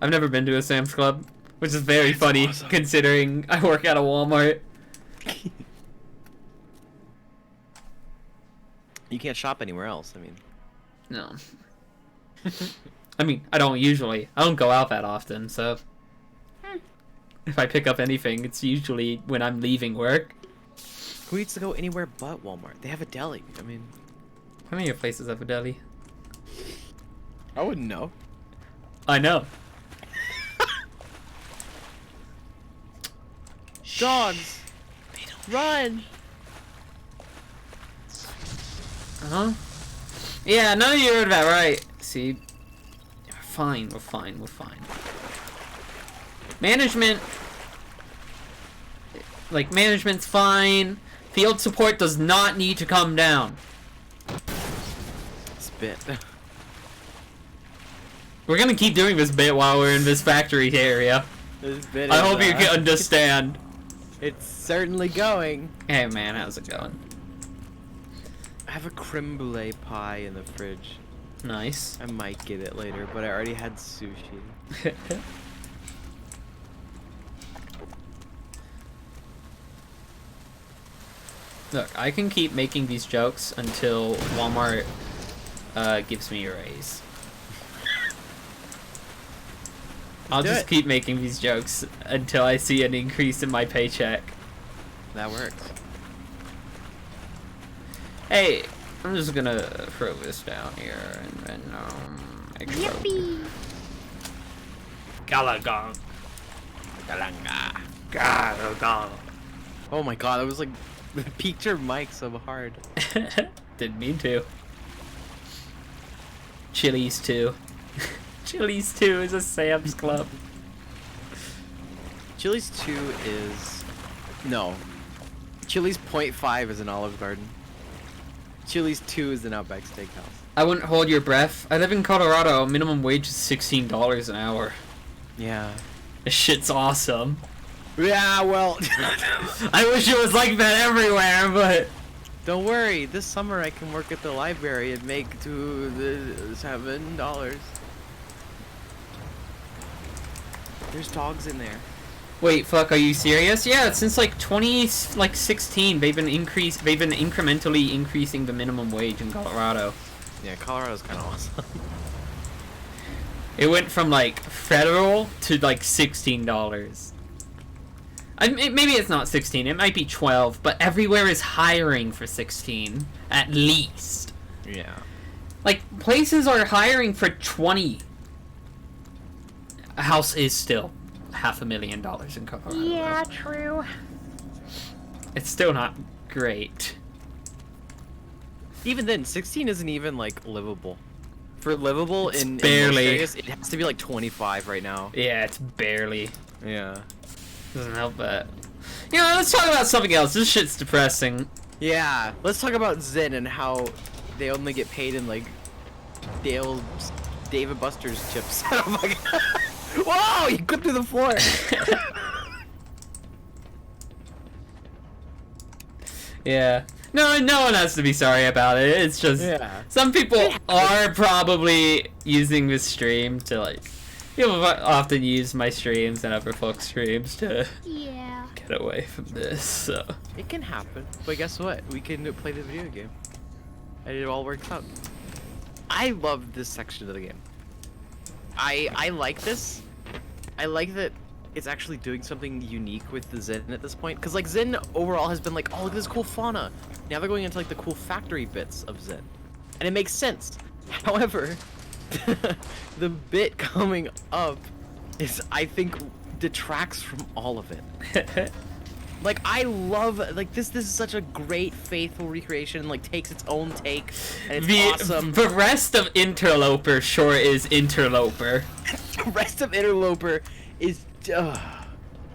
I've never been to a Sam's Club, which is very funny awesome. considering I work at a Walmart. You can't shop anywhere else. I mean, No. I mean, I don't go out that often, so if I pick up anything, it's usually when I'm leaving work. who needs to go anywhere but Walmart? They have a deli. I mean, How many places have a deli? I wouldn't know. I know. Dogs, run! Huh? Yeah, none of you heard that right. See, we're fine. We're fine. We're fine. Management, like management's fine. Field support does not need to come down. Spit. We're gonna keep doing this bit while we're in this factory area. This bit I is, hope you can understand. It's certainly going. Hey man, how's it going? I have a creme brulee pie in the fridge. Nice. I might get it later, but I already had sushi. Look, I can keep making these jokes until Walmart gives me a raise. I'll do just it. keep making these jokes until I see an increase in my paycheck. That works. Hey, I'm just gonna throw this down here and then explode. Yippee! Galagang. Galanga. Galagang. Oh my god, that was like peaked your mic so hard. Didn't mean to. Chili's 2. Chili's 2 is a Sam's Club. Chili's 2 is no. Chili's .5 is an Olive Garden. Chili's 2 is an Outback Steakhouse. I wouldn't hold your breath. I live in Colorado. Minimum wage is $16 an hour. Yeah. This shit's awesome. Yeah, well... I wish it was like that everywhere, but... Don't worry, this summer I can work at the library and make $7. There's dogs in there. Wait, fuck, are you serious? Yeah, since like 2016, they've been incrementally increasing the minimum wage in Colorado. Yeah, Colorado's kind of awesome. It went from like federal to like $16. Maybe it's not 16, it might be 12, but everywhere is hiring for 16, at least. Yeah. Like, places are hiring for 20. A house is still $500,000 in Colorado. Yeah, true. It's still not great. Even then, 16 isn't even like livable. For livable It's in barely. most areas, it has to be like 25 right now. Yeah, it's barely. Yeah. Doesn't help that. You know, let's talk about something else. This shit's depressing. Yeah. Let's talk about Zen and how they only get paid in like David Buster's chips. Oh my god. Whoa! You clipped through the floor. Yeah. No one has to be sorry about it. It's just some people are probably using this stream to like. People often use my streams and other folks' streams to get away from this. So It can happen, but guess what? We can play the video game, and it all works out. I love this section of the game. I like this. I like that it's actually doing something unique with the Zen at this point. Because, like, Zen overall has been like, oh, look at this cool fauna. Now they're going into, like, the cool factory bits of Zen. And it makes sense. However, the bit coming up is, I think, detracts from all of it. Like, I love, like, this is such a great, faithful recreation, like, takes its own take, and it's awesome. The rest of Interloper sure is Interloper. The rest of Interloper is,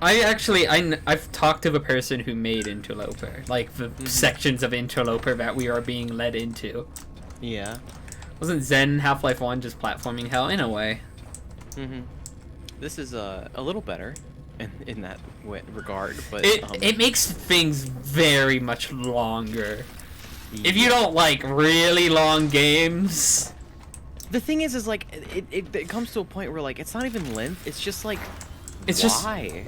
I've talked to the person who made Interloper, like, the sections of Interloper that we are being led into. Yeah. Wasn't Zen Half-Life 1 just platforming hell? In a way. This is, a little better. In that regard, but it makes things very much longer. If you don't like really long games, the thing is like it comes to a point where like it's not even length. It's just like why?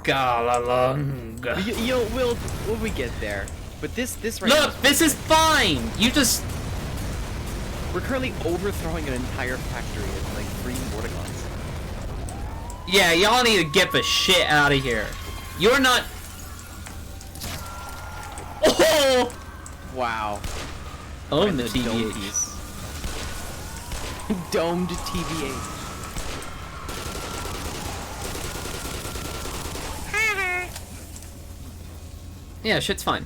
Galalunga. Will we get there? But this right Look, this is fine. We're currently overthrowing an entire factory of like 3 Vortigons. Yeah, y'all need to get the shit out of here. You're not. Oh! Wow. Own the dome TVH. piece. Domed TVH. Yeah, shit's fine.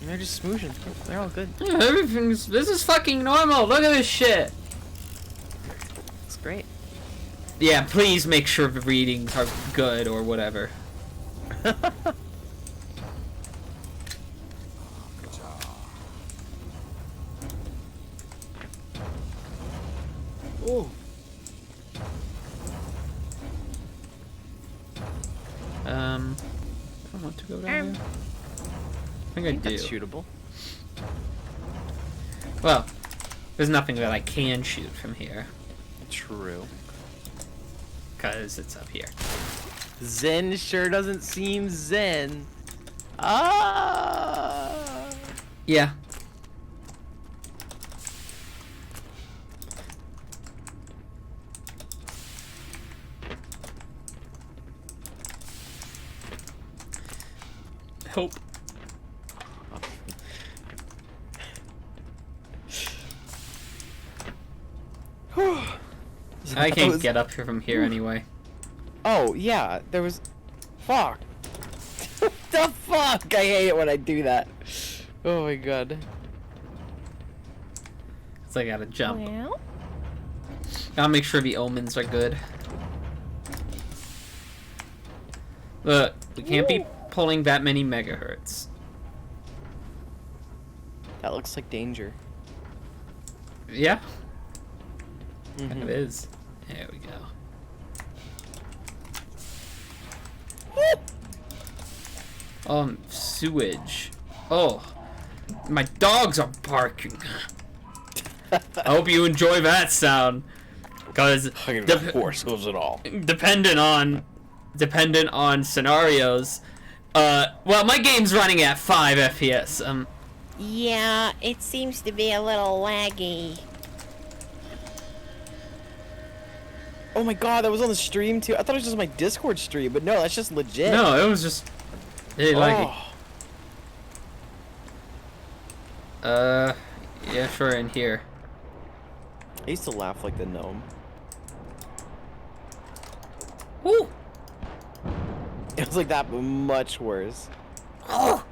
They're just smooching. They're all good. Yeah, this is fucking normal. Look at this shit. It's great. Yeah, please make sure the readings are good or whatever. Oh. I don't want to go down there. I think I do. That's shootable. Well, there's nothing that I can shoot from here. True. Because it's up here. Zen sure doesn't seem zen. Ah. Yeah. Hope. I can't get up here from here anyway. Oh, yeah, there was... Fuck. What the fuck? I hate it when I do that. Oh my god. So I gotta jump. Well, Gotta make sure the omens are good. Look, we can't be pulling that many megahertz. That looks like danger. Yeah, Mhm. it is. There we go. Sewage. Oh, my dogs are barking. I hope you enjoy that sound, cause Of course, goes it all. dependent on scenarios. Well, my game's running at 5 FPS. Yeah, it seems to be a little laggy. Oh my god, that was on the stream too. I thought it was just my Discord stream, but no, that's just legit. No, it was just really laggy. Yeah, sure, in here. I used to laugh like the gnome. Woo! It was like that, but much worse. Oh!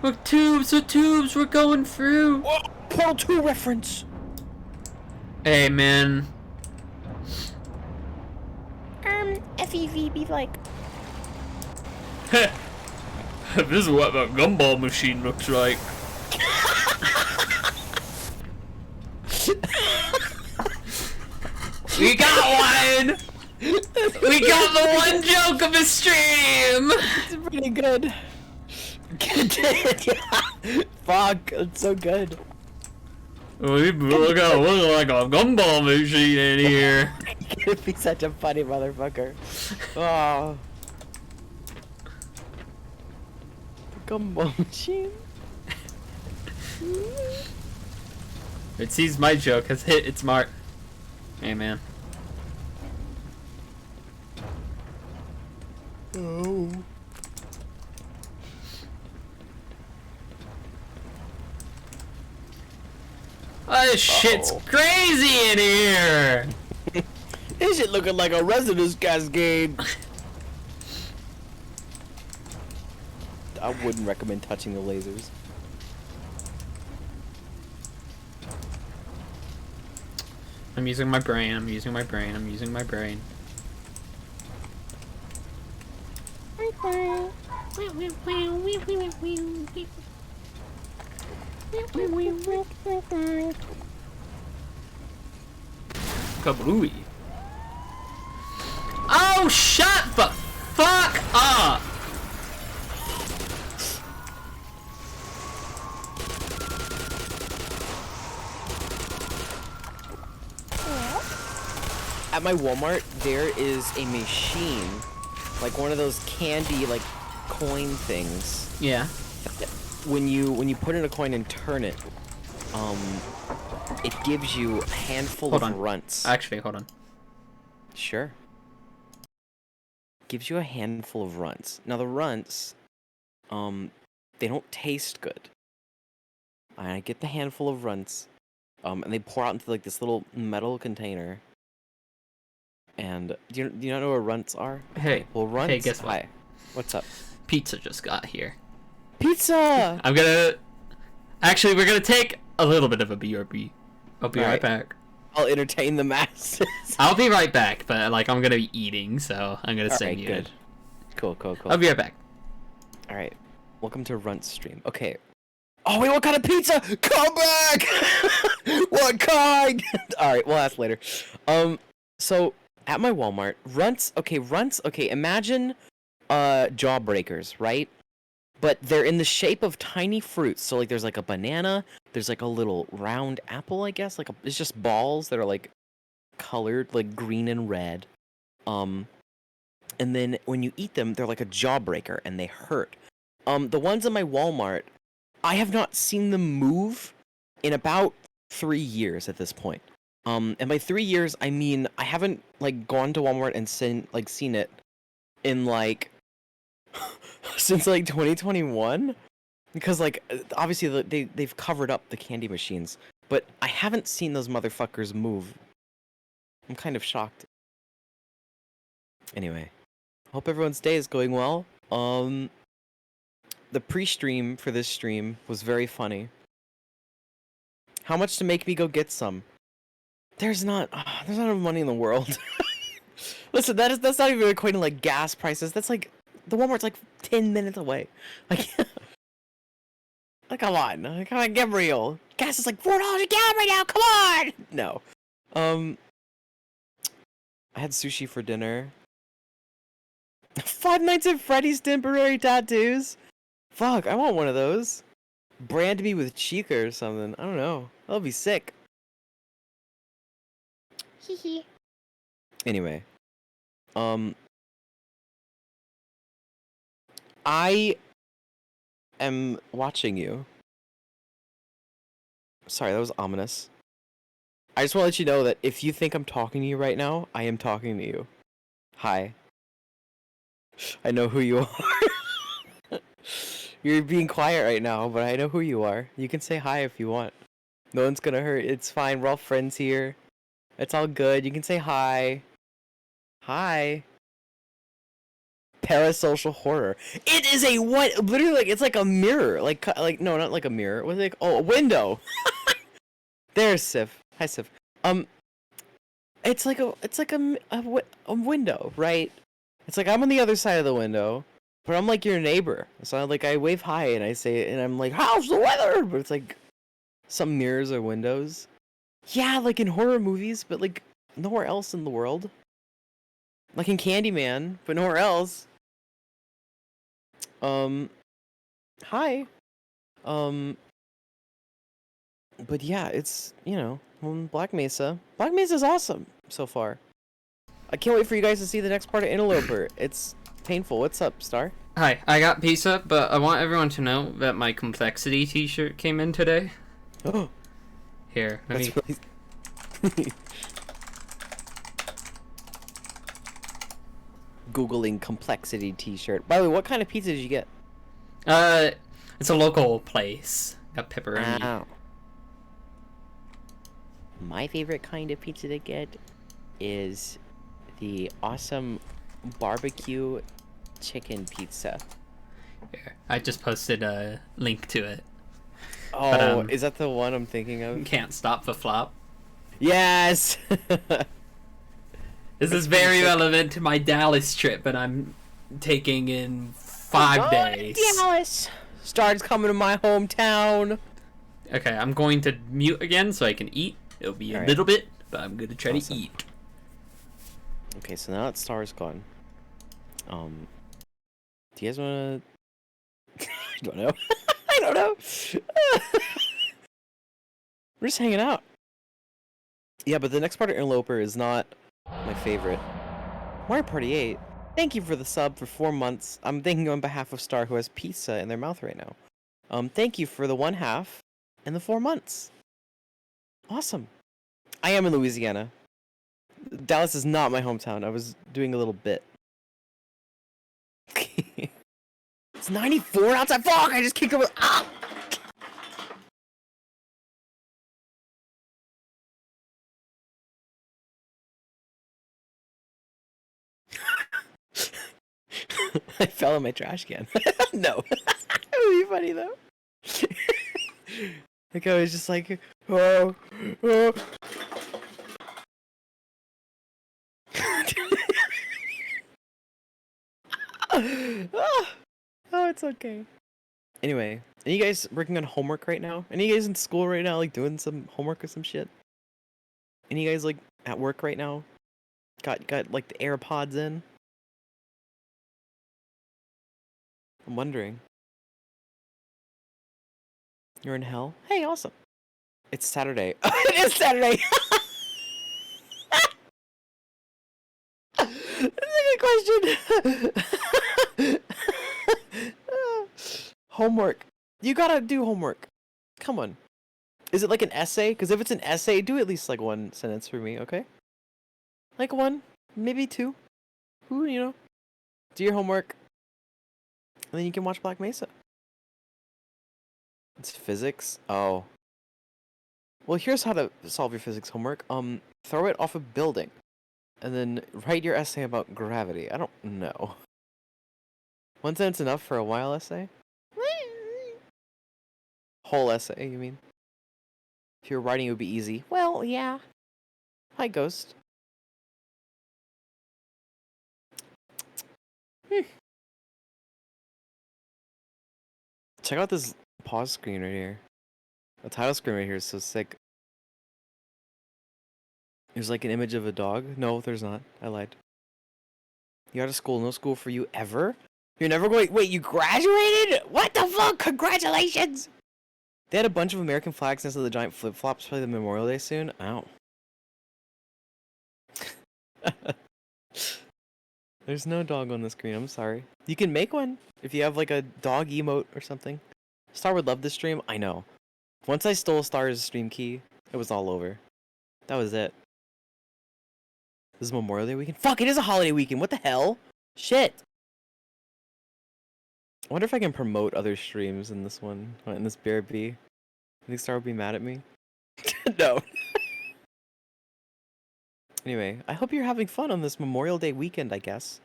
Look, the tubes, we're going through. Whoa, Portal 2 reference. Hey, man. FEV be like, This is what the gumball machine looks like. We got one! We got the one joke of the stream! It's pretty good. Yeah. Fuck, it's so good. We look like a gumball machine in here. You'd be such a funny motherfucker. Oh. Gumball machine. It sees my joke, has hit its mark. Hey, man. Oh. Oh, this shit's crazy in here! This shit looking like a residence cascade. I wouldn't recommend touching the lasers. I'm using my brain, I'm using my brain, I'm using my brain. Kablooey. Oh, shut the fuck up! At my Walmart, there is a machine, like one of those candy, like, coin things. Yeah. When you put in a coin and turn it, it gives you a handful Hold of on. runts. Actually, hold on. Sure. Gives you a handful of runts. Now the runts, they don't taste good. I get the handful of runts, and they pour out into like this little metal container. And do you not know what runts are? Hey. Well, runts. Hey, guess what? Hi. What's up? Pizza just got here. Pizza. I'm gonna... Actually, we're gonna take a little bit of a BRB. I'll be right Alright. back. I'll entertain the masses. I'll be right back, but like I'm gonna be eating, so I'm gonna stay Alright, muted. good. Cool. I'll be right back. All right, welcome to Runt Stream. Okay. Oh wait, what kind of pizza? Come back! What kind? All right, we'll ask later. So at my Walmart, runts. Okay. Imagine, jawbreakers, right? But they're in the shape of tiny fruits. So like, there's like a banana. There's like a little round apple, I guess. It's just balls that are like colored like green and red. And then when you eat them, they're like a jawbreaker and they hurt. The ones in my Walmart, I have not seen them move in about 3 years at this point. And by 3 years, I mean I haven't like gone to Walmart and seen it in like since like 2021, because like obviously they've covered up the candy machines, but I haven't seen those motherfuckers move. I'm kind of shocked. Anyway, hope everyone's day is going well. The pre-stream for this stream was very funny. How much to make me go get some? There's not enough money in the world. Listen, that's not even equating like gas prices. That's like The Walmart's like 10 minutes away. Like, like come on, get real. Gas is like $4 a gallon right now. Come on. No. I had sushi for dinner. Five Nights at Freddy's temporary tattoos. Fuck, I want one of those. Brand me with Chica or something. I don't know. That'll be sick. Hee. Anyway, I am watching you. Sorry, that was ominous. I just want to let you know that if you think I'm talking to you right now, I am talking to you. Hi. I know who you are. You're being quiet right now, but I know who you are. You can say hi if you want. No one's gonna hurt. It's fine. We're all friends here. It's all good. You can say hi. Hi. Parasocial horror. It is a what? Literally, like it's like a mirror. Like no, not like a mirror. What's it like? Oh, a window. There's Sif. Hi, Sif. It's like a window, right? It's like I'm on the other side of the window, but I'm like your neighbor. So I wave hi and I say, and I'm like, how's the weather? But it's like some mirrors or windows. Yeah, like in horror movies, but like nowhere else in the world. Like in Candyman, but nowhere else. Hi. But yeah, it's, Black Mesa. Black Mesa's awesome so far. I can't wait for you guys to see the next part of Interloper. It's painful. What's up, Star? Hi, I got pizza, but I want everyone to know that my Complexity t-shirt came in today. Oh, Here, let me... really... Googling Complexity t-shirt. By the way, what kind of pizza did you get? It's a local place. Got pepperoni. Wow. My favorite kind of pizza to get is the awesome barbecue chicken pizza. Here, I just posted a link to it. Oh, But, is that the one I'm thinking of? Can't stop the flop. Yes! This is very relevant to my Dallas trip, and I'm taking in 5 days. Dallas! Star's coming to my hometown. Okay, I'm going to mute again so I can eat. It'll be a Alright. little bit, but I'm going to try to Awesome. eat. Okay, so now that Star's gone. Do you guys wanna... I don't know. I don't know. We're just hanging out. Yeah, but the next part of Interloper is not my favorite. Mario Party 8. Thank you for the sub for 4 months. I'm thinking on behalf of Star, who has pizza in their mouth right now. Thank you for the 1/2 and the 4 months. Awesome. I am in Louisiana. Dallas is not my hometown. I was doing a little bit. It's 94 outside. Fuck! I just kicked over. Ah! I fell in my trash can. No. It would be funny though. Like I was just like, oh, oh. Oh, it's okay. Anyway, are you guys working on homework right now? Any of you guys in school right now, like doing some homework or some shit? Any of you guys like at work right now? Got like the AirPods in? I'm wondering. You're in hell? Hey, awesome. It's Saturday. It is Saturday! That's a good question. Homework. You gotta do homework. Come on. Is it like an essay? Because if it's an essay, do at least like 1 sentence for me, okay? Like 1, maybe 2. Who. Do your homework. And then you can watch Black Mesa. It's physics? Oh. Well, here's how to solve your physics homework. Throw it off a building. And then write your essay about gravity. I don't know. 1 sentence enough for a while essay? Whole essay, you mean? If you're writing, it would be easy. Well, yeah. Hi, Ghost. Check out this pause screen right here. The title screen right here is so sick. There's like an image of a dog. No, there's not. I lied. You out of school? No school for you ever? You're never going. Wait, you graduated? What the fuck? Congratulations! They had a bunch of American flags instead of the giant flip flops for the Memorial Day soon. Ow. There's no dog on the screen. I'm sorry. You can make one if you have like a dog emote or something. Star would love this stream. I know. Once I stole Star's stream key, it was all over. That was it. This is Memorial Day weekend? Fuck, it is a holiday weekend. What the hell? Shit. I wonder if I can promote other streams in this one. In this BRB. I think Star would be mad at me. No. Anyway, I hope you're having fun on this Memorial Day weekend, I guess.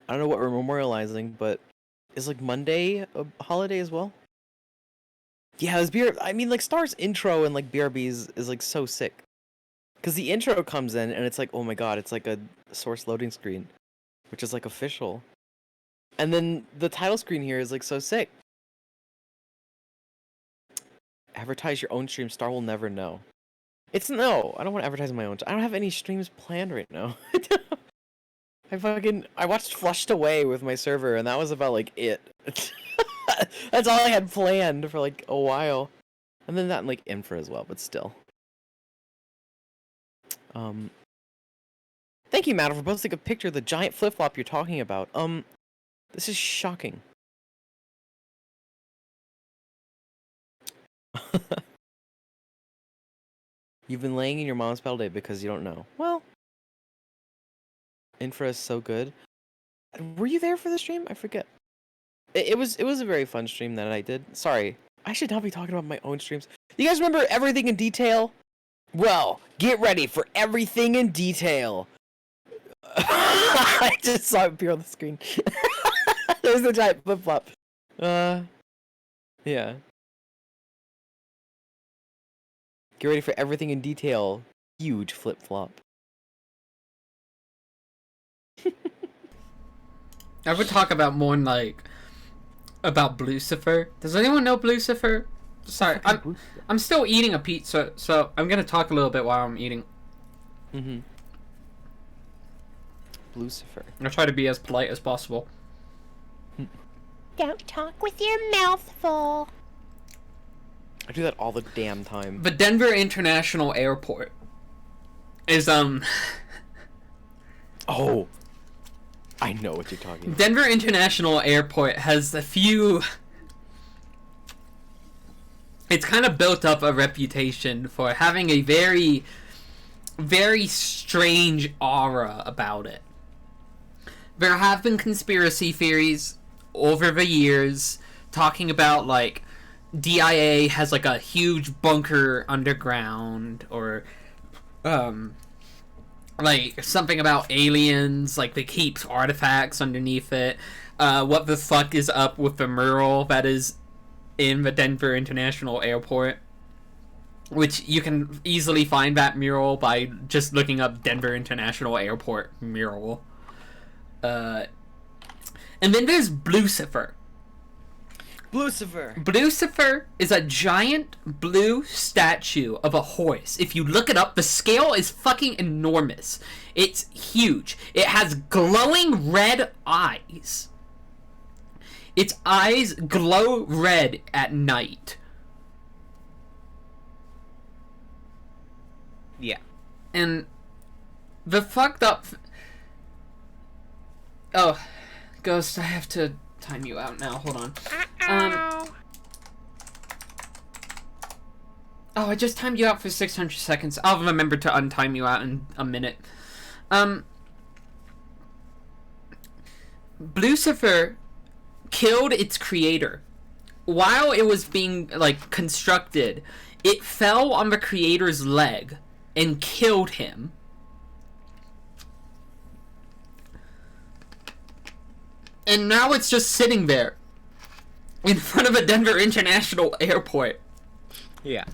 I don't know what we're memorializing, but is like Monday a holiday as well? Yeah, I mean, like, Star's intro and like BRBs is like so sick. Because the intro comes in and it's like, oh my god, it's like a source loading screen, which is like official. And then the title screen here is like so sick. Advertise your own stream, Star will never know. No, I don't want to advertise my own. I don't have any streams planned right now. I watched Flushed Away with my server and that was about like it. That's all I had planned for like a while. And then that and like Infra as well, but still. Thank you, Matt, for posting a picture of the giant flip-flop you're talking about. This is shocking. You've been laying in your mom's bed all day because you don't know. Well, Infra is so good. Were you there for the stream? I forget. It was a very fun stream that I did. Sorry, I should not be talking about my own streams. You guys remember Everything in Detail? Well, get ready for Everything in Detail. I just saw it appear on the screen. There's the giant flip flop. Yeah. Get ready for Everything in Detail. Huge flip flop. I would talk about more like about Blucifer. Does anyone know Blucifer? Sorry, I'm still eating a pizza, so I'm gonna talk a little bit while I'm eating. Lucifer. I'll try to be as polite as possible. Don't talk with your mouth full. I do that all the damn time. The Denver International Airport is Oh, I know what you're talking about. Denver International Airport has a few. It's kind of built up a reputation for having a very, very strange aura about it. There have been conspiracy theories over the years talking about, like, DIA has, like, a huge bunker underground, or, like, something about aliens, like, they keep artifacts underneath it. What the fuck is up with the mural that is in the Denver International Airport, which you can easily find that mural by just looking up Denver International Airport mural. And then there's Blucifer. Blucifer is a giant blue statue of a horse. If you look it up, the scale is fucking enormous. It's huge. It has glowing red eyes. Its eyes glow red at night. Yeah. And the fucked up... Oh, Ghost, I have to time you out now. Hold on. Oh, I just timed you out for 600 seconds. I'll remember to untime you out in a minute. Blucifer killed its creator. While it was being, like, constructed, it fell on the creator's leg and killed him. And now it's just sitting there in front of a Denver International Airport. Yeah.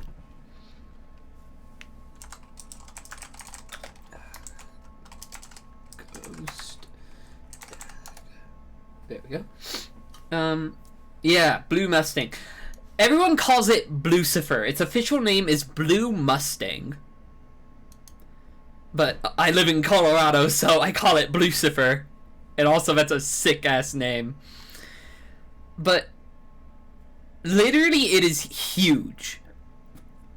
Ghost. There we go. Yeah, Blue Mustang. Everyone calls it Blucifer. Its official name is Blue Mustang. But I live in Colorado, so I call it Blucifer. And also, that's a sick-ass name. But literally, it is huge.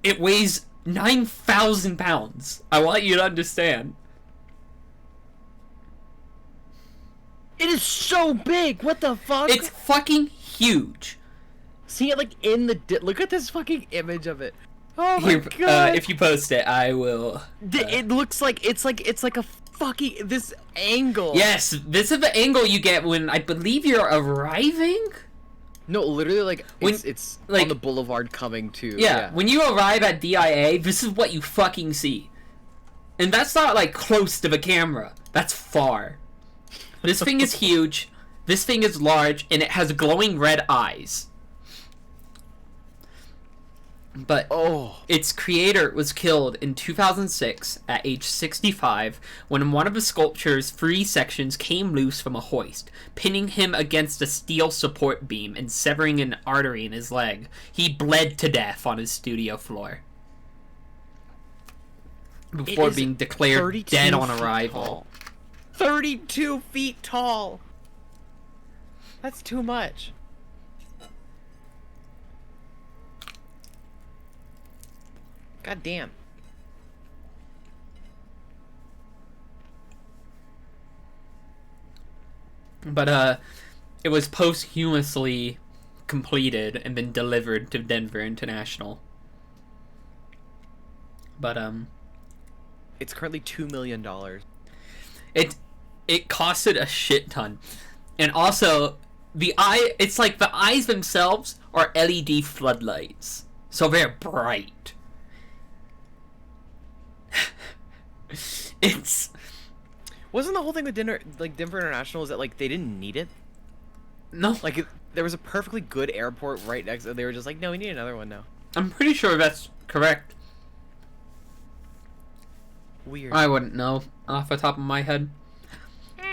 It weighs 9,000 pounds. I want you to understand. It is so big. What the fuck? It's fucking huge. See it like in the look at this fucking image of it. Oh my Here, god. if you post it, I will. It looks like it's like a fucking this angle. Yes, this is the angle you get when I believe you're arriving. No, literally like When- it's like- on the boulevard coming to. Yeah, when you arrive at DIA, this is what you fucking see. And that's not like close to the camera. That's far. This thing is huge. This thing is large, and it has glowing red eyes. But Oh. its creator was killed in 2006 at age 65 when one of the sculpture's three sections came loose from a hoist, pinning him against a steel support beam and severing an artery in his leg. He bled to death on his studio floor before is being declared 32 dead on feet arrival. tall. 32 feet tall. That's too much. God damn. But it was posthumously completed and been delivered to Denver International. But It's currently $2 million. it costed a shit ton. And also it's like the eyes themselves are LED floodlights. So they're bright. It's Wasn't the whole thing with Denver International is that like they didn't need it? no, Like there was a perfectly good airport right next to it. They were just like, no, we need another one now. I'm pretty sure that's correct. Weird. I wouldn't know off the top of my head.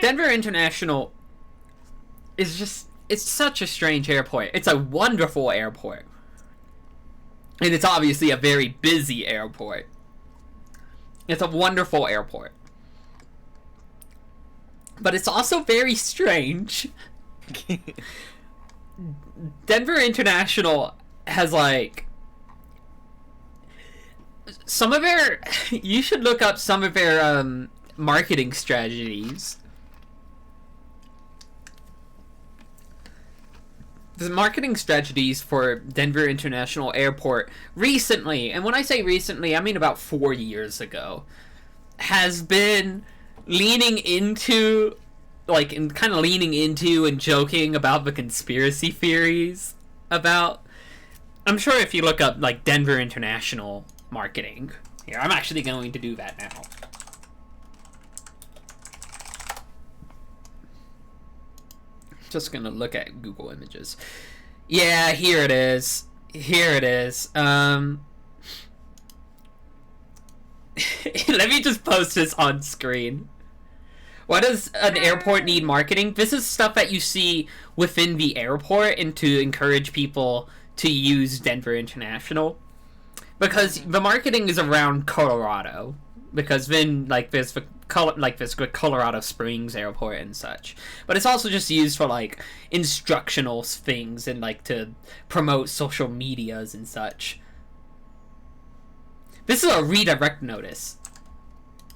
Denver International is it's such a strange airport. It's a wonderful airport. And it's obviously a very busy airport. It's a wonderful airport. But it's also very strange. Denver International has like some of their you should look up some of their marketing strategies. The marketing strategies for Denver International Airport recently, and when I say recently, I mean about 4 years ago, has been leaning into and joking about the conspiracy theories about. I'm sure if you look up like Denver International marketing, here, I'm actually going to do that now. Just gonna look at Google Images. Yeah, here it is. Here it is. Let me just post this on screen. Why does an airport need marketing? This is stuff that you see within the airport and to encourage people to use Denver International. Because the marketing is around Colorado. Because then, like, there's the Colorado Springs Airport and such. But it's also just used for, like, instructional things and, like, to promote social medias and such. This is a redirect notice.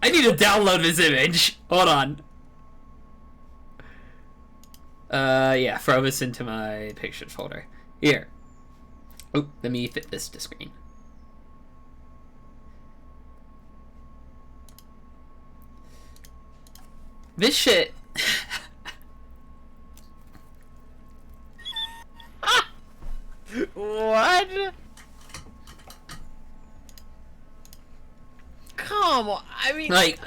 I need to download this image. Hold on. Yeah, throw this into my pictures folder. Here. Oop, let me fit this to screen. This shit... What? Come on, I mean, like,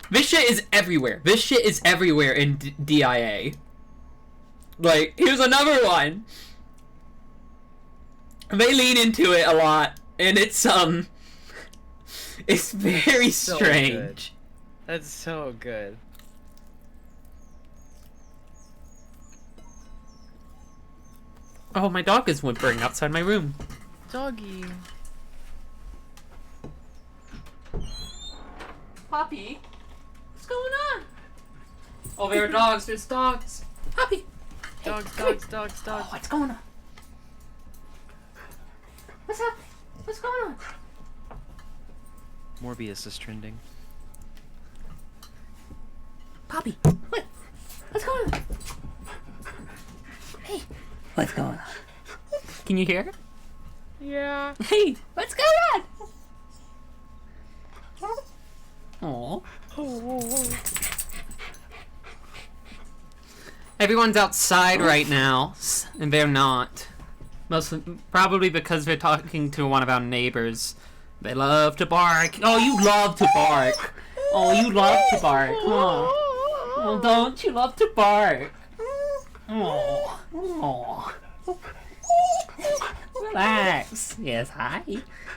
this shit is everywhere. This shit is everywhere in DIA. Like, here's another one. They lean into it a lot, and it's very So strange. good. That's so good. Oh, my dog is whimpering outside my room. Doggy. Poppy, what's going on? Oh, there are dogs. There's dogs. Poppy. Dogs. Oh, what's going on? What's happening? What's going on? Morbius is trending. Poppy, what? What's going on? Hey, what's going on? Can you hear her? Yeah. Hey, what's going on? Aww. Everyone's outside right now, and they're not. Mostly, probably because they're talking to one of our neighbors. They love to bark. Oh, you love to bark. Oh, you love to bark. Oh, don't you love to bark? Oh. Relax. Yes, hi.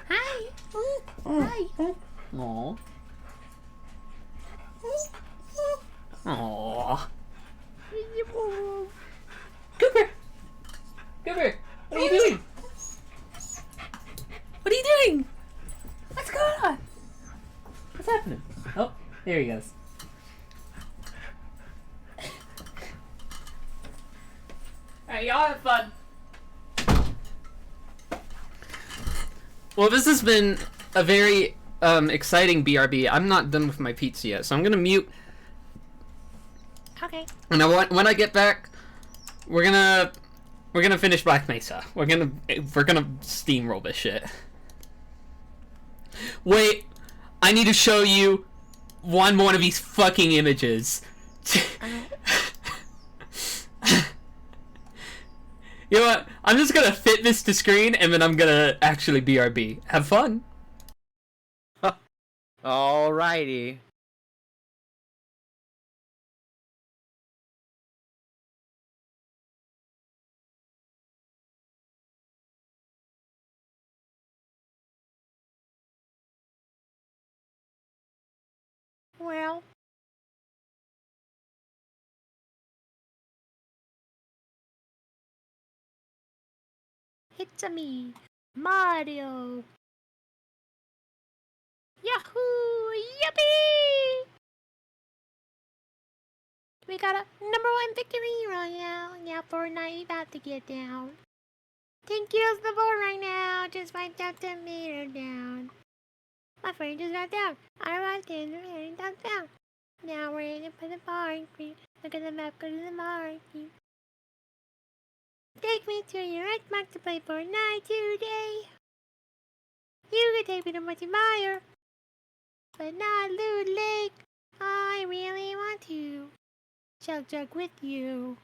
Hi. Hi. Oh. Oh. Cooper. Cooper, what are you doing? What are you doing? What's going on? What's happening? Oh, there he goes. Alright, y'all have fun. Well, this has been a very exciting BRB. I'm not done with my pizza yet, so I'm gonna mute. Okay. And when I get back, we're gonna finish Black Mesa. We're gonna steamroll this shit. Wait, I need to show you one more of these fucking images. You know what? I'm just gonna fit this to screen and then I'm gonna actually BRB. Have fun. Alrighty. Well, it's a me, Mario. Yahoo! Yippee! We got a #1 victory royale. Now Fortnite about to get down. 10 kills the board right now. Just wiped out the meter down. My friend just got down. I was in the heading down. Now we're in for the party. Look at the map, go to the marquee. Take me to your Xbox to play Fortnite today. You can take me to multiplayer, but not Loot Lake. I really want to chug with you.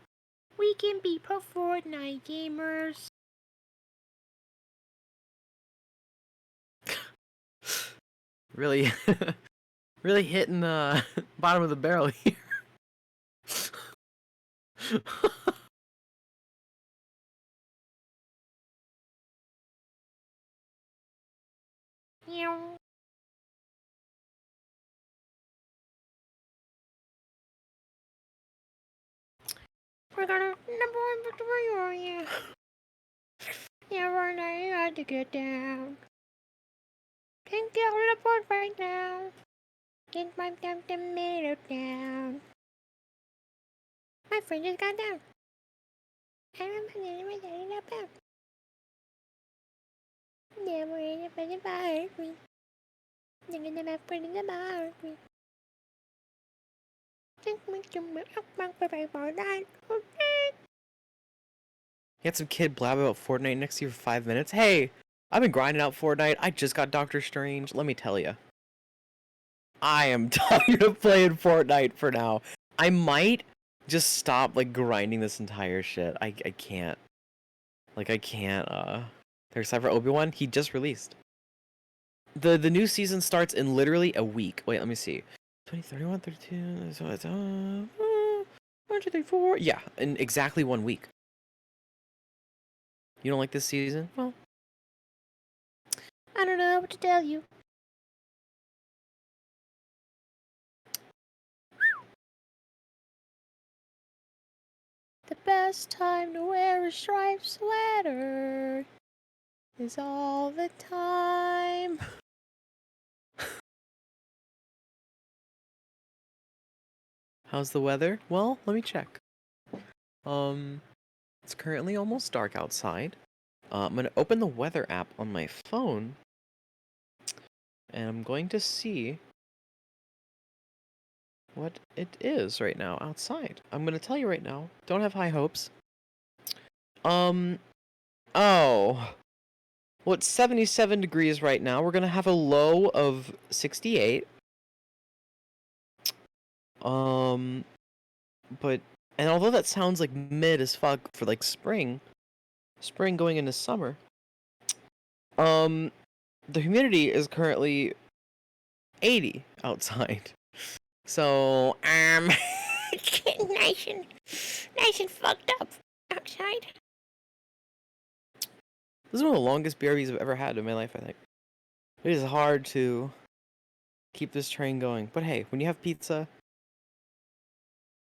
We can be pro Fortnite gamers. Really, really hitting the bottom of the barrel here. Meow. We're gonna #1 victory royale. Yeah, Fortnite had to get down. Can't get on the board right now. Can't wipe down the meter down. My friend just got down. I'm putting my daddy up out. Yeah, we're in it for the party. Look at the map, we're in the marquee. Take me to my Xbox to play Fortnite. Okay. You had some kid blab about Fortnite next to you for 5 minutes. Hey, I've been grinding out Fortnite. I just got Doctor Strange. Let me tell you. I am tired of playing Fortnite for now. I might just stop like grinding this entire shit. I can't. Like I can't There's Cyber Obi-Wan, he just released. The new season starts in literally a week. Wait, let me see. 20, 31, 32, so it's 1, 2, 3, 4. Yeah, in exactly 1 week. You don't like this season? Well, I don't know what to tell you. The best time to wear a striped sweater is all the time. How's the weather? Well, let me check. It's currently almost dark outside. I'm gonna open the weather app on my phone, and I'm going to see what it is right now outside. I'm gonna tell you right now. Don't have high hopes. Oh. Well, it's 77 degrees right now. We're gonna have a low of 68. But, and although that sounds like mid as fuck for like spring going into summer, the humidity is currently 80 outside. So, It's getting nice and fucked up outside. this is one of the longest BRBs I've ever had in my life, I think. It is hard to keep this train going. But hey, when you have pizza,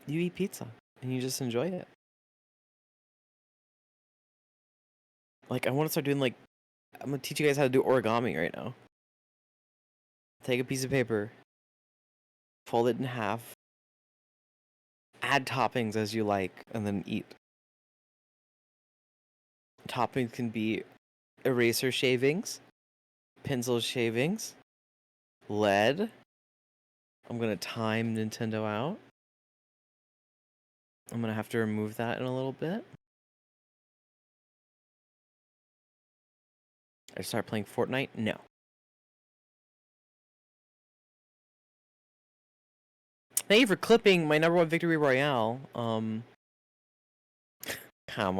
you eat pizza and you just enjoy it. Like, I want to start doing, like, I'm gonna teach you guys how to do origami right now. Take a piece of paper, fold it in half, add toppings as you like, and then eat. Toppings can be eraser shavings, pencil shavings, lead. I'm gonna time Nintendo out. I'm gonna have to remove that in a little bit. I start playing Fortnite? No. Thank you for clipping my #1 victory royale. Come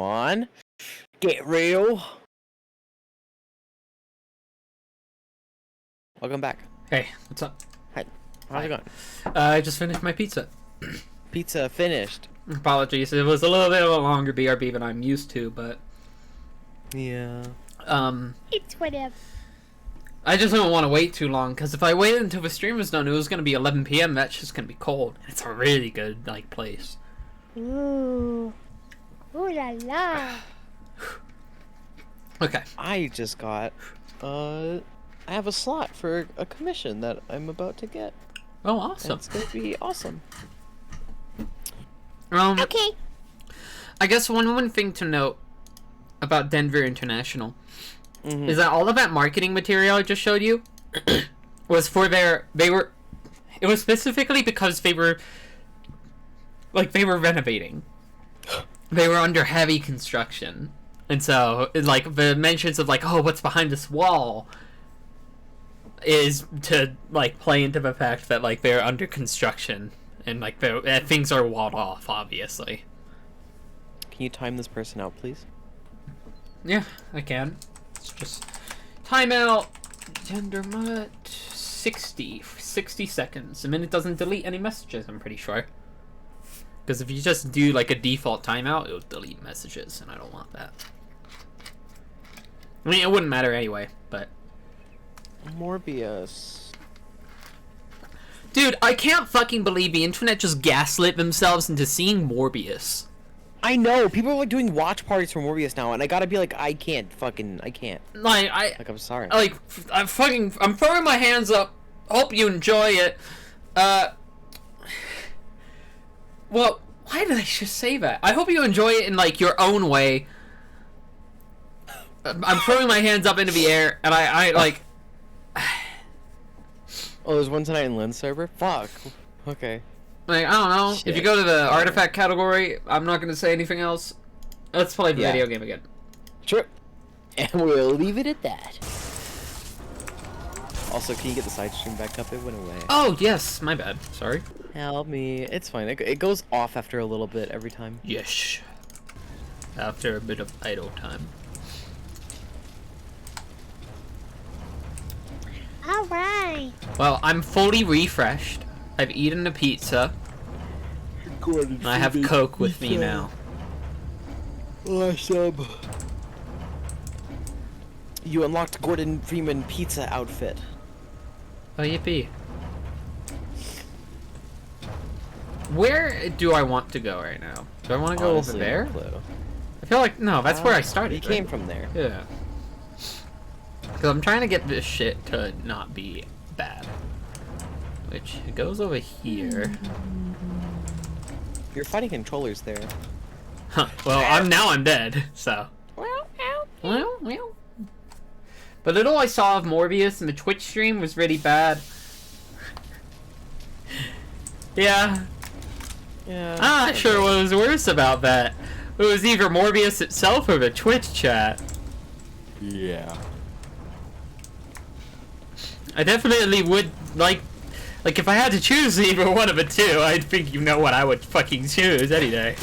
on. Get real. Welcome back. Hey, what's up? Hi. How's it going? I just finished my pizza. Pizza finished. Apologies, it was a little bit of a longer BRB than I'm used to, but Yeah. It's whatever. I just don't want to wait too long, because if I waited until the stream was done, it was going to be 11 p.m. That's just going to be cold. It's a really good, like, place. Ooh. Ooh la la. Okay. I just got, I have a slot for a commission that I'm about to get. Oh, And awesome. it's gonna be awesome. Okay. I guess one thing to note about Denver International Mhm. is that all of that marketing material I just showed you was for it was specifically because they were renovating. They were under heavy construction. And so, like, the mentions of, like, oh, what's behind this wall is to, like, play into the fact that, like, they're under construction. And, like, things are walled off, obviously. Can you time this person out, please? Yeah, I can. It's just timeout. Gender mutt 60 seconds. I mean, it doesn't delete any messages, I'm pretty sure. Because if you just do like a default timeout, it'll delete messages, and I don't want that. I mean, it wouldn't matter anyway, but Morbius. dude, I can't fucking believe the internet just gaslit themselves into seeing Morbius. I know, people are like doing watch parties for Morbius now, and I gotta be like, I can't. Like, I'm sorry. I'm throwing my hands up. Hope you enjoy it. Well, why did I just say that? I hope you enjoy it in, like, your own way. I'm throwing my hands up into the air, and I like... Oh, there's one tonight in Lynn's server? Fuck. Okay. Like, I don't know. Shit. If you go to the artifact category, I'm not going to say anything else. Let's play the video game again. Sure. And we'll leave it at that. Also, can you get the side stream back up? It went away. Oh, yes. My bad. Sorry. Help me. It's fine. It goes off after a little bit every time. Yes. After a bit of idle time. Alright. Well, I'm fully refreshed. I've eaten a pizza. And I have Coke with me now. Awesome. You unlocked Gordon Freeman pizza outfit. Oh, yippee. Where do I want to go right now? Do I want to go Honestly, over there? no clue. I feel like no, that's where I started. You came from there. Yeah. Because I'm trying to get this shit to not be bad. Which it goes over here. You're fighting controllers there. Huh. Well, I'm dead. So. Well. But little I saw of Morbius in the Twitch stream was really bad. Yeah. Yeah. I'm not sure what was worse about that. It was either Morbius itself or the Twitch chat. Yeah. I definitely would like if I had to choose either one of the two, I think you know what I would fucking choose any day.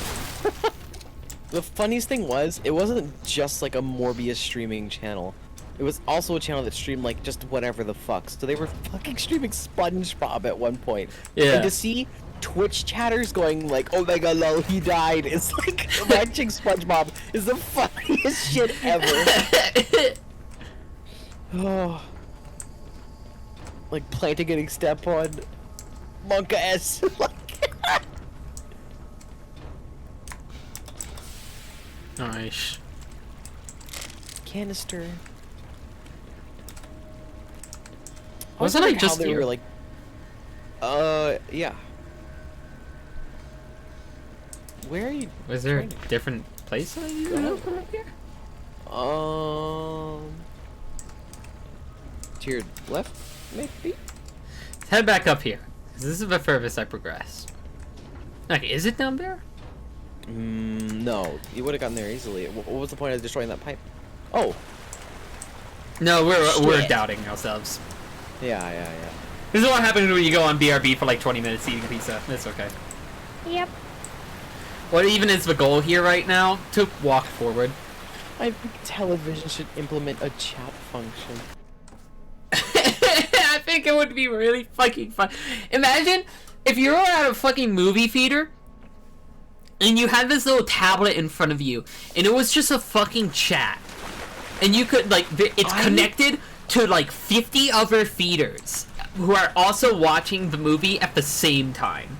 The funniest thing was, it wasn't just like a Morbius streaming channel. It was also a channel that streamed like just whatever the fuck. So they were fucking streaming SpongeBob at one point. Yeah. And to see Twitch chatters going like, "Oh my god, lol, he died." It's like watching SpongeBob is the funniest shit ever. Oh. Like Planting getting stepped on. Monka S. Nice. Canister. Wasn't I wondering how just they here? were like? Yeah. Where are you? Was there a trying to- different place that you could open up here? To your left, maybe? Let's head back up here. 'Cause this is the furthest I progressed. Okay, is it down there? No. You would have gotten there easily. What was the point of destroying that pipe? Oh. No, we're Shit. doubting ourselves. Yeah. This is what happens when you go on BRB for like 20 minutes eating a pizza. It's okay. Yep. What even is the goal here right now? To walk forward. I think television should implement a chat function. I think it would be really fucking fun. Imagine if you were at a fucking movie theater and you had this little tablet in front of you and it was just a fucking chat. And you could, like, it's connected to, like, 50 other theaters who are also watching the movie at the same time.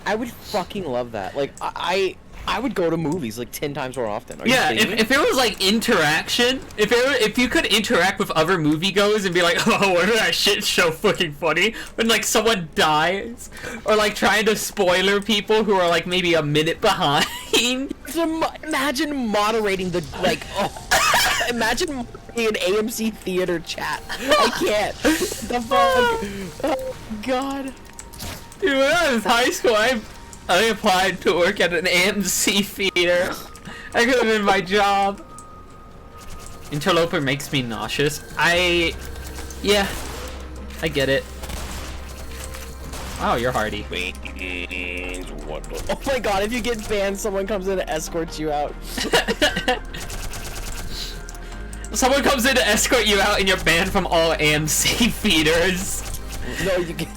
I would fucking love that. Like, I would go to movies, like, 10 times more often. Are you Yeah, kidding me? if it was, like, interaction, if you could interact with other moviegoers and be like, oh, wasn't that shit so fucking funny? When, like, someone dies, or, like, trying to spoiler people who are, like, maybe a minute behind. Imagine moderating the, like, imagine moderating an AMC theater chat. I can't. The fuck? Oh, God. Dude, when I was in high school, I applied to work at an AMC theater. That could have been my job. Interloper makes me nauseous. Yeah, I get it. Wow, you're hardy. Oh my god, if you get banned, someone comes in and escorts you out. Someone comes in to escort you out and you're banned from all AMC theaters. No, you get.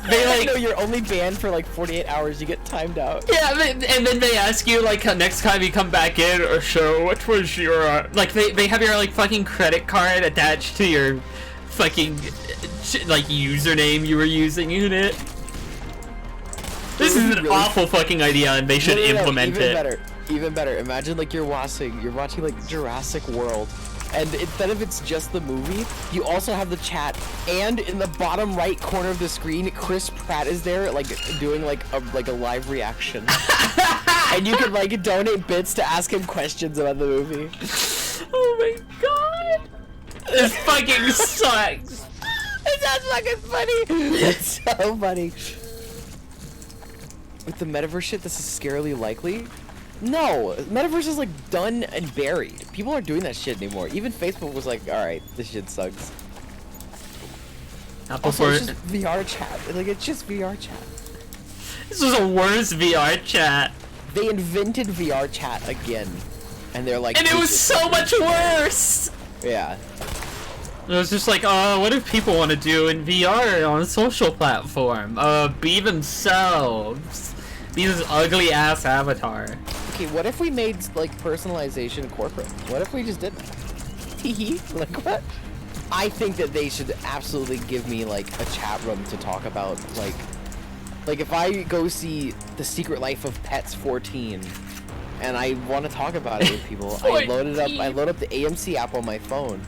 No, you're only banned for like 48 hours. You get timed out. Yeah, and then they ask you like next time you come back in, or so what was your like they have your like fucking credit card attached to your fucking like username you were using in it. This is an awful fucking idea, and they should implement it. Even better. Imagine like you're watching like Jurassic World. And instead of it's just the movie, you also have the chat, and in the bottom right corner of the screen, Chris Pratt is there, like doing like a live reaction, and you can like donate bits to ask him questions about the movie. Oh my god, this fucking sucks. It sounds fucking funny. It's so funny. With the metaverse shit, this is scarily likely. No, metaverse is like done and buried. People aren't doing that shit anymore. Even Facebook was like, alright, this shit sucks. Not Also, before it's just VR chat. Like, it's just VR chat. this was a worse VR chat. They invented VR chat again. And they're like... And it was so much worse! Yeah. It was just like, what do people want to do in VR on a social platform? Be themselves. Be this ugly ass avatar. Okay, what if we made, like, personalization corporate? What if we just did that? Teehee? Like, what? I think that they should absolutely give me, like, a chat room to talk about, like, Like, if I go see The Secret Life of Pets 14, and I want to talk about it with people, I load it up. I load up the AMC app on my phone,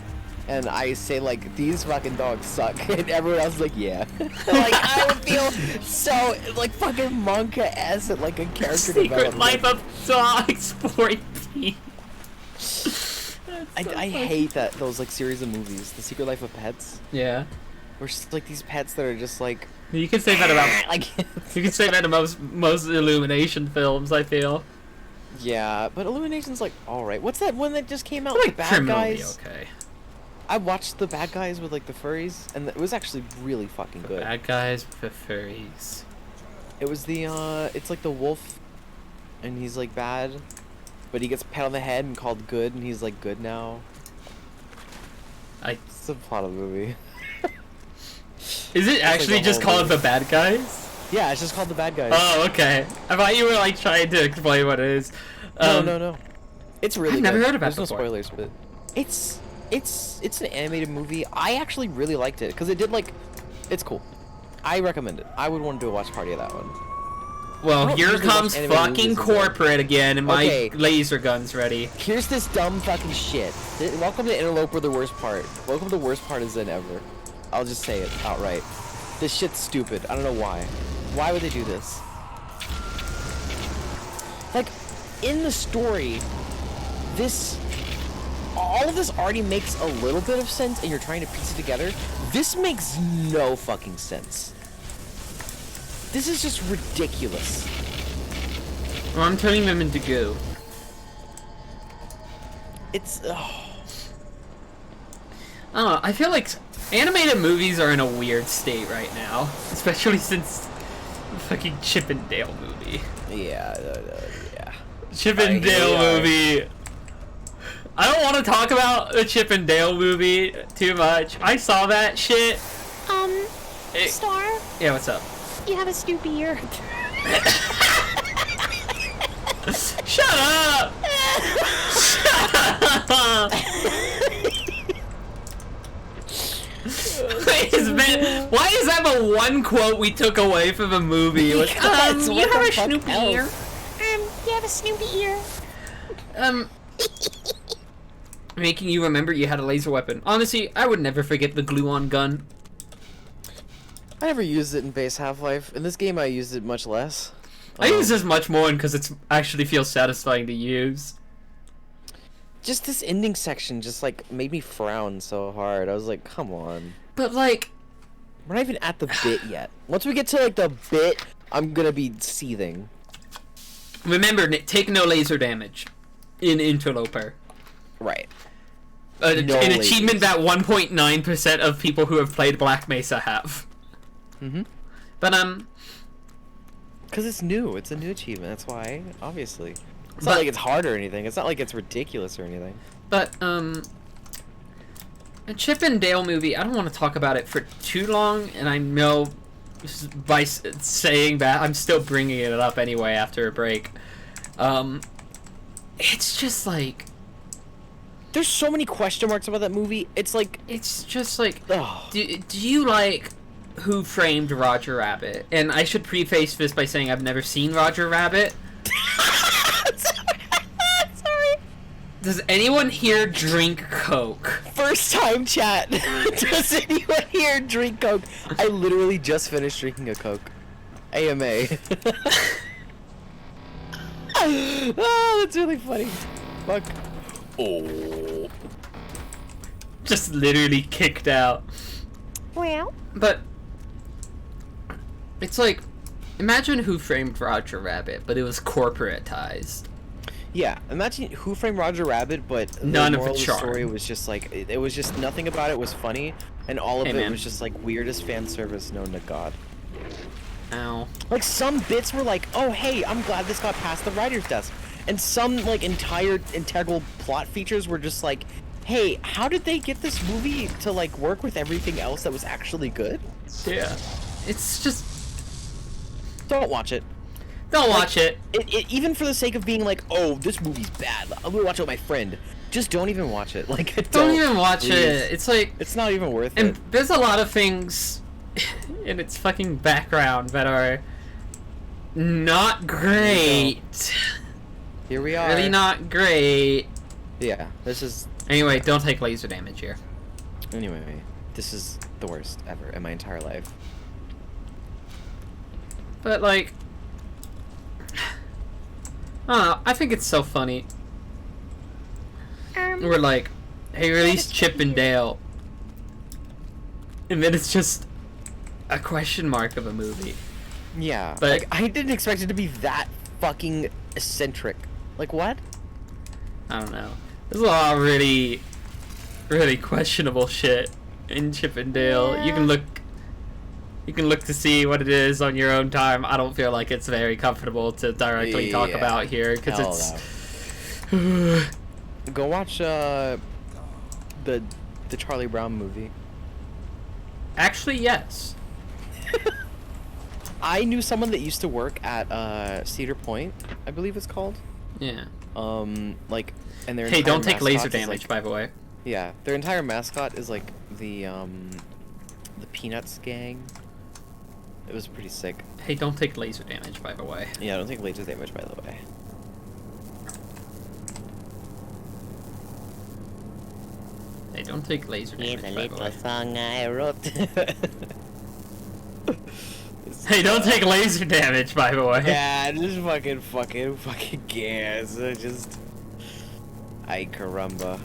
and I say like, "These fucking dogs suck," and everyone else is like, "Yeah." Like, I would feel so like fucking manga-esque at like a character Secret development. Life of Dogs 14. I hate those like series of movies, The Secret Life of Pets. Yeah. Where just like these pets that are just like. You can say that about like. you can say that about most Illumination films, I feel. Yeah, but Illumination's like alright. What's that one that just came out? Like The Bad criminally Guys. okay. I watched The Bad Guys with like the furries, and it was actually really fucking good. Bad guys for furries. It was the it's like the wolf, and he's like bad, but he gets pat on the head and called good, and he's like good now. It's the plot of the movie. Is it actually like the just whole called movie. The Bad Guys? Yeah, it's just called The Bad Guys. Oh, okay. I thought you were like trying to explain what it is. No. It's really I've never good. heard about it There's no before. spoilers, but it's an animated movie. I actually really liked it because it did like, it's cool. I recommend it. I would want to do a watch party of that one. I Well, don't here usually watch comes animated fucking movies as well. corporate again, and my Okay. laser gun's ready. Here's this dumb fucking shit. Welcome to Interloper, the worst part. Welcome to the worst partisan ever. I'll just say it outright. This shit's stupid. I don't know why. Why would they do this? Like, in the story, all of this already makes a little bit of sense, and you're trying to piece it together. This makes no fucking sense. This is just ridiculous. Well, I'm turning them into goo. It's, I don't know, I feel like animated movies are in a weird state right now. Especially since the fucking Chip and Dale movie. yeah. Chip and Here Dale we are. movie. I don't want to talk about the Chip and Dale movie too much. I saw that shit. It- Star, Yeah, what's up? you have a Snoopy ear. Shut up! Shut up! Why is that the one quote we took away from the movie? It was, Because you what have the a fuck Snoopy else? ear? You have a Snoopy ear. Making you remember you had a laser weapon. Honestly, I would never forget the glue-on gun. I never used it in base Half-Life. In this game, I used it much less. I use this much more because it actually feels satisfying to use. Just this ending section just like made me frown so hard. I was like, come on. But like, We're not even at the bit yet. Once we get to like the bit, I'm gonna be seething. remember, take no laser damage in Interloper. Right. An achievement lasers. that 1.9% of people who have played Black Mesa have. Mhm. But Because it's new. It's a new achievement. That's why, obviously. It's But- not like it's hard or anything. It's not like it's ridiculous or anything. a Chip and Dale movie, I don't want to talk about it for too long, and I know by saying that, I'm still bringing it up anyway after a break. It's just like, There's so many question marks about that movie. It's like, ugh. do you like Who Framed Roger Rabbit? And I should preface this by saying I've never seen Roger Rabbit. Sorry. Does anyone here drink Coke? First time chat. Does anyone here drink Coke? I literally just finished drinking a Coke. AMA. Oh, that's really funny. Fuck. Oh. Just literally kicked out. Well, But it's like, imagine Who Framed Roger Rabbit, but it was corporatized. Yeah, imagine Who Framed Roger Rabbit, but the None of the moral charm. story was just like, it was just nothing about it was funny, and all of Hey, it man. was just like weirdest fan service known to God. Ow. Like some bits were like, oh hey, I'm glad this got past the writer's desk, and some like integral plot features were just like, hey, how did they get this movie to like work with everything else that was actually good? Yeah. It's just, Don't watch it. don't watch it. Even for the sake of being like, oh, this movie's bad, I'm gonna watch it with my friend. Just don't even watch it. Like, Don't even watch please. it. It's like, It's not even worth and it. there's a lot of things in its fucking background that are not great. Here we are. Really not great. Yeah, this is... Anyway, don't take laser damage here. Anyway, this is the worst ever in my entire life. But, like... I don't know, I think it's so funny. We're like, hey, release Chip and Dale. And then it's just a question mark of a movie. Yeah, But- like, I didn't expect it to be that fucking eccentric. Like, what? I don't know. There's a lot of really, really questionable shit in Chip and Dale. Yeah. You can look to see what it is on your own time. I don't feel like it's very comfortable to directly talk Yeah. about here because Hell it's. no. Go watch the Charlie Brown movie. Actually, yes. I knew someone that used to work at Cedar Point, I believe it's called. Yeah. Like, and their Hey, entire don't take laser mascot is, damage, like- by the way. Yeah, their entire mascot is like the Peanuts gang. It was pretty sick. Hey, don't take laser damage, by the way. Yeah, I don't take laser damage, by the way. Hey, don't take laser damage, by the way. song I wrote. Hey, don't take laser damage, by the way. Yeah, just fucking gas. Ay caramba.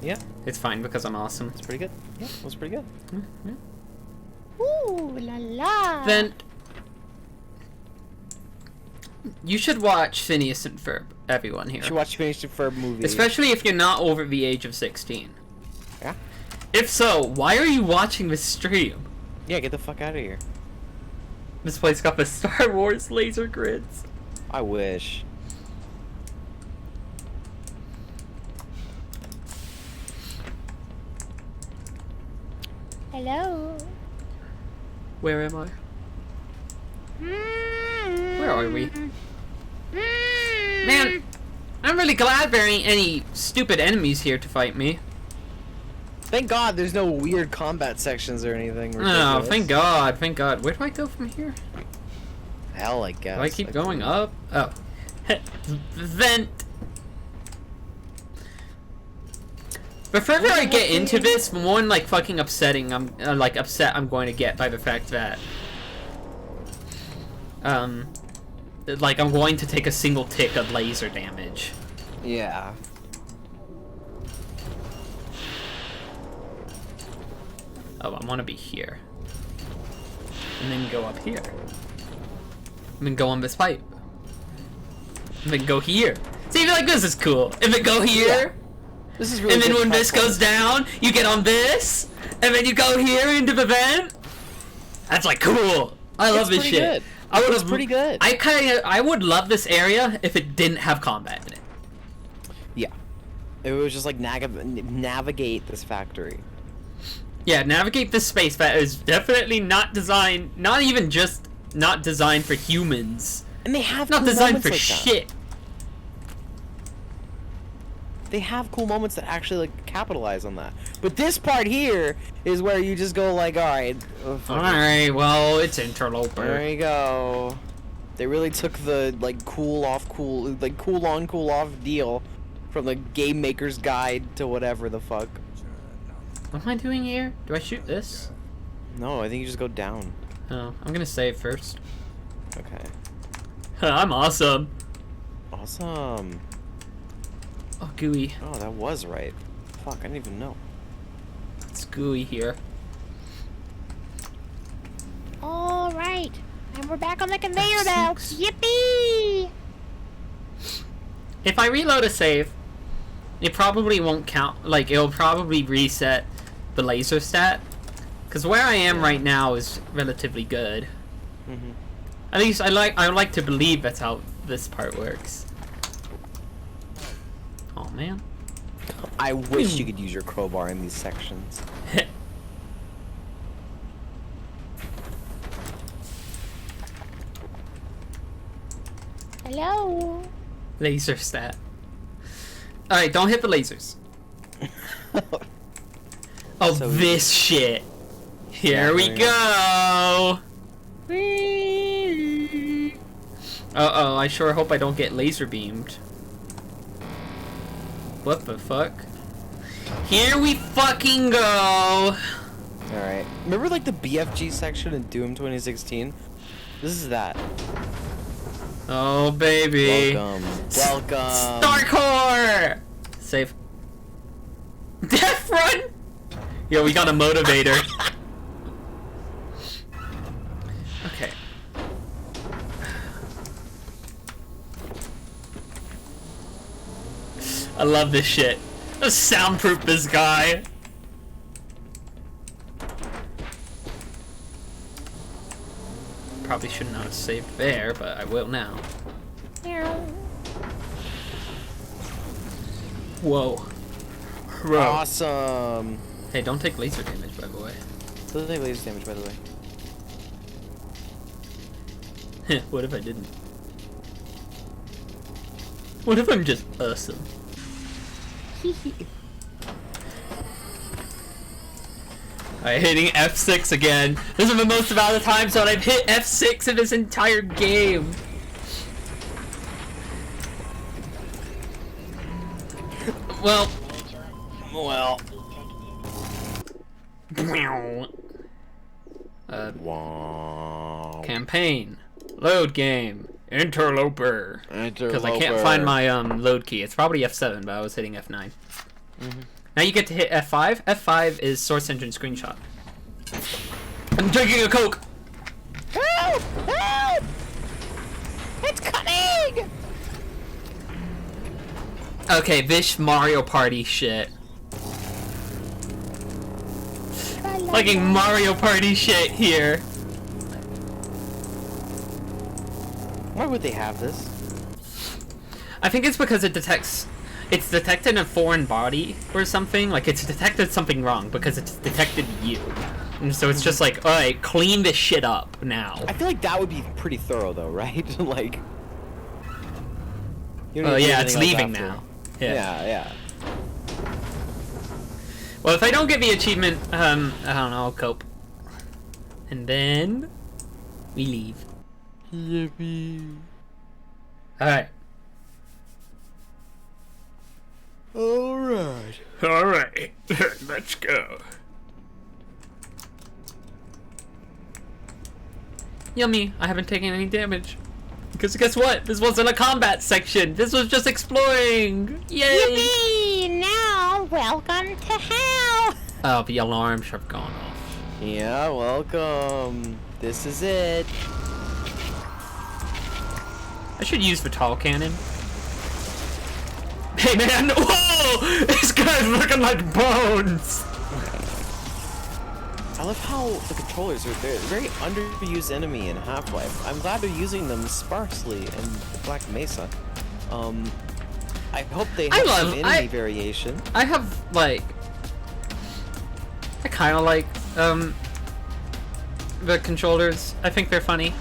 Yeah, It's fine because I'm awesome. it's pretty good. Yeah, it was pretty good. Ooh la la. Then you should watch Phineas and Ferb, everyone here. You should watch Finish the Ferb movie. Especially if you're not over the age of 16. Yeah? If so, why are you watching this stream? Yeah, get the fuck out of here. This place got the Star Wars laser grids. I wish. Hello. Where am I? Where are we? Man, I'm really glad there ain't any stupid enemies here to fight me. Thank God there's no weird combat sections or anything. No, ridiculous. thank God, thank God. Where do I go from here? Hell, I guess. Do I keep going think. up? Oh. Vent. The further I get into this, the more like fucking upsetting I'm upset I'm going to get by the fact that like I'm going to take a single tick of laser damage. Yeah. Oh, I want to be here. And then go up here. And then go on this pipe. And then go here. See, I feel like this is cool. If it go here, This is really and then good when this platform. goes down, you get on this, and then you go here into the vent. That's like cool. I love It's this pretty shit. good. I would It's have pretty good. I would love this area if it didn't have combat in it. Yeah. It was just like navigate this factory. Yeah, navigate this space that is definitely not designed, not even just not designed for humans. And they have Not cool designed moments for like that. shit. They have cool moments that actually like capitalize on that. But this part here is where you just go like, all right, Alright, well, it's Interloper. there you go. They really took the like cool on, cool off deal from the Game Maker's Guide to whatever the fuck. What am I doing here? Do I shoot this? No, I think you just go down. Oh, I'm gonna save first. Okay. I'm awesome. Awesome. Oh, gooey. Oh, that was right. Fuck, I didn't even know. It's gooey here. All right, and we're back on the conveyor belt. Yippee! If I reload a save, it probably won't count. Like, it'll probably reset the laser stat. Because where I am right now is relatively good. Mm-hmm. At least I like to believe that's how this part works. Oh man. I wish you could use your crowbar in these sections. Hello. Laser stat. Alright, don't hit the lasers. Oh, So this shit. Here Yeah, we there we go. Whee! Uh-oh, I sure hope I don't get laser beamed. What the fuck? Here we fucking go! Alright. Remember like the BFG section in Doom 2016? This is that. Oh, baby. Welcome. Welcome. Starcore! Save. Death run! Yo, we got a motivator. Okay. I love this shit. Let's soundproof this guy. Probably should not have saved there, but I will now. Whoa. Bro. Awesome. Hey, don't take laser damage, by the way. Doesn't take laser damage, by the way. What if I didn't? What if I'm just awesome? Alright, hitting F6 again. This is the most amount of times that I've hit F6 in this entire game. Well. Wow. Campaign. Load game. Interloper. Because I can't find my load key. It's probably F7, but I was hitting F9. Now you get to hit F5. F5 is source engine screenshot. I'm drinking a Coke! Help! Help! It's coming! Okay, this Mario Party shit. Fucking Mario Party shit here. Why would they have this? I think it's because it detects... It's detected a foreign body or something. Like, it's detected something wrong because it's detected you. And so it's just like, alright, clean this shit up now. I feel like that would be pretty thorough, though, right? Like... Oh, yeah, it's leaving now. Yeah. Well, if I don't get the achievement, I don't know, I'll cope. And then... we leave. Yippee. Alright. Alright. Alright. Let's go. Yummy, I haven't taken any damage. Because guess what? This wasn't a combat section. This was just exploring. Yay! Yippee! Now, welcome to hell! Oh, the alarm should have gone off. Yeah, welcome. This is it. I should use the tall cannon. Hey man, whoa! This guy's looking like bones! I love how the controllers are there. They're a very underused enemy in Half-Life. I'm glad they're using them sparsely in Black Mesa. I hope they have some enemy variation. I have, like... I kinda like, the controllers. I think they're funny.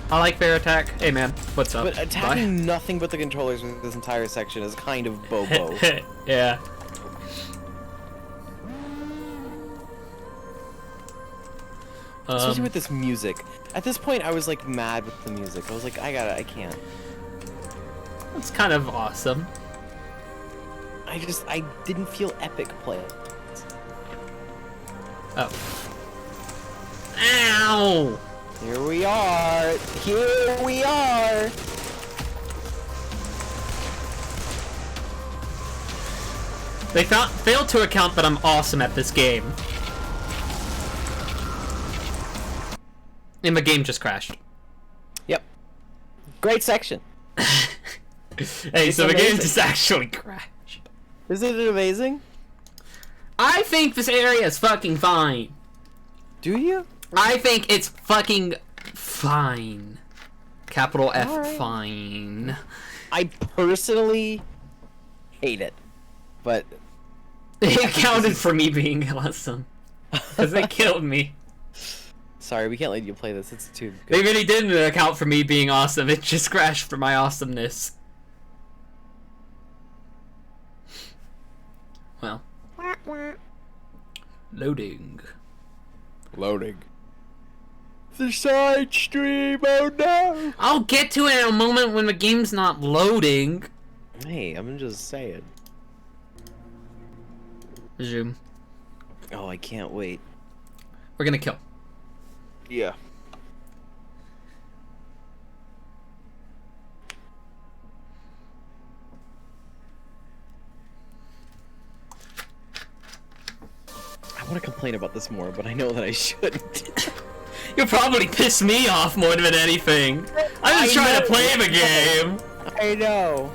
I like their attack. Hey man, what's up? But attacking nothing but the controllers with this entire section is kind of bobo. Yeah. Especially with this music. At this point, I was like mad with the music. I was like, I can't. It's kind of awesome. I didn't feel epic playing. Oh. Ow! Here we are. Here we are. They failed to account that I'm awesome at this game. And the game just crashed. Yep. Great section. Hey, so the game just actually crashed. Isn't it amazing? I think this area is fucking fine. Do you? I think it's fucking fine. Capital F, Alright. fine. I personally hate it, but It counted for me being awesome. Because they killed me. sorry, we can't let you play this. It's too They good. really didn't account for me being awesome. It just crashed for my awesomeness. Well. Loading. Loading. The side stream, oh no! I'll get to it in a moment when the game's not loading. Hey, I'm just saying. Resume. Oh, I can't wait. We're gonna kill. Yeah. I want to complain about this more, but I know that I shouldn't. You'll probably piss me off more than anything. I'm just trying to play the game. I know.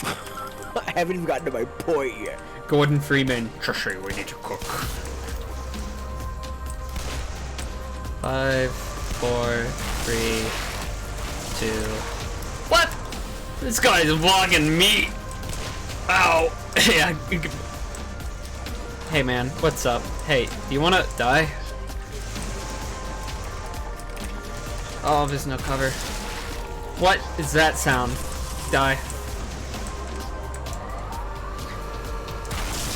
I haven't even gotten to my point yet. Gordon Freeman. Trishy, we need to cook. 5, 4, 3, 2. What? This guy's blocking me. Ow. Yeah. Hey man, what's up? Hey, do you wanna die? Oh, there's no cover. What is that sound? Die.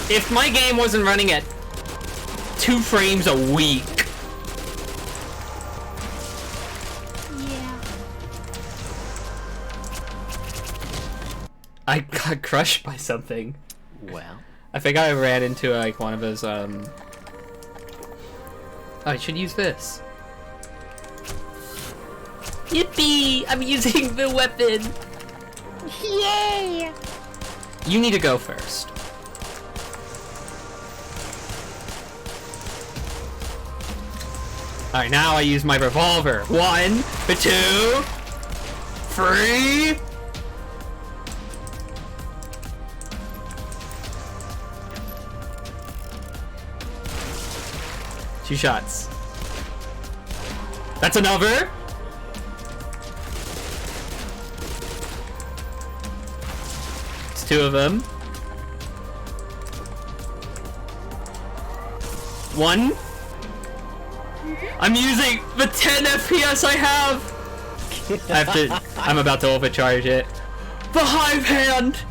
If my game wasn't running at 2 frames a week. Yeah. I got crushed by something. Well. I think I ran into like one of those Oh, I should use this. Yippee! I'm using the weapon! Yay! You need to go first. Alright, now I use my revolver. 1, 2, 3. Two shots. That's another. It's 2 of them. 1. I'm using the 10 FPS I have. I'm about to overcharge it. The hive hand.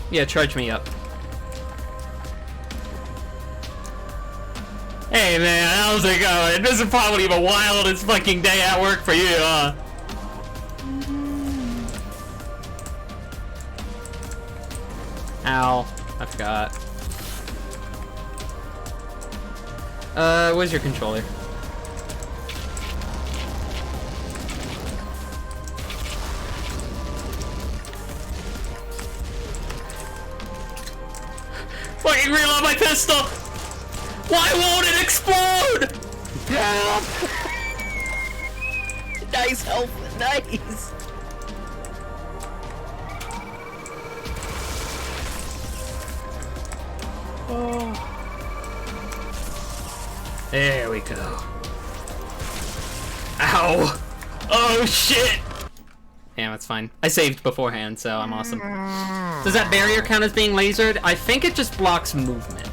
Yeah, charge me up. Hey man, how's it going? This is probably the wildest fucking day at work for you, huh? Ow, I forgot. Where's your controller? Fucking reload my pistol! Why won't it explode? Yeah. Nice health, nice. Oh. There we go. Ow! Oh shit! Yeah, that's fine. I saved beforehand, so I'm awesome. Does that barrier count as being lasered? I think it just blocks movement.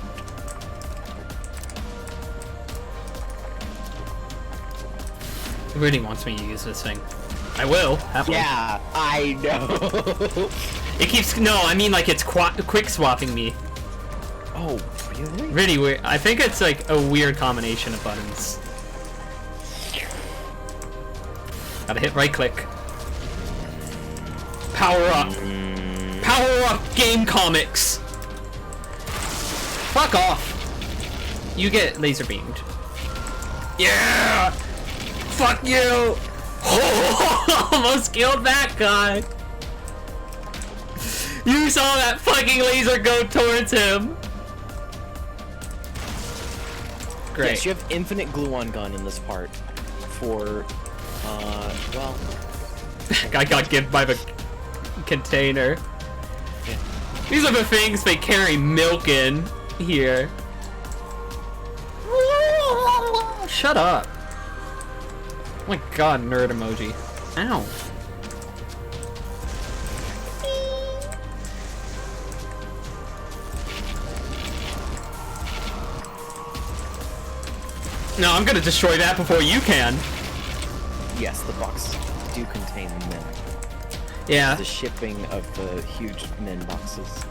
It really wants me to use this thing. I will. Happily. Yeah, I know. It keeps... No, I mean like it's quick swapping me. Oh, really? Really weird. I think it's like a weird combination of buttons. Gotta hit right click. Power up. Power up game comics. Fuck off. You get laser beamed. Yeah. Fuck you. Oh, almost killed that guy. You saw that fucking laser go towards him. Great. Yes, you have infinite glue-on gun in this part. For, well... I got given by the container. Yeah. These are the things they carry milk in here. Shut up. Oh my god, nerd emoji. Ow. No, I'm gonna destroy that before you can. Yes, the boxes do contain men. Yeah. The shipping of the huge men boxes.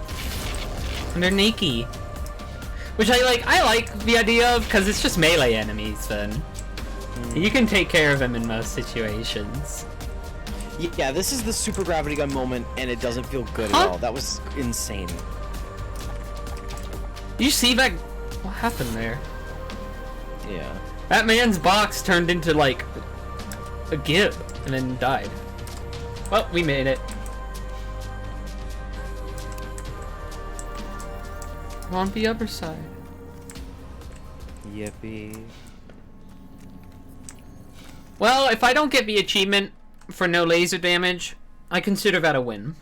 And they're naked. Which I like the idea of, because it's just melee enemies then. You can take care of them in most situations. Yeah, this is the super gravity gun moment, and it doesn't feel good at all. That was insane. You see that? What happened there? Yeah. That man's box turned into, like, a gib, and then died. Well, we made it. On the other side. Yippee. Well, if I don't get the achievement for no laser damage, I consider that a win.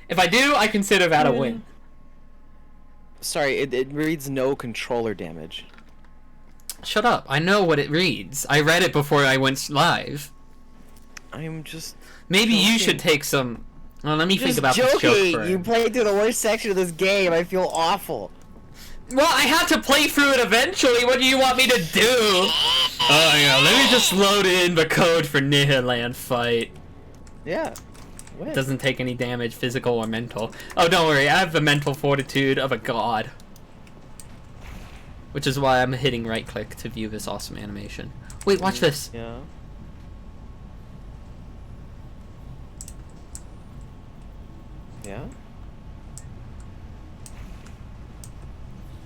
If I do, I consider that a win. Sorry, it reads no controller damage. Shut up. I know what it reads. I read it before I went live. I'm just... Maybe joking. you should take some... Well, let me think Just about this joking! joke You first. played through the worst section of this game. I feel awful. Well, I had to play through it eventually. What do you want me to do? Oh, yeah. Let me just load in the code for Nihiland fight. Yeah. Win. Doesn't take any damage, physical or mental. Oh, don't worry. I have the mental fortitude of a god. Which is why I'm hitting right click to view this awesome animation. Wait, watch this. Yeah. Yeah?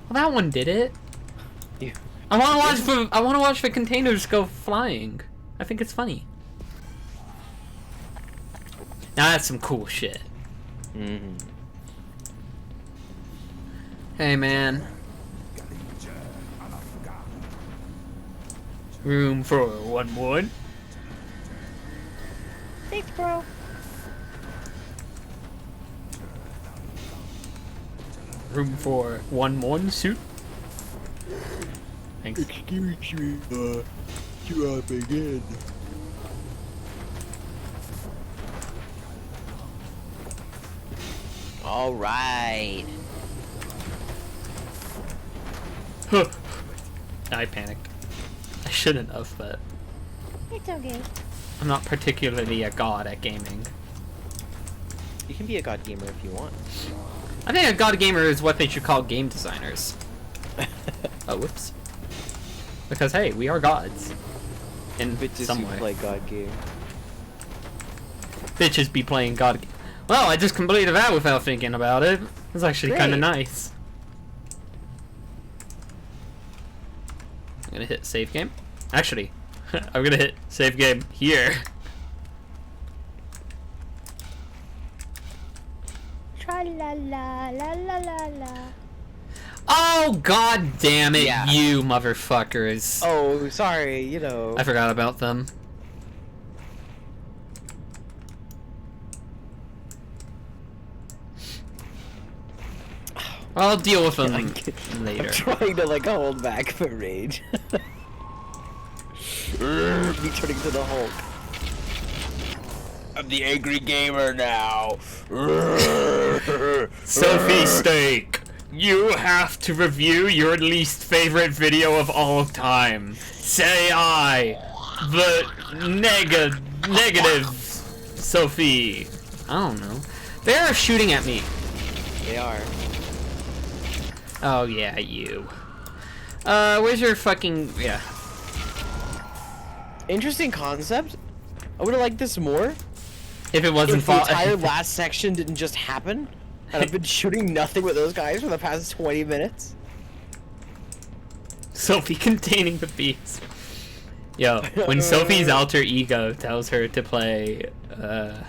Well, that one did it. You... I want to watch the containers go flying. I think it's funny. Now that's some cool shit. Mm-hmm. Hey, man. Room for 1-1. Thanks, bro. Room for 1-1 suit. Thanks. Excuse me, begin. All right. I panicked. I shouldn't have, but It's okay. I'm not particularly a god at gaming. You can be a god gamer if you want. I think a god gamer is what they should call game designers. Oh, whoops. Because hey, we are gods. In Bitches some who way. play god game. Bitches be playing god. Well, I just completed that without thinking about it. It's actually kind of Great. nice. I'm gonna hit save game. Actually, I'm gonna hit save game here. Tra la la la la la la. Oh, god damn it, Yeah. you motherfuckers. Oh, sorry, you know. I forgot about them. I'll deal with them I'm later. trying to like hold back the rage. Me turning to the Hulk. I'm the angry gamer now. Sophie Steak, you have to review your least favorite video of all time. Say I, the negative Sophie. I don't know. They are shooting at me. They are. Oh yeah, you. Where's your fucking yeah? Interesting concept. I would have liked this more If it wasn't if the entire last section didn't just happen. And I've been shooting nothing with those guys for the past 20 minutes. Sophie containing the beast. Yo, when Sophie's alter ego tells her to play, That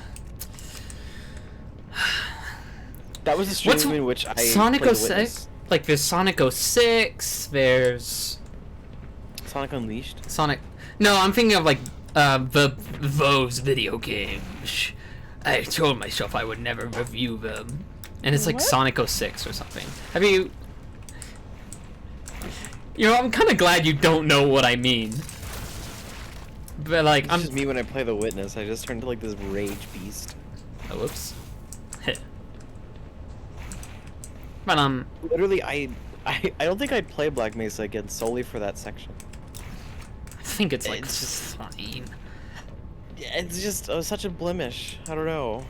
was a stream What's in which I Sonic played The 06? Witness. Like there's Sonic 06, there's Sonic Unleashed. Sonic. No, I'm thinking of like those video games. I told myself I would never review them, and it's like What? Sonic 06 or something. Have you? You know, I'm kind of glad you don't know what I mean. But like, It's I'm. just me when I play The Witness. I just turn into like this rage beast. Oh, whoops. But Literally, I don't think I'd play Black Mesa again solely for that section. I think it's like It's just- fine. Yeah, it's just such a blemish. I don't know.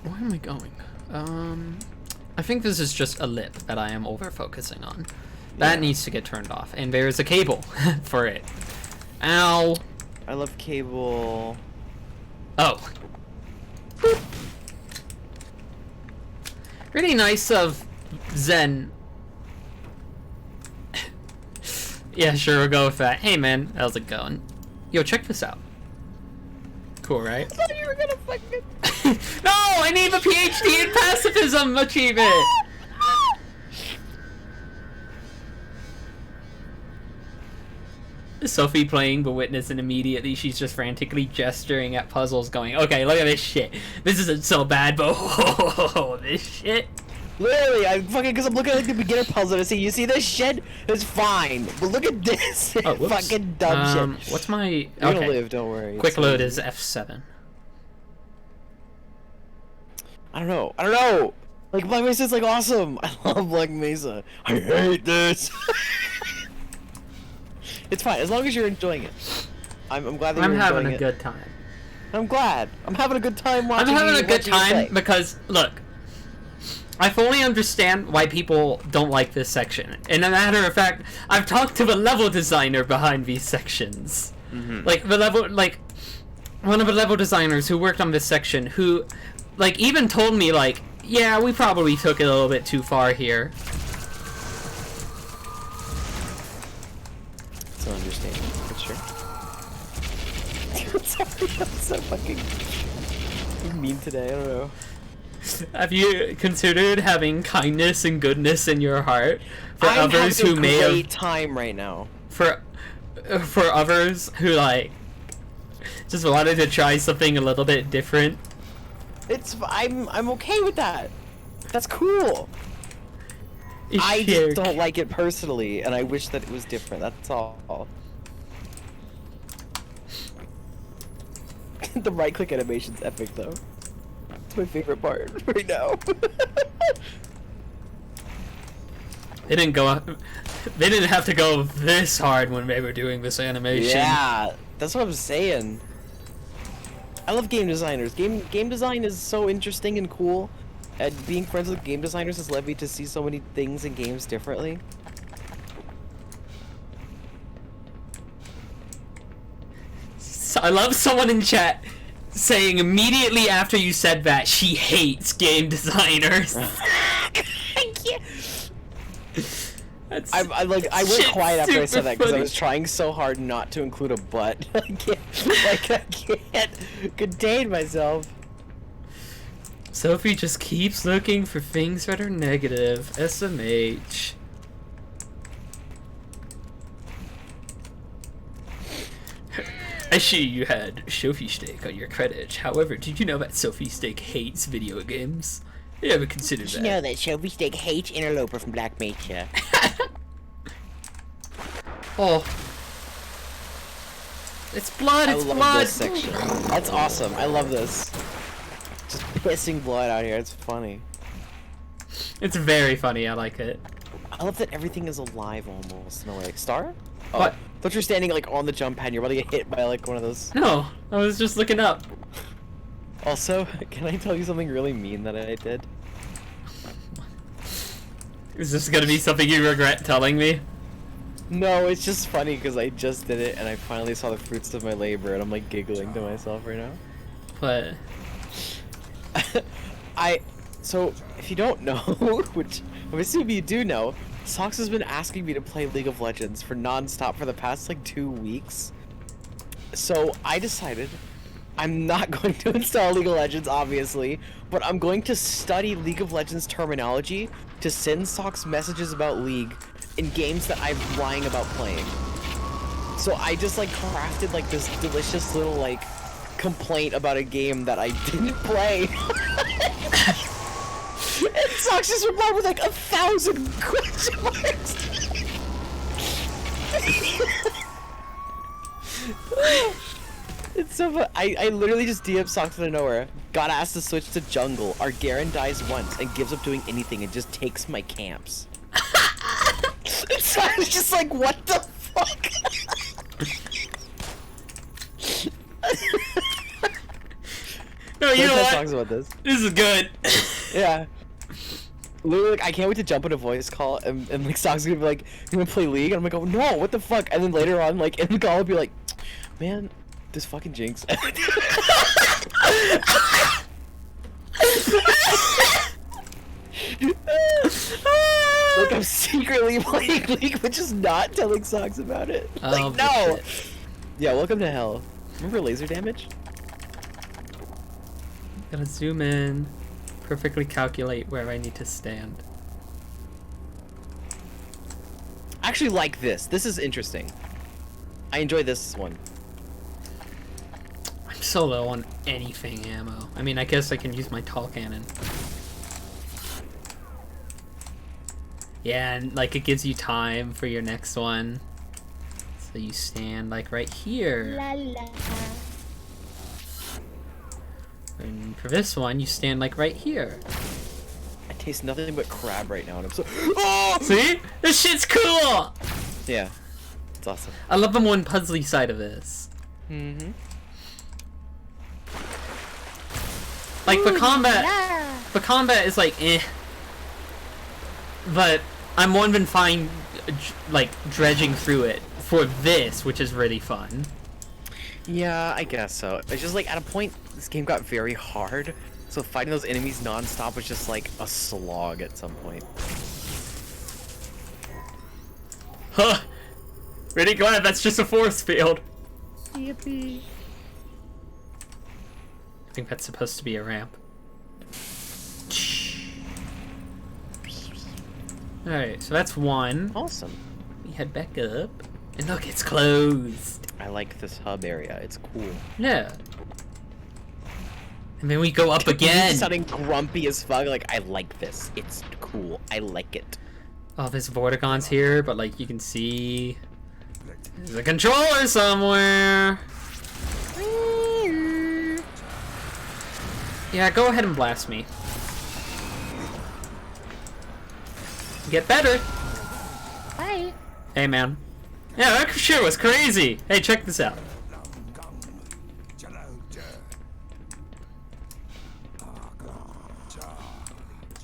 Where am I going? I think this is just a lip that I am over focusing on. That needs to get turned off, and there's a cable for it. Ow. I love cable. Oh. Boop. Really nice of Zen. Yeah, sure, we'll go with that. Hey man, how's it going? Yo, check this out. Cool, right? I thought you were gonna fucking... No, I need the PhD in pacifism achievement! Sophie playing the witness, and immediately she's just frantically gesturing at puzzles going, okay, look at this shit. This isn't so bad, but this shit. Literally, I'm fucking, because I'm looking at like the beginner puzzle to see, you see this shit? It's fine. But look at this. Oh, whoops. Fucking dumb shit. What's my... You're gonna live, don't worry. Quick load is F7. I don't know. Like, Black Mesa is like awesome. I love Black Mesa. I hate this. It's fine, as long as you're enjoying it. I'm glad that you're enjoying it. I'm having a good time. I'm glad. I'm having a good time watching I'm having a good watching you time play. because, look, I fully understand why people don't like this section. And a matter of fact, I've talked to the level designer behind these sections. Like, one of the level designers who worked on this section, who, like, even told me, like, yeah, we probably took it a little bit too far here. So understanding, but sure. I'm sorry, I'm so fucking mean today, I don't know. Have you considered having kindness and goodness in your heart for I'm others having who may a great have... time right now. For others who, like, just wanted to try something a little bit different? I'm okay with that. That's cool. I just don't like it personally, and I wish that it was different. That's all. The right-click animation's epic, though. It's my favorite part right now. They didn't go. They didn't have to go this hard when they were doing this animation. Yeah, that's what I'm saying. I love game designers. Game design is so interesting and cool. And being friends with game designers has led me to see so many things in games differently. So I love someone in chat saying immediately after you said that she hates game designers. I went quiet after I said that because I was trying so hard not to include a butt. I can't contain myself. Sophie just keeps looking for things that are negative. SMH. I see you had Sophie Steak on your credits. However, did you know that Sophie Steak hates video games? You ever considered that? Did you know that Sophie Steak hates Interloper from Black Mesa? Oh. It's blood, it's I love blood! this section. That's awesome. I love this. Just pissing blood out here. It's funny. It's very funny, I like it. I love that everything is alive almost in a way. Star? Oh, What? I thought you're standing like on the jump pad and you're about to get hit by like one of those. No, I was just looking up. Also, can I tell you something really mean that I did? Is this gonna be something you regret telling me? No, it's just funny because I just did it and I finally saw the fruits of my labor and I'm like giggling to myself right now. But So, if you don't know, which I'm assuming you do know, Sox has been asking me to play League of Legends for non-stop for the past like 2 weeks. So I decided I'm not going to install League of Legends, obviously, but I'm going to study League of Legends terminology to send Sox messages about League in games that I'm lying about playing. So I just like crafted like this delicious little like complaint about a game that I didn't play. And Sox just replied with like 1,000 question marks. It's so fun. I literally just DM Sox out of nowhere. Got asked to switch to jungle. Our Garen dies once and gives up doing anything and just takes my camps. So I was just like, what the fuck? no, you know what? Talks about this. This is good. Yeah. Literally, like, I can't wait to jump in a voice call and like Stock's gonna be like, you wanna play League? And I'm like, oh no, what the fuck? And then later on, like, in the call, I'll be like, man, this fucking Jinx. Like, I'm secretly playing League, but just not telling Socks about it. Oh, Like, no! shit. Yeah, welcome to hell. Remember laser damage? Gotta zoom in, perfectly calculate where I need to stand. I actually like this. This is interesting. I enjoy this one. I'm so low on anything ammo. I mean, I guess I can use my tall cannon. Yeah, and like it gives you time for your next one. So you stand like right here. La la. And for this one, you stand like right here. I taste nothing but crab right now, and I'm so. Oh! See? This shit's cool! Yeah, it's awesome. I love the more puzzly side of this. Mm-hmm. Like the combat, Yeah. the combat is like eh. But I'm more than fine, like dredging through it for this, which is really fun. Yeah, I guess so. It's just like at a point, this game got very hard, so fighting those enemies non-stop was just like a slog at some point. Huh. Really glad that's just a force field. Yippee. I think that's supposed to be a ramp. Alright, so that's one. Awesome. We head back up. And look, it's closed. I like this hub area. It's cool. Yeah. And then we go up again. Sounding grumpy as fuck. Like, I like this. It's cool. I like it. Oh, there's Vortigons here, but like you can see there's a controller somewhere. Yeah, go ahead and blast me. Get better. Bye. Hey, man. Yeah, that shit was crazy. Hey, check this out.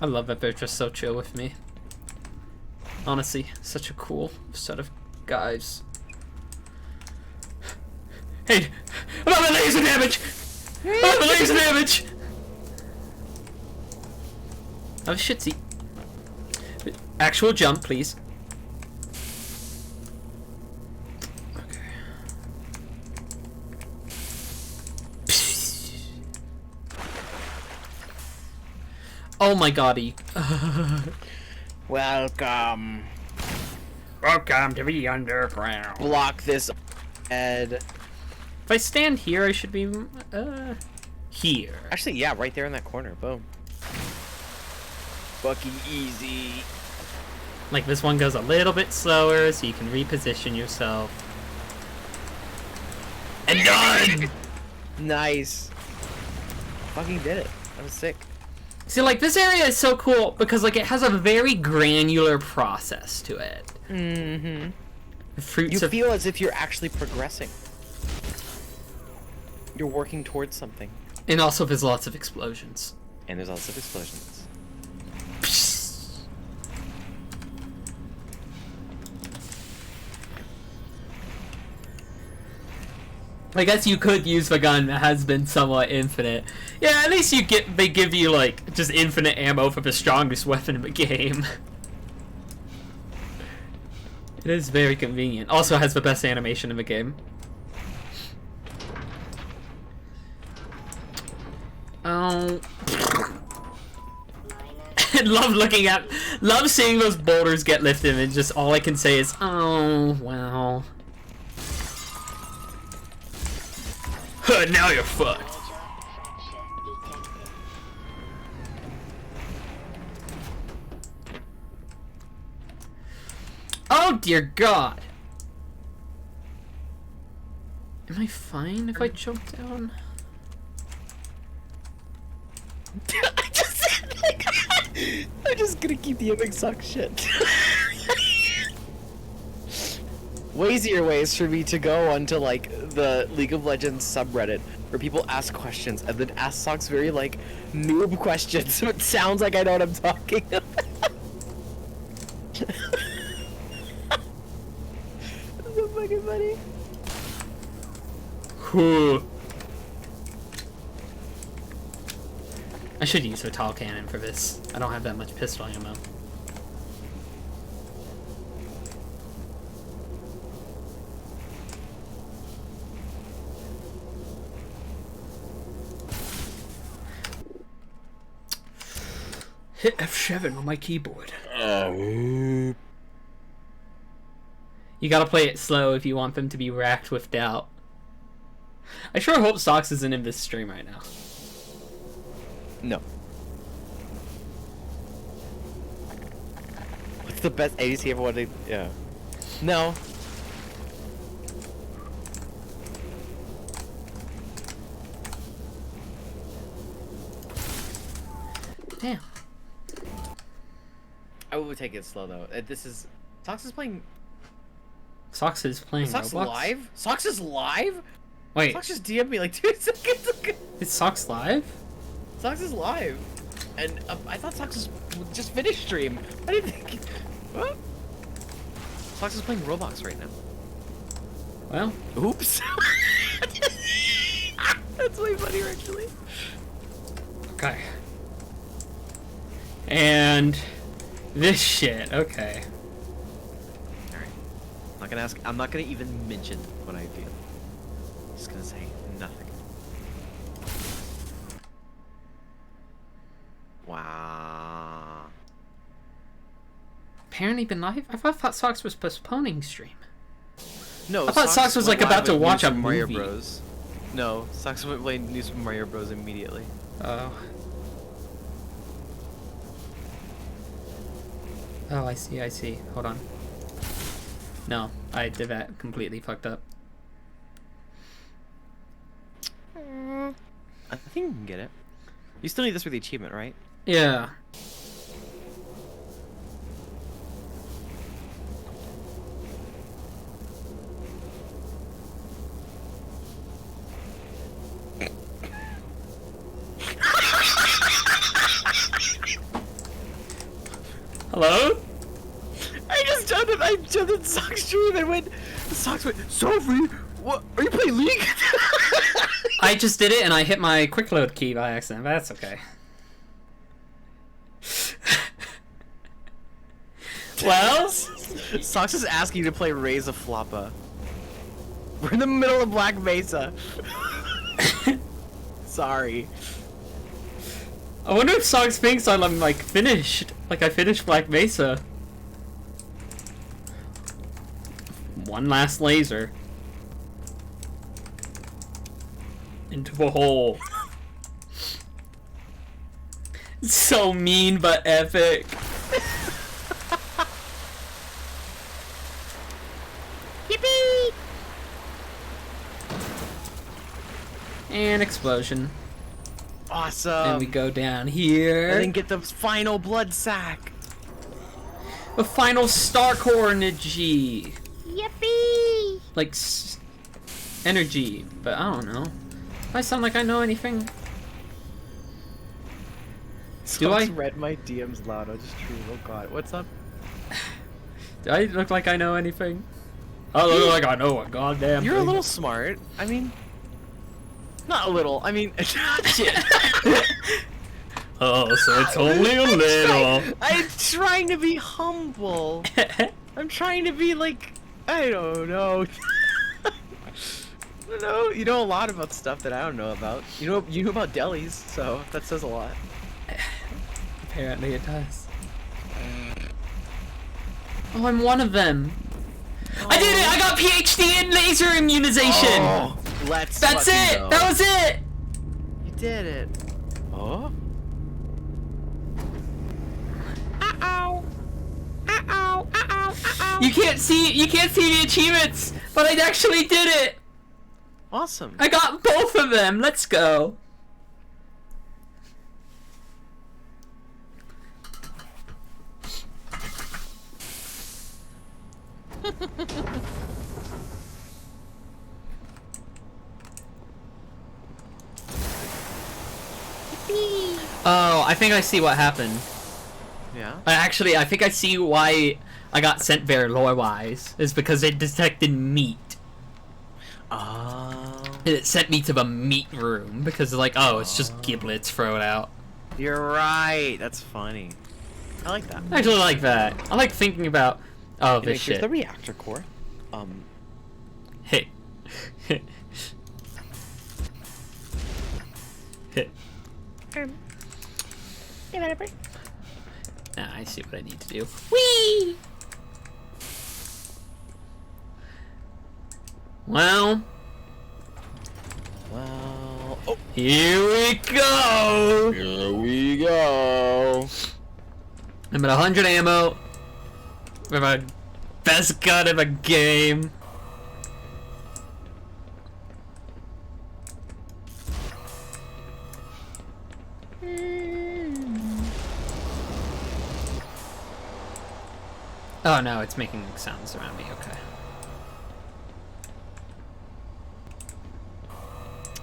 I love that they're just so chill with me. Honestly, such a cool set of guys. Hey, I'm having laser damage! I'm having laser damage! Oh, shitsy. Actual jump, please. Okay. Oh my god, Welcome. Welcome to the underground. Block this head. If I stand here, I should be, here. Actually, yeah, right there in that corner. Boom. Fucking easy. Like, this one goes a little bit slower, so you can reposition yourself. And done! Nice. Fucking did it. That was sick. See, like, this area is so cool because, like, it has a very granular process to it. Mm-hmm. The fruits You of... feel as if you're actually progressing. You're working towards something. And also, there's lots of explosions. And there's also explosions. I guess you could use the gun that has been somewhat infinite. Yeah, at least they give you, like, just infinite ammo for the strongest weapon in the game. It is very convenient. Also has the best animation in the game. Oh. Love seeing those boulders get lifted, and just all I can say is, oh, wow. Now you're fucked. Oh dear God. Am I fine if I choke down? I'm just gonna keep the image suck shit. Way easier ways for me to go onto like the League of Legends subreddit where people ask questions and then ask Socks very like noob questions, so it sounds like I know what I'm talking about. That's so fucking funny. Whew. I should use a tall cannon for this. I don't have that much pistol ammo. Hit F7 on my keyboard. You gotta play it slow if you want them to be racked with doubt. I sure hope Socks isn't in this stream right now. No. What's the best ADC ever wanted? Yeah. No. Damn. I would take it slow though. This is Socks is playing. Socks is playing Socks Roblox? live? Socks is live? Wait, Socks just DM'd me like 2 seconds ago. is Socks live? Socks is live, and I thought Socks was just finished stream. I didn't think. What? Socks is playing Roblox right now. Well, Oops. That's way funnier actually. okay. And this shit, okay. Alright. I'm not gonna even mention what I feel. Just gonna say nothing. Wow. Apparently been live? I thought Socks was postponing stream. No, I thought Socks was like went about live to with watch New a Super Mario movie. Bros. No, Socks went play New Super Mario Bros. Immediately. Oh. Oh, I see. Hold on. No, I did that completely fucked up. I think you can get it. You still need this for the achievement, right? Yeah. Hello? I jumped in Socks stream and Socks went, Sophie, what, are you playing League? I just did it and I hit my quick load key by accident, but that's okay. Well? Socks is asking you to play Raise a Floppa. We're in the middle of Black Mesa. Sorry. I wonder if Socks thinks I'm like finished. Like I finished Black Mesa. One last laser. Into the hole. So mean but epic. Yippee! And explosion. Awesome. And we go down here. And then get the final blood sack. The final star core energy. Yippee! Like energy, but I don't know. Do I sound like I know anything? Do I? Socks read my DMs loud. I just true. Oh god. What's up? Do I look like I know anything? I look like I know a goddamn You're a thing. little smart. I mean, not a little. I mean, shit. Oh, so it's only a little. I'm trying to be humble. I'm trying to be like, I don't know. I don't know. You know a lot about stuff that I don't know about. You know about delis, so that says a lot. Apparently it does. Oh, I'm one of them. I did it! I got PhD in laser immunization! Oh, let's That's fucking it! go. That was it! You did it. Oh? Uh-oh. Uh-oh. Uh-oh. Uh-oh. You can't see the achievements, but I actually did it! Awesome. I got both of them. Let's go. Oh, I think I see what happened. Yeah. Actually, I think I see why I got sent there lore-wise. Is because it detected meat. Oh. It sent me to the meat room because like, oh, it's just giblets thrown out. You're right. That's funny. I like that. I actually like that. I like thinking about, oh, Anyway, this here's shit. the reactor core. Hit. Hit. Hit. Developer. Nah, I see what I need to do. Whee! Well, Oh, here we go! here we go. I'm at 100 ammo. With my best gun in the game. Oh no, it's making sounds around me, okay.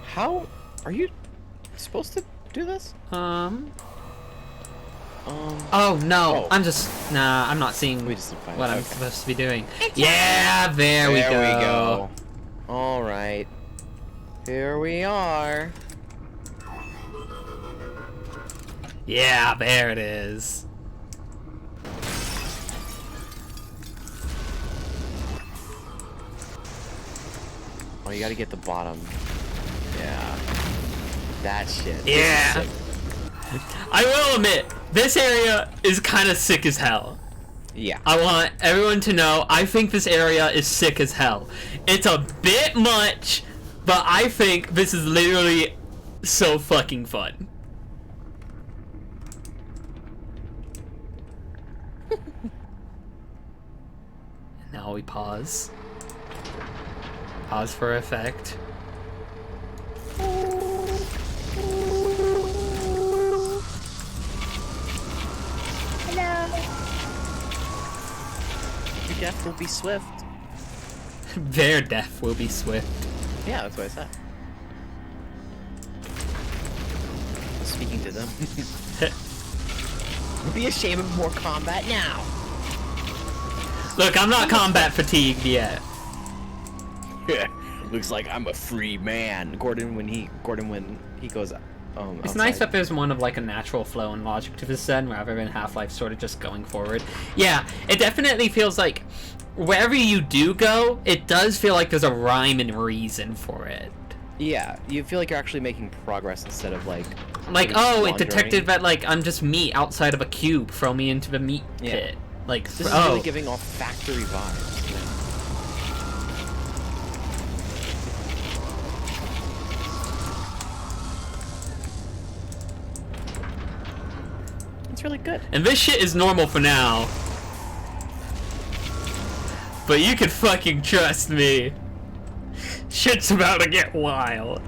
How are you supposed to do this? Oh no, Oh. I'm just, nah, I'm not seeing We just didn't find what it. I'm Okay. supposed to be doing. Yeah, there we go. All right. Here we are. Yeah, there it is. Oh, you gotta get the bottom. Yeah. That shit. Yeah. This is sick. I will admit, this area is kind of sick as hell. Yeah. I want everyone to know, I think this area is sick as hell. It's a bit much, but I think this is literally so fucking fun. Now we pause. Pause for effect. Hello. Your death will be swift. Their death will be swift. Yeah, that's what I said. Speaking to them. Be ashamed of more combat now. Look, I'm not combat fatigued yet. Yeah. Looks like I'm a free man. Gordon when he goes It's outside. nice that there's one of like a natural flow and logic to this Zen rather than Half-Life sort of just going forward. Yeah, it definitely feels like wherever you do go, it does feel like there's a rhyme and reason for it. Yeah, you feel like you're actually making progress instead of like Like, sort of oh, it wandering. detected that like I'm just meat outside of a cube, throw me into the meat Yeah. pit. Like, This is oh, really giving off factory vibes. Yeah. It's really good. and this shit is normal for now. But you can fucking trust me. Shit's about to get wild.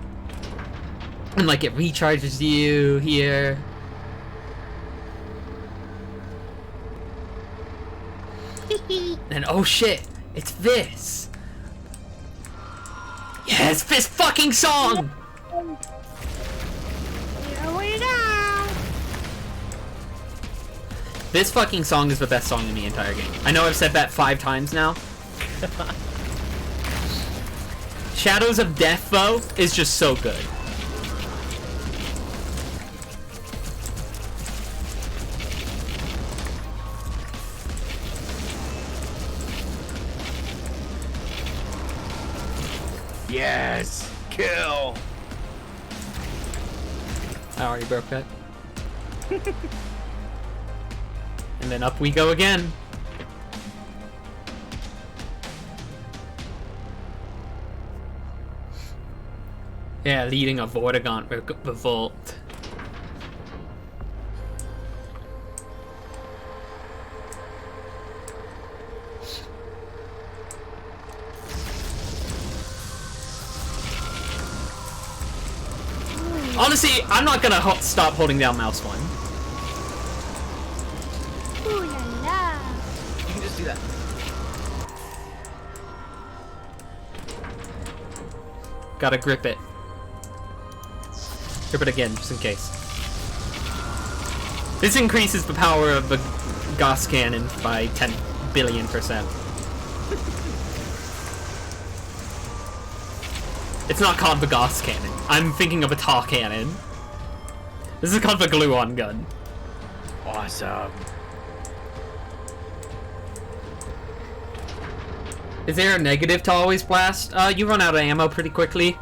And like it recharges you here. And oh shit, it's this. Yes, this fucking song! Here we go. This fucking song is the best song in the entire game. I know I've said that 5 times now. Shadows of Death, though, is just so good. Yes! Kill! I already broke that. And then up we go again. Yeah, leading a Vortigaunt revolt. Honestly, I'm not gonna stop holding down mouse 1. Ooh la la. You can just do that. Gotta grip it. Grip it again, just in case. This increases the power of the Gauss cannon by 10 billion%. It's not called the Gauss cannon. I'm thinking of a tar cannon. This is called the glue-on gun. Awesome. Is there a negative to always blast? You run out of ammo pretty quickly.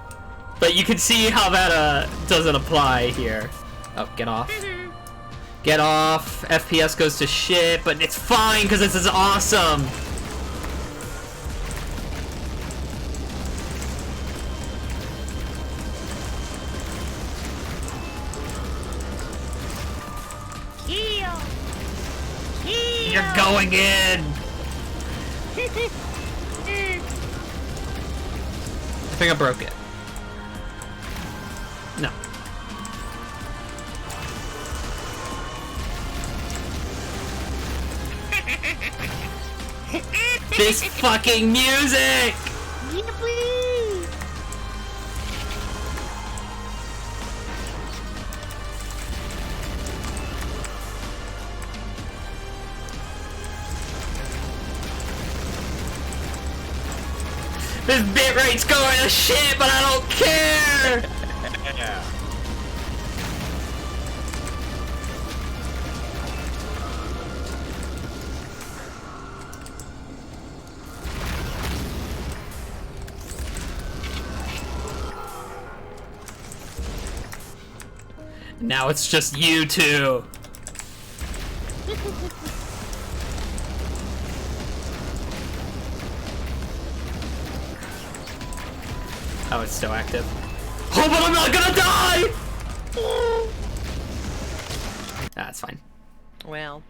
But you can see how that, doesn't apply here. Oh, get off. Get off. FPS goes to shit, but it's fine because this is awesome. Heal! Heal! You're going in. I think I broke it. No. This fucking music! Yippee! This bitrate's going to shit, but I don't care! Yeah. Now it's just you two. Oh, it's still active. Oh, but I'm not gonna die! That's fine. Well,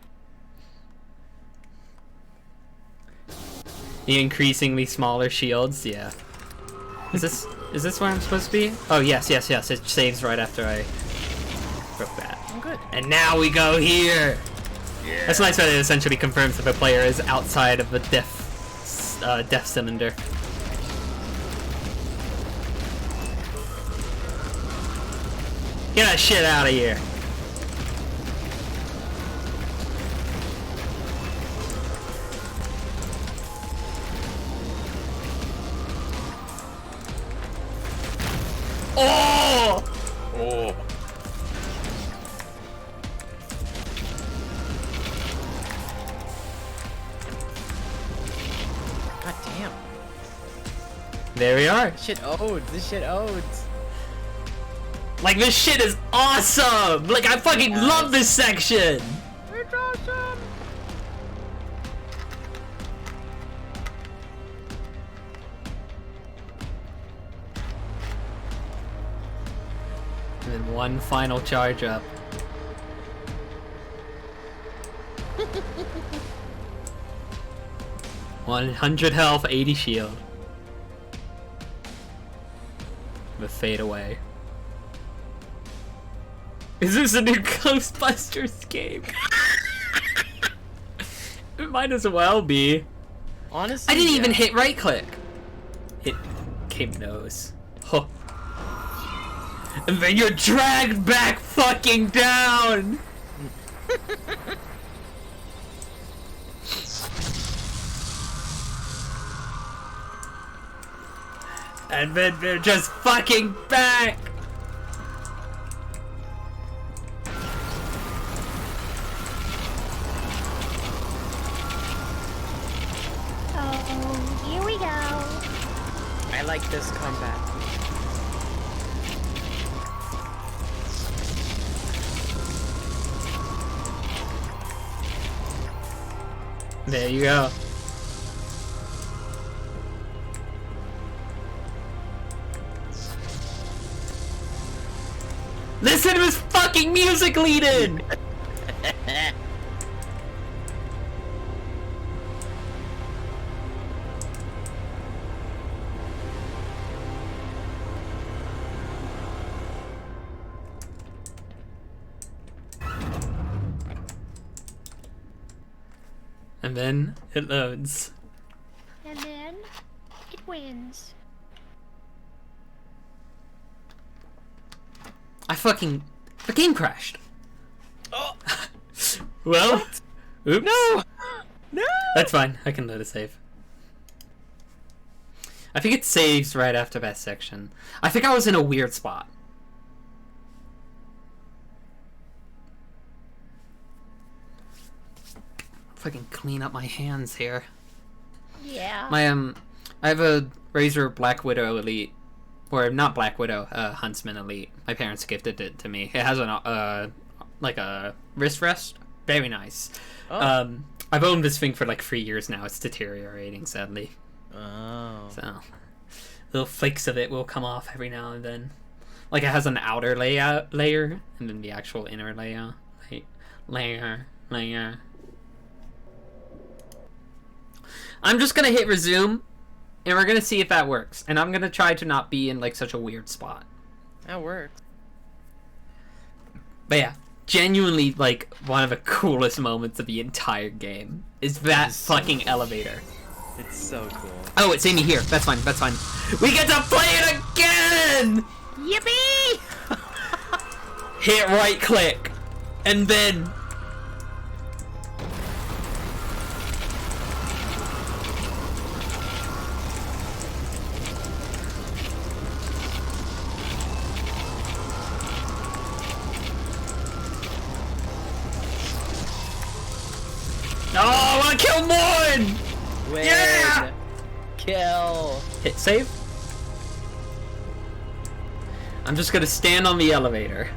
The increasingly smaller shields, yeah. Is this where I'm supposed to be? Oh, yes. It saves right after I broke that. I'm good. And now we go here! Yeah. That's nice that it essentially confirms that the player is outside of the death cylinder. Get that shit out of here. Oh! Oh. God damn. There we are. This shit owed. This shit owed. Like, this shit is awesome! Like, I fucking love this section! It's awesome. And then one final charge up. — 100 health, 80 shield. The fade away. Is this a new Ghostbusters game? It might as well be. Honestly, I didn't even yeah. hit right click. It came nose. Huh. And then you're dragged back fucking down! And then they're just fucking back! Oh, here we go. I like this combat. There you go. Listen to his fucking music lead-in! And then it loads. And then it wins. The game crashed. Oh. Well, oops. No! No! That's fine. I can load a save. I think it saves right after that section. I think I was in a weird spot. If I can clean up my hands here. Yeah. My I have a Razer Black Widow Elite, or not Black Widow, Huntsman Elite. My parents gifted it to me. It has an like a wrist rest. Very nice. Oh. I've owned this thing for like 3 years now. It's deteriorating, sadly. Oh. So little flakes of it will come off every now and then. Like it has an outer layer, and then the actual inner layer. Layer. I'm just gonna hit resume, and we're gonna see if that works. And I'm gonna try to not be in like such a weird spot. That works. But yeah, genuinely like one of the coolest moments of the entire game is that fucking elevator. It's so cool. Oh, it's Amy here. That's fine. That's fine. We get to play it again. Yippee! Hit right click, and then. No, I want to kill Morn! Win. Yeah! Kill. Hit save. I'm just gonna stand on the elevator.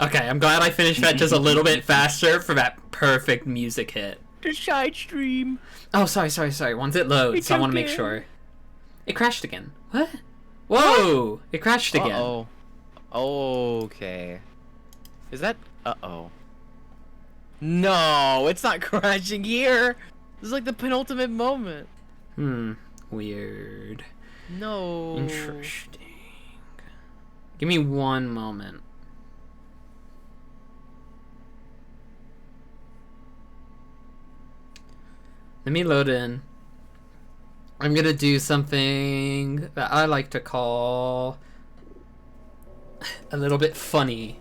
Okay, I'm glad I finished that just a little bit faster for that perfect music hit. The side stream. Oh, sorry. Once it loads, It's I want to okay. make sure. It crashed again. What? Whoa! It crashed again. Uh-oh. Okay. Is that... Uh-oh. No, it's not crashing here. This is like the penultimate moment. Weird. No. Interesting. Give me one moment. Let me load in. I'm gonna do something that I like to call a little bit funny.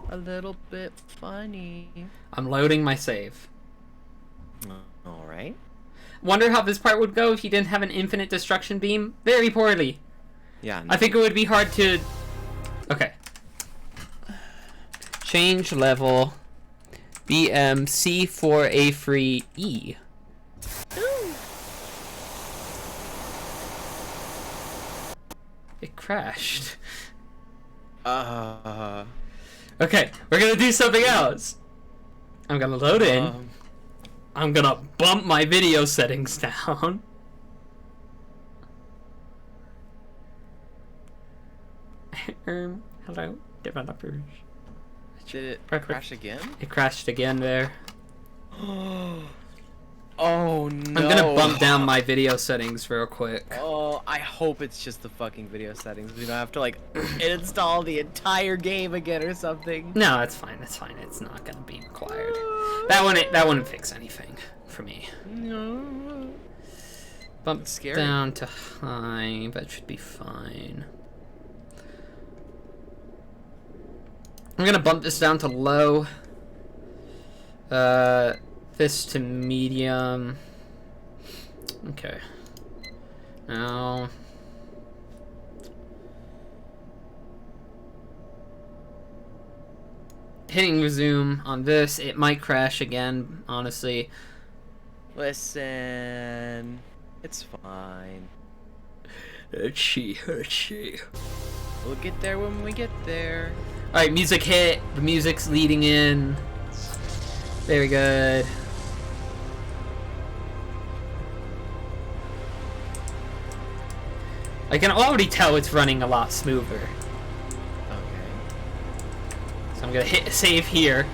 A little bit funny. I'm loading my save. Alright. Wonder how this part would go if you didn't have an infinite destruction beam? Very poorly. Yeah. I think it would be hard to... Okay. Change level BMC4A3E. It crashed. Okay, we're gonna do something else. I'm gonna load in. I'm gonna bump my video settings down. Hello, developers. Did it crash again? It crashed again there. Oh no. I'm gonna bump down my video settings real quick. Oh, I hope it's just the fucking video settings. We don't have to like install the entire game again or something. No, it's fine. It's fine. It's not gonna be required. That wouldn't fix anything for me. No. Bump That's scary. down to high. That should be fine. I'm gonna bump this down to low. This to medium. Okay. Now. Hitting resume on this, it might crash again, honestly. Listen. It's fine. Let's see. We'll get there when we get there. Alright, music hit. The music's leading in. Very good. I can already tell it's running a lot smoother. Okay. So I'm gonna hit save here.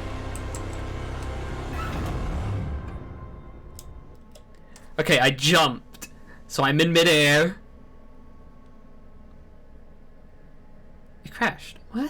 Okay, I jumped. So I'm in midair. It crashed. What?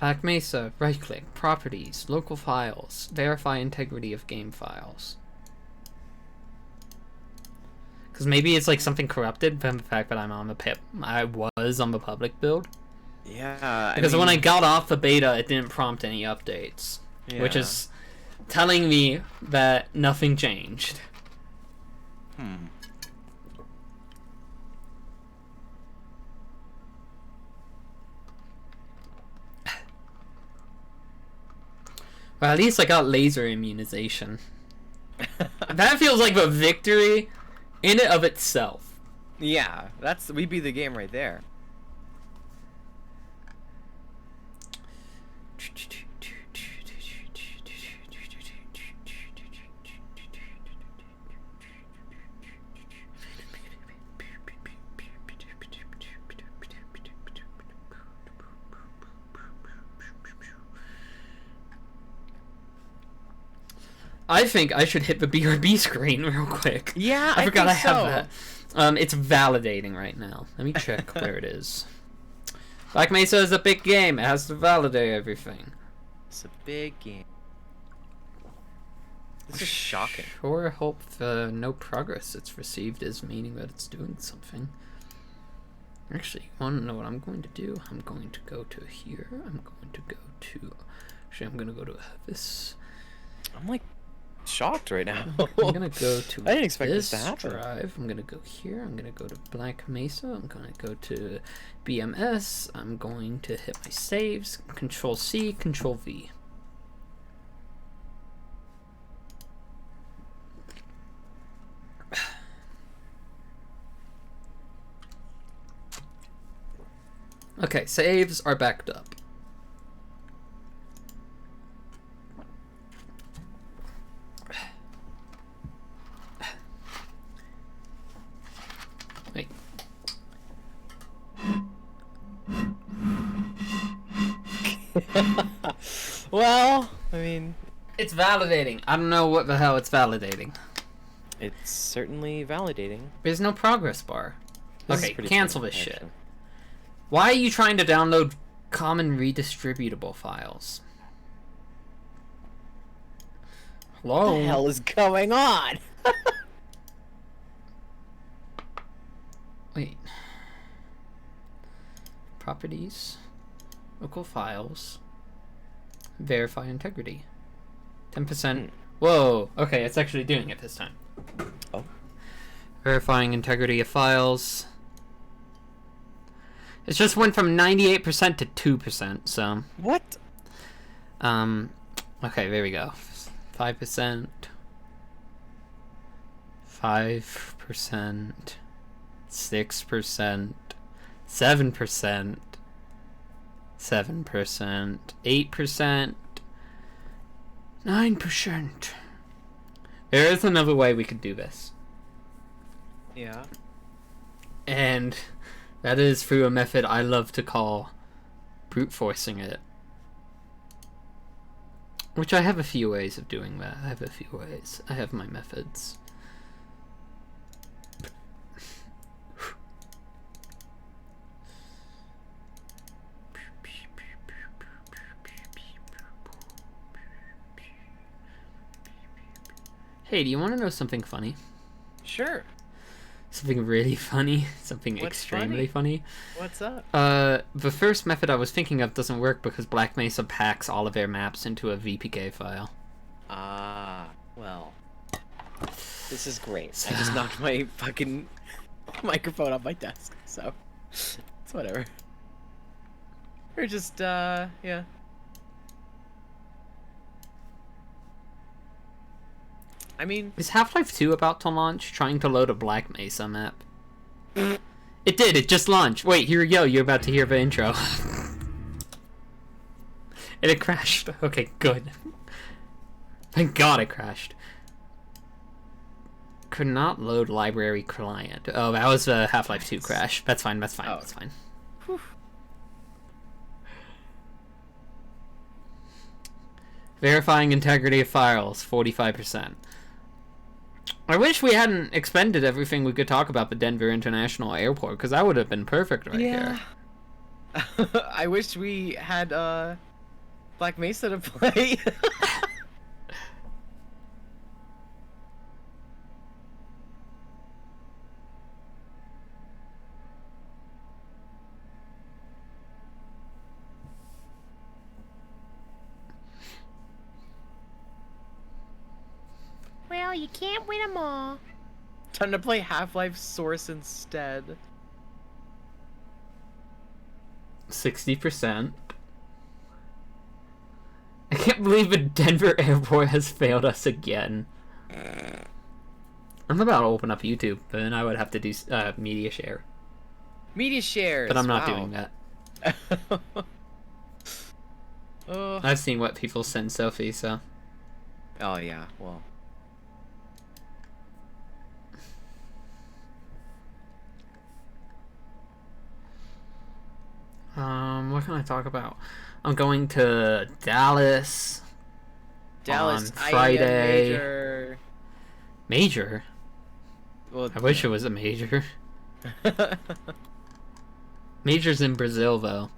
Black Mesa, right-click, properties, local files, verify integrity of game files. Because maybe it's like something corrupted from the fact that I'm on the I was on the public build. Yeah. Because when I got off the beta, it didn't prompt any updates, which is telling me that nothing changed. Well, at least I got laser immunization. That feels like a victory in and of itself. Yeah, we beat the game right there. I think I should hit the BRB screen real quick. Yeah, I forgot I think have that. It's validating right now. Let me check where it is. Black Mesa is a big game. It has to validate everything. It's a big game. This is shocking. Sure hope the no progress it's received is meaning that it's doing something. Actually, you want to know what I'm going to do? I'm going to go to here. I'm going to go to... Actually, I'm going to go to this. I'm like shocked right now. I'm gonna go to I didn't expect this to this happen. drive. I'm gonna go here. I'm gonna go to Black Mesa. I'm gonna go to BMS. I'm going to hit my saves. Control C, Control V. Okay, saves are backed up. Wait. Well, I mean, It's validating. I don't know what the hell it's validating. it's certainly validating. There's no progress bar. This is Okay, pretty cancel funny, this shit. actually. Why are you trying to download common redistributable files? Hello? What the hell is going on? Wait. Properties. Local files. Verify integrity. 10%. Whoa. Okay, it's actually doing it this time. Oh. Verifying integrity of files. It just went from 98% to 2%, so... What? Okay, there we go. 5%. 5%. 6%. 7%. 7%. 8%. 9%. There is another way we could do this. Yeah. And that is through a method I love to call brute forcing it. Which I have a few ways of doing that. I have a few ways. I have my methods. Hey, do you want to know something funny? Sure. Something really funny? Something What's extremely funny? What's up? The first method I was thinking of doesn't work because Black Mesa packs all of their maps into a VPK file. Ah, well. This is great. I just knocked my fucking microphone off my desk, so it's whatever. Or just, yeah. I mean... Is Half-Life 2 about to launch? Trying to load a Black Mesa map. It did, it just launched. Wait, here we go, you're about to hear the intro. And it crashed. Okay, good. Thank God it crashed. Could not load library client. Oh, that was a Half-Life 2 crash. That's fine, that's fine, Oh. that's fine. Whew. Verifying integrity of files, 45%. I wish we hadn't expended everything we could talk about the Denver International Airport, because that would have been perfect right here. I wish we had, Black Mesa to play. Well, you can't win them all. Time to play Half-Life Source instead. 60%. I can't believe the Denver airport has failed us again. I'm about to open up YouTube, but then I would have to do media share. Media shares. But I'm not wow. doing that. Oh. I've seen what people send Sophie, so. Oh yeah. Well. What can I talk about? I'm going to Dallas. Dallas on Friday. Major. Major? Well, I wish it was a major. Major's in Brazil, though.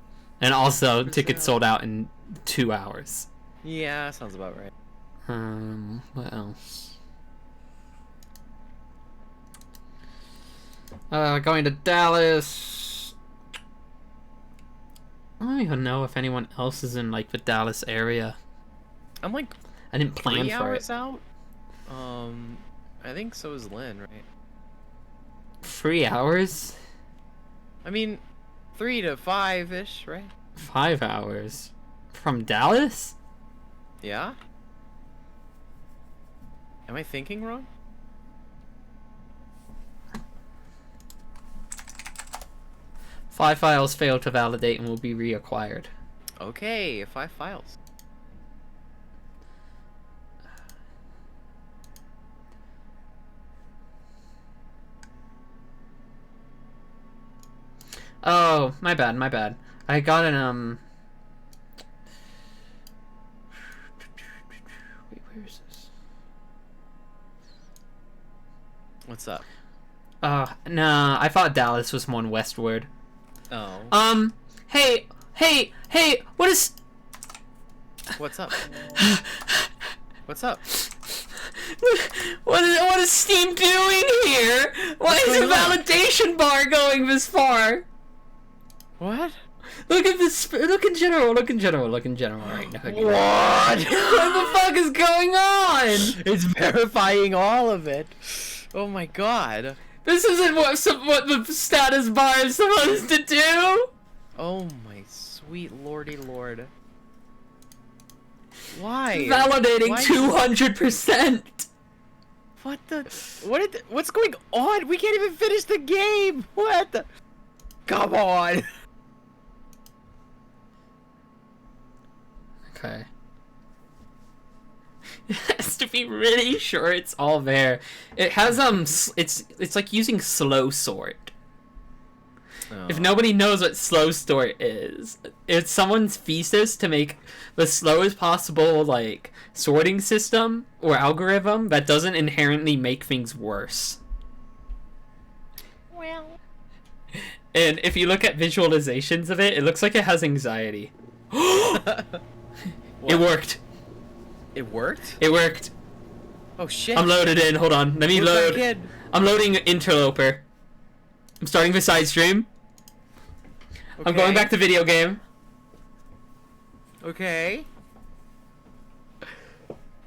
And also, tickets sold out in 2 hours. Yeah, sounds about right. What else? Going to Dallas. I don't even know if anyone else is in, like, the Dallas area. I'm like I didn't plan 3 for hours it. out. I think so is Lynn, right? 3 hours? I mean, 3 to 5-ish, right? 5 hours. From Dallas? Yeah? Am I thinking wrong? Five files failed to validate and will be reacquired. Okay, 5 files. Oh, my bad, my bad. I got an, Wait, where is this? What's up? Nah, I thought Dallas was one westward. Oh. Hey, what is... What's up? What's up? What is Steam doing here? Why is the going on? validation bar going this far? What? Look at this, look in general right now. What? What the fuck is going on? It's verifying all of it. Oh my god. This isn't what the status bar is supposed to do. Oh my sweet lordy lord. Why? Validating Why is- 200%. What the? What's going on? We can't even finish the game. What the? Come on. Okay. It has to be really sure it's all there. It has it's like using slow sort. If nobody knows what slow sort is, it's someone's thesis to make the slowest possible like sorting system or algorithm that doesn't inherently make things worse. Well, And if you look at visualizations of it, it looks like it has anxiety. It worked. It worked? It worked. Oh shit. I'm loaded in. Hold on. Let me We're load. back in. I'm loading Interloper. I'm starting the side stream. I'm going Okay. back to video game. Okay.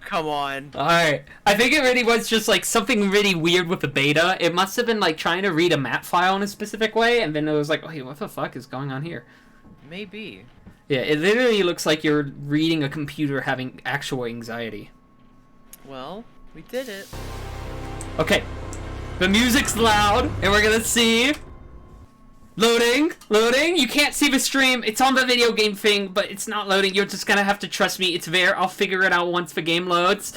Come on. Alright. I think it really was just like something really weird with the beta. It must have been like trying to read a map file in a specific way, and then it was like, oh, hey, what the fuck is going on here? Maybe. Yeah, it literally looks like you're reading a computer having actual anxiety. Well, we did it. Okay. The music's loud, and we're gonna see. Loading. You can't see the stream. It's on the video game thing, but it's not loading. You're just gonna have to trust me. It's there. I'll figure it out once the game loads.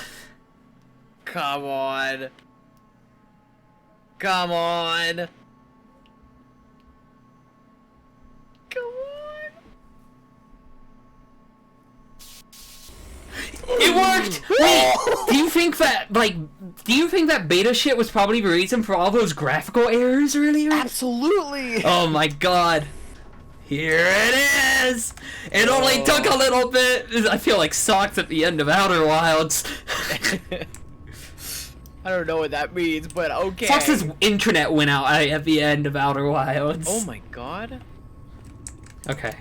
Come on. Come on. Come on. It worked! Wait, do you think that beta shit was probably the reason for all those graphical errors earlier? Absolutely. Oh my god. Here it is! It only took a little bit. I feel like Socks at the end of Outer Wilds. I don't know what that means, but okay. Socks' internet went out at the end of Outer Wilds. Oh my god. Okay.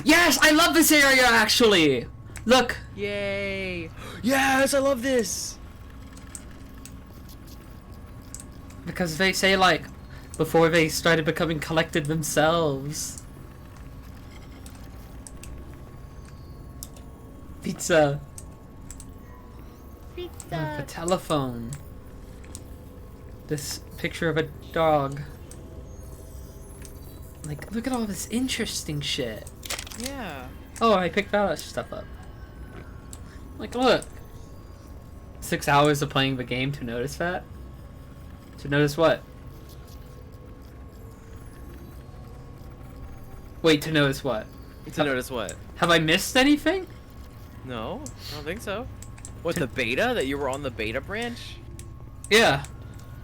Yes, I love this area actually. Look. Yay. Yes, I love this. Because they say like before they started becoming collected themselves. Pizza. Look, a telephone. This picture of a dog. Like, look at all this interesting shit. Yeah. Oh, I picked that stuff up. Like, look. 6 hours of playing the game to notice that? To notice what? Wait, to notice what? To notice what? Have I missed anything? No, I don't think so. What, the beta? That you were on the beta branch? Yeah.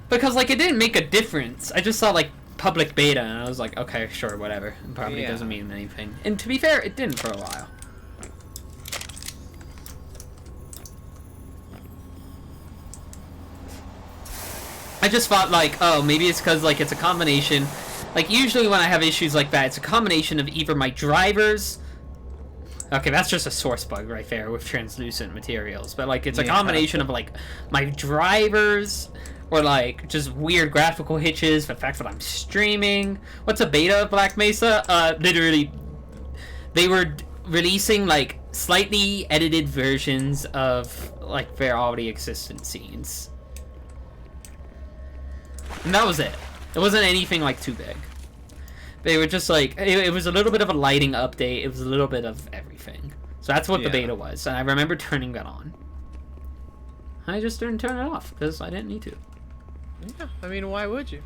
Because, like, it didn't make a difference. I just saw, like, public beta, and I was like, okay, sure, whatever. It probably Yeah. doesn't mean anything. And to be fair, it didn't for a while. I just thought, like, oh, maybe it's because, like, it's a combination. Like, usually when I have issues like that, it's a combination of either my drivers... Okay, that's just a source bug right there with translucent materials. But, like, it's a combination of, like, my drivers... Or, like, just weird graphical hitches, the fact that I'm streaming. What's a beta of Black Mesa? Literally, they were releasing, like, slightly edited versions of, like, their already existent scenes. And that was it. It wasn't anything, like, too big. They were just, like, it was a little bit of a lighting update. It was a little bit of everything. So that's what the beta was. And I remember turning that on. I just didn't turn it off, because I didn't need to. Yeah, I mean, why would you?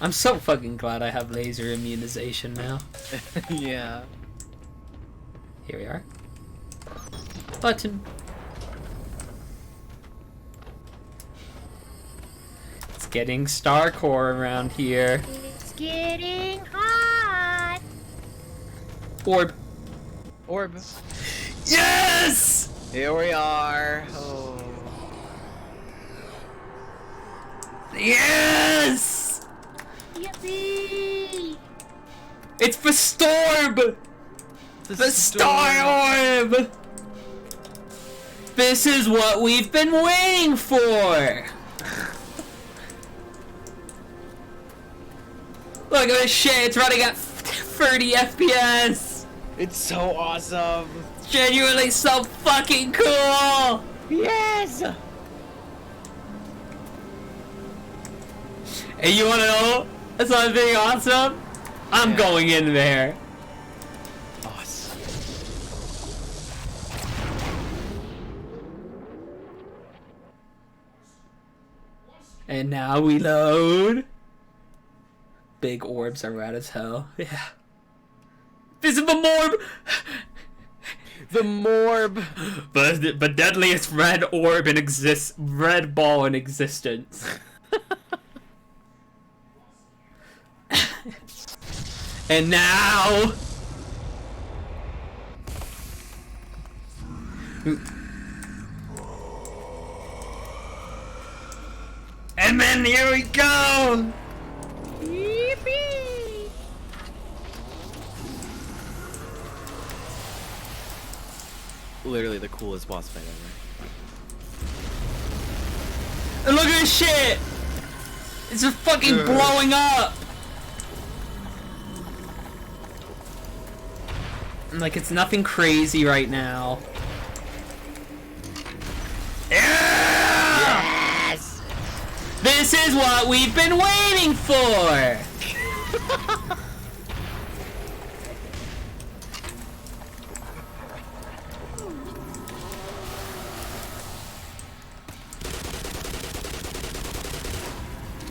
I'm so fucking glad I have laser immunization now. Yeah. Here we are. Button. It's getting Starcore around here. It's getting hot. Orb. Orb. Yes! Here we are. Oh. Yes! Yippee! It's the Storm! The Star Orb! This is what we've been waiting for! Look at this shit, it's running at 30 FPS! It's so awesome. Genuinely so fucking cool! Yes! And you wanna know something awesome? I'm going in there. Awesome. And now we load. Big orbs are rad as hell. Yeah. This is the Morb! The Morb. But deadliest red orb in red ball in existence. And now... And then here we go! Yippee! Literally the coolest boss fight ever. And look at this shit! It's just fucking blowing up! Like, it's nothing crazy right now. Yeah! Yes! This is what we've been waiting for!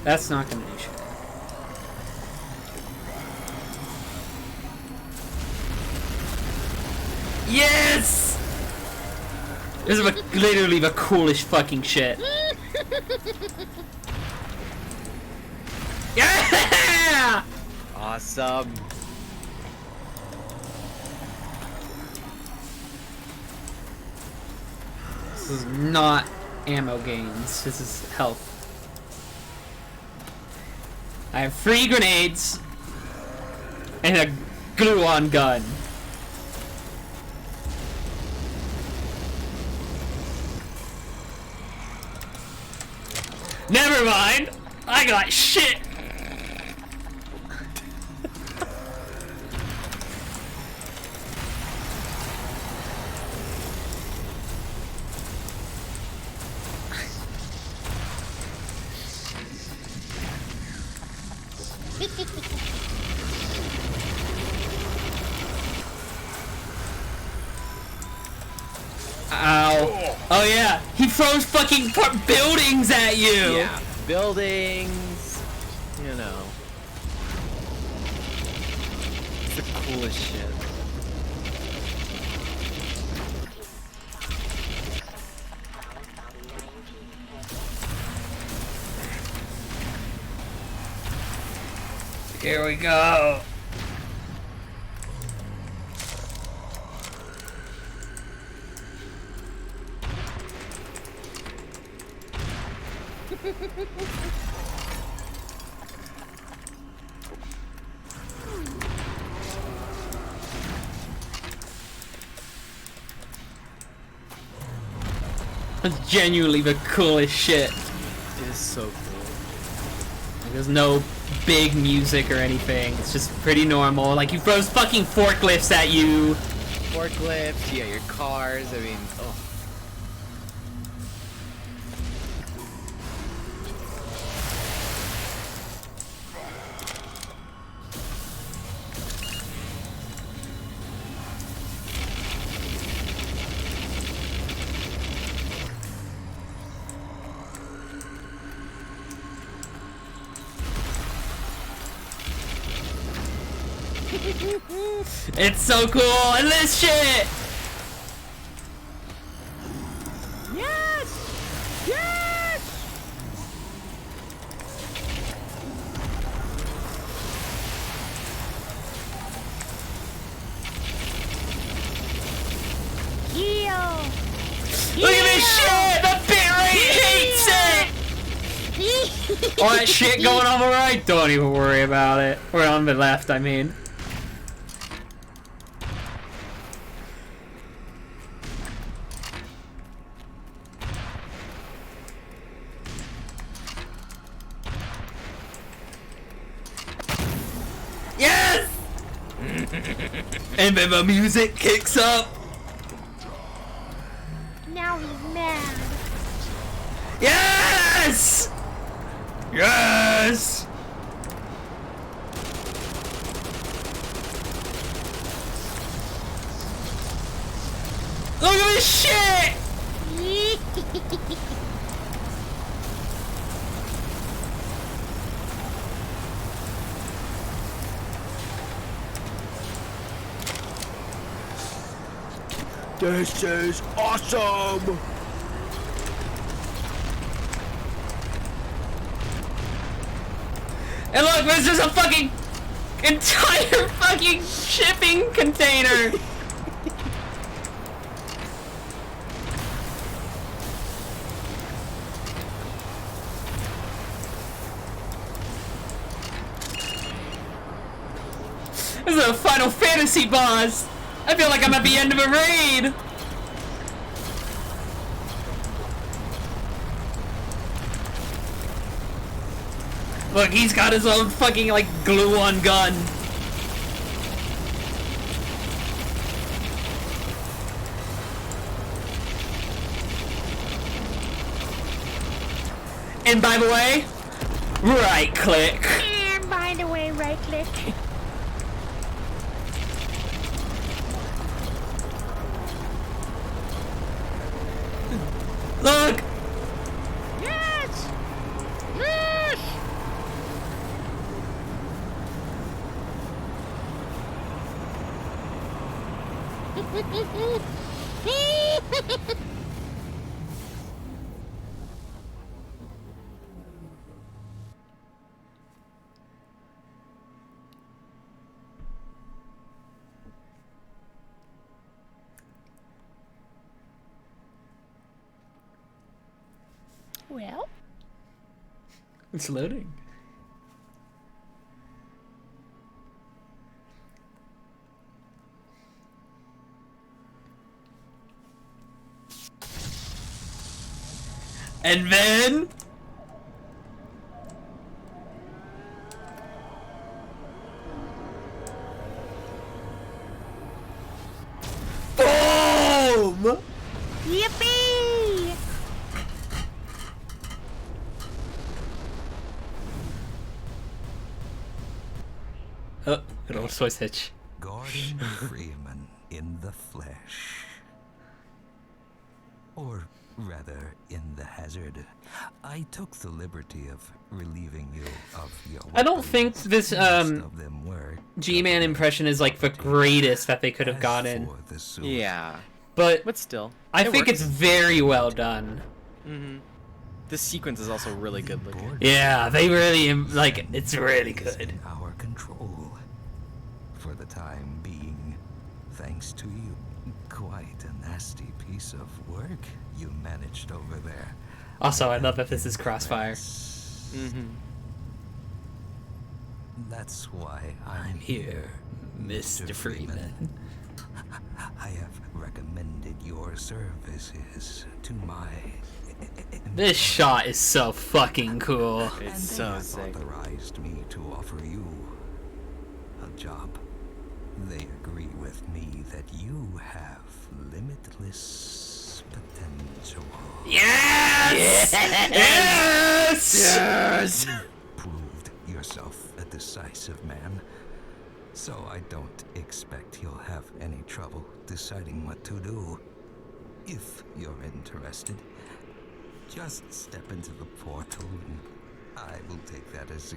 That's not gonna do shit. Yes! This is literally the coolest fucking shit. Yeah! Awesome. This is not ammo gains. This is health. I have 3 grenades and a glue-on gun. Never mind. I got shit. Ow. Oh yeah, he throws fucking buildings at you! Yeah, buildings, you know. It's the coolest shit. Here we go. That's genuinely the coolest shit. It is so cool. There's no big music or anything. It's just pretty normal. Like, he throws fucking forklifts at you. Forklifts, yeah, your cars, I mean, oh. It's so cool! And this shit! Yes! Yes! Yeah. Look at this shit! The bitrate hates it! All that shit going on the right, don't even worry about it. Or on the left, I mean. Yes! And then the music kicks up. Now he's mad. Yes! Yes! Look at this shit! This is awesome! And look, there's just a fucking entire fucking shipping container! This is a Final Fantasy boss! I feel like I'm at the end of a raid! Look, he's got his own fucking, like, glue-on gun. And by the way, right-click. And by the way, right click. Look! Yes! Yes! It's loading. And then... Boom! Yippee! Oh, good old voice hitch. Gordon Freeman in the flesh. Or rather, in the hazard. I took the liberty of relieving you of your I don't weapons. think this, Most of them were G-Man impression is like the greatest that they could have As gotten. for the suit, Yeah, But but still, I it think works. it's very well done. Mm-hmm. The sequence is also really good looking. Gordon Yeah, they really, like, it's really is good. in our control. For the time being, thanks to you. Quite a nasty piece of work you managed over there. Also, I love that this is Crossfire. Mm-hmm. That's why I'm Here, Mr. Freeman. I have recommended your services to my... This shot is so fucking cool. and It's they so have sick. authorized me to offer you a job. They agree with me that you have limitless potential. Yes! Yes! Yes. Proved yourself a decisive man, so I don't expect you'll have any trouble deciding what to do. If you're interested, just step into the portal and I will take that as a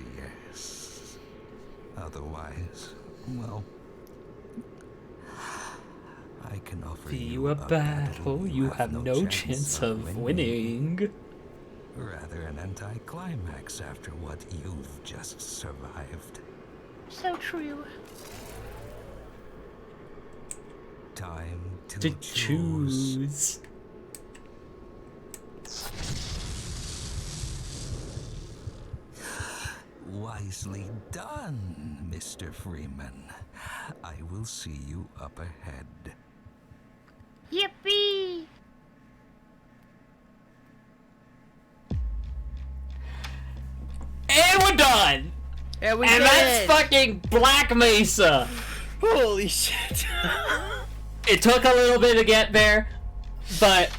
yes. Otherwise, well, I can offer You a battle you have no chance of winning. Rather an anticlimax after what you've just survived. So true. Time to, To choose. choose. Wisely done, Mr. Freeman. I will see you up ahead. Yippee! And we're done! And we And did that's it! fucking Black Mesa! Holy shit! It took a little bit to get there, but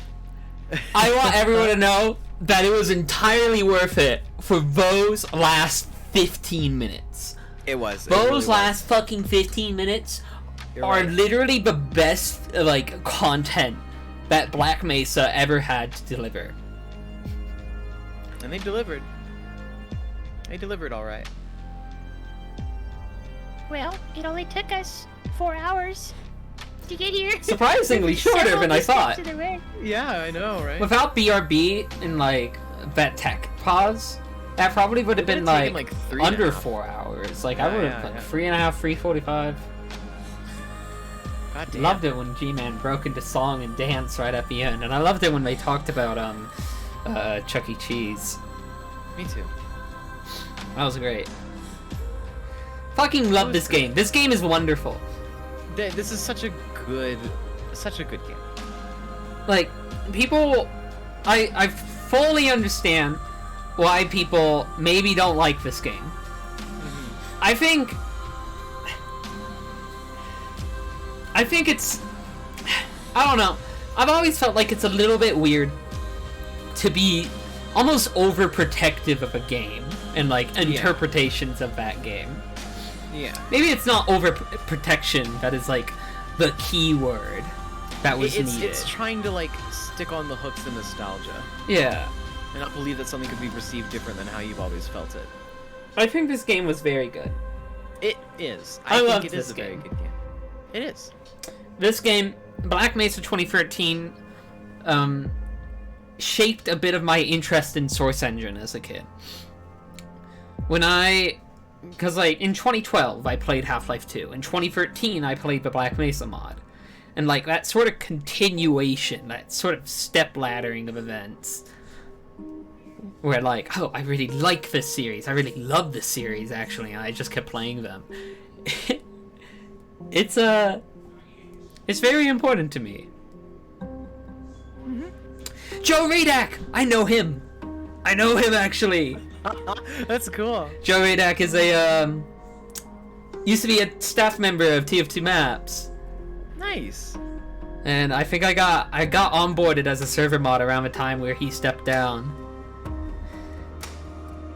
I want everyone to know that it was entirely worth it for those last 15 minutes. It was. It Those really was. last fucking 15 minutes You're are right. literally the best, like, content that Black Mesa ever had to deliver. And they delivered. They delivered all right. Well, it only took us 4 hours to get here. Surprisingly shorter Several than I thought. steps of the way. Yeah, I know, right? Without BRB and, like, that tech pause, that probably would have It been, would've taken, like, like, 3.5. under 4 hours. Like, I Yeah, would yeah, have, like, yeah. 3.5, 3:45. God damn. Loved it when G-Man broke into song and dance right at the end. And I loved it when they talked about, Chuck E. Cheese. Me too. That was great. Fucking love this game. This game is wonderful. This is such a good game. Like, people... I fully understand why people maybe don't like this game. I think it's... I don't know. I've always felt like it's a little bit weird to be almost overprotective of a game and, like, interpretations of that game. Yeah. Maybe it's not overprotection that is, like, the key word that was needed. It's trying to, like, stick on the hooks of nostalgia Yeah. and not believe that something could be perceived different than how you've always felt it. I think this game was very good. It is. I think loved it is this a very game. good game. It is. This game, Black Mesa 2013, shaped a bit of my interest in Source Engine as a kid. Because, like, in 2012, I played Half-Life 2. In 2013, I played the Black Mesa mod. And, like, that sort of continuation, that sort of step-laddering of events where like, oh, I really like this series. I really love this series actually, and I just kept playing them. It's very important to me. Joe Radak! I know him actually. That's cool. Joe Radak is a used to be a staff member of TF2 Maps. Nice. And I think I got onboarded as a server mod around the time where he stepped down.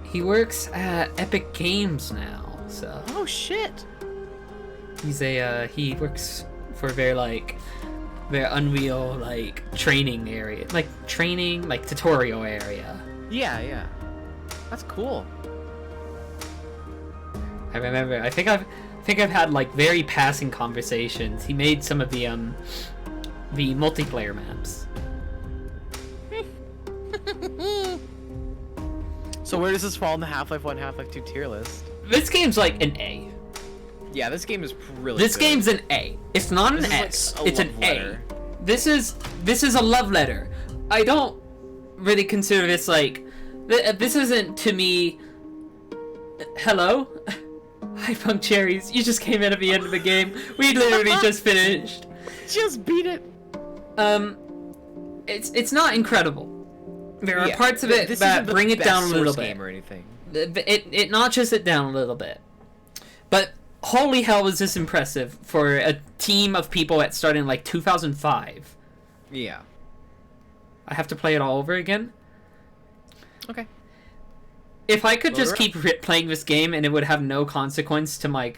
He works at Epic Games now, so Oh shit. he works for their Unreal training area, like tutorial area. Yeah. That's cool. I remember. I think I've had like very passing conversations. He made some of the multiplayer maps. So where does this fall in the Half-Life 1, Half-Life 2 tier list? This game's like an A. Yeah, this game is really This good. game's an A. It's not an This is S. like a It's an love A. letter. This is a love letter. I don't really consider this like this isn't to me. Hello, hi Punk Cherries. You just came in at the end of the game. We literally just finished. Just beat it. It's not incredible. There are Yeah, parts of th- it this that isn't the bring it best down a little Source bit. game or anything. It notches it down a little bit. But holy hell, was this impressive for a team of people that started in like 2005. Yeah. I have to play it all over again. Okay. If I could Load just her keep playing this game and it would have no consequence to my...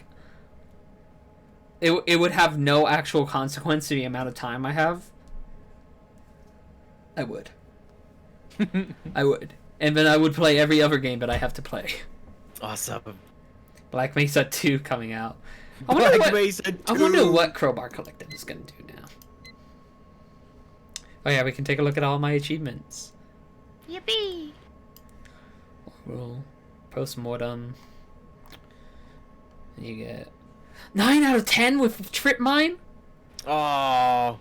It would have no actual consequence to the amount of time I have, I would. I would. And then I would play every other game that I have to play. Awesome. Black Mesa 2 coming out. I wonder what Crowbar Collective is going to do now. Oh yeah, we can take a look at all my achievements. Yippee! Roll. Postmortem. You get 9 out of 10 with Trip Mine? Oh.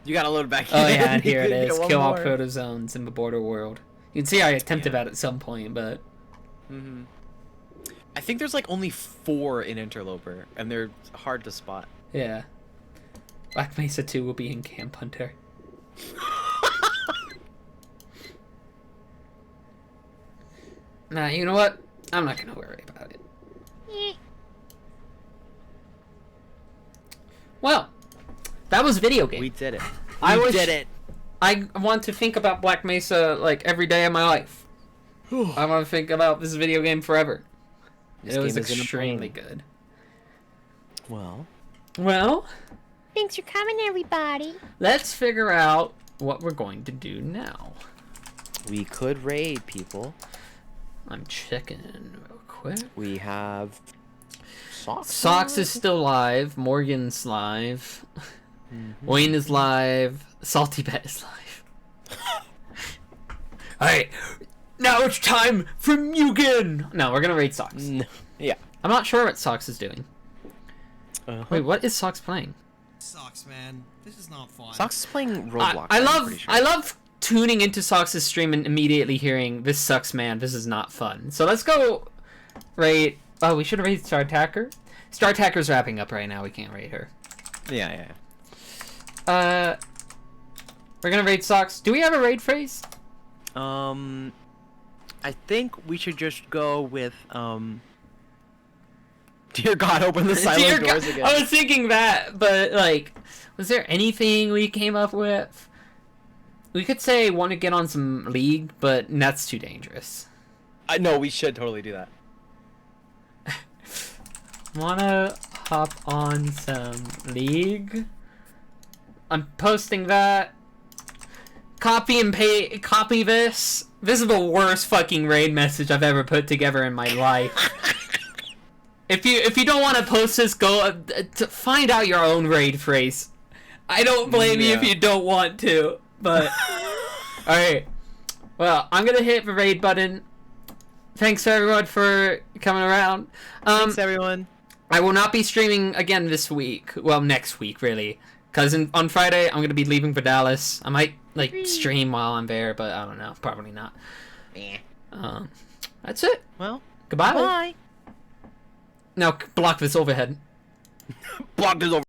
You gotta load it back Oh in. yeah, and here it You is. get one Kill all more. protozoans in the border world. You can see I attempted that at some point, but... Mm-hmm. I think there's like only 4 in Interloper, and they're hard to spot. Yeah. Black Mesa 2 will be in Camp Hunter. Nah, you know what? I'm not gonna worry about it. Eh. Well, that was video game. We did it. I We wish- did it. I want to think about Black Mesa like every day of my life. I want to think about this video game forever. This It was game is in a extremely brain. good. Well, Well, Thanks for coming, everybody. let's figure out what we're going to do now. we could raid people. I'm checking real quick. We have Socks. Socks is still live. Morgan's live. Wayne is live. Salty Bet is live. Alright, now it's time for Mugen! No, we're gonna raid Socks. Yeah. I'm not sure what Socks is doing. Uh-huh. Wait, what is Socks playing? Sucks, man. This is not fun. Socks is playing Roblox. I I'm love pretty sure. I love tuning into Socks' stream and immediately hearing this sucks, man. This is not fun. So let's go raid. Oh, we should have raided Star Attacker. Star Attacker's wrapping up right now. We can't raid her. Yeah. We're gonna raid Socks. Do we have a raid phrase? I think we should just go with Dear God, open the silent Dear doors God, again. I was thinking that, but like, was there anything we came up with? We could say want to get on some League, but that's too dangerous. No, we should totally do that. Wanna hop on some League? I'm posting that. Copy this. This is the worst fucking raid message I've ever put together in my life. If you don't want to post this, go to find out your own raid phrase. I don't blame you if Yeah. you don't want to, but all right. Well, I'm gonna hit the raid button. Thanks everyone for coming around. Thanks, everyone. I will not be streaming again this week. Well, next week, really. Because on Friday, I'm going to be leaving for Dallas. I might, stream while I'm there, but I don't know. Probably not. That's it. Well, Goodbye. bye. Now block this overhead. Block this over.